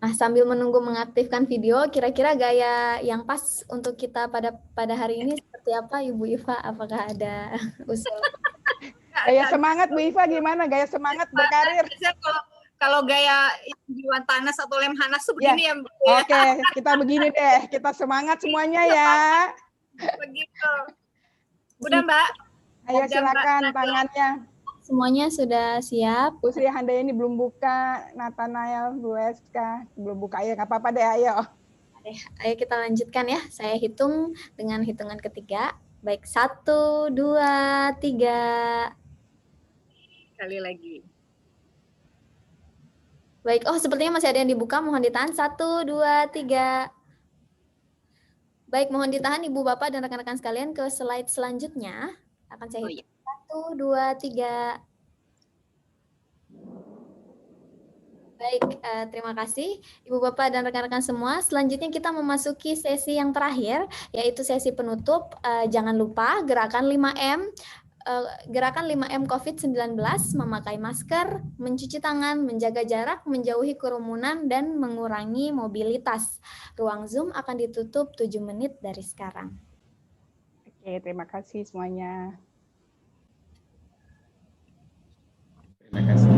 Nah, sambil menunggu mengaktifkan video, kira-kira gaya yang pas untuk kita pada hari ini seperti apa, Ibu Iva? Apakah ada usul? Gaya semangat Bu Iva gimana? Gaya semangat berkarir. Kalau gaya Iwan Tanas atau Lemhanas tuh begini ya. Oke, kita begini deh. Kita semangat semuanya ya. Begitu. Udah Mbak. Ayo silakan tangannya. Semuanya sudah siap. Bu Sri Handayani belum buka. Nathanael, Bu Eska belum buka. Ayo, nggak apa-apa deh, ayo. Ayo kita lanjutkan ya. Saya hitung dengan hitungan ketiga. Baik, 1, 2, 3. Sekali lagi. Baik, sepertinya masih ada yang dibuka, mohon ditahan. 1, 2, 3. Baik, mohon ditahan Ibu Bapak dan rekan-rekan sekalian ke slide selanjutnya. Akan saya hitung. 1, 2, 3. Baik, terima kasih Ibu Bapak dan rekan-rekan semua. Selanjutnya kita memasuki sesi yang terakhir, yaitu sesi penutup. Jangan lupa gerakan 5M. Gerakan 5M COVID-19, memakai masker, mencuci tangan, menjaga jarak, menjauhi kerumunan, dan mengurangi mobilitas. Ruang Zoom akan ditutup 7 menit dari sekarang. Oke, terima kasih semuanya. Terima kasih.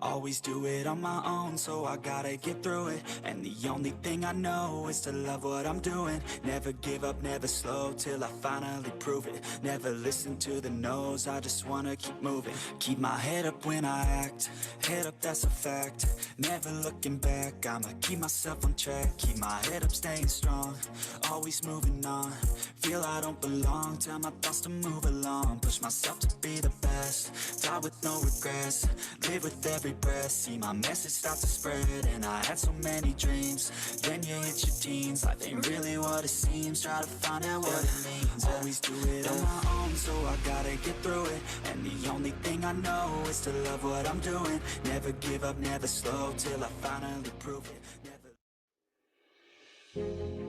Always do it on my own, so I gotta get through it. And the only thing I know is to love what I'm doing. Never give up, never slow, till I finally prove it. Never listen to the no's, I just wanna keep moving. Keep my head up when I act, head up, that's a fact. Never looking back, I'ma keep myself on track. Keep my head up, staying strong, always moving on. Feel I don't belong, tell my thoughts to move along. Push myself to be the best, die with no regrets. Live with every breath, see my message start to spread. And I had so many dreams, then you hit your teens. Life ain't really what it seems, try to find out what it means. Always do it on my own, so I gotta get through it. And the only thing I know is to love what I'm doing. Never give up, never slow, till I finally prove it. Never...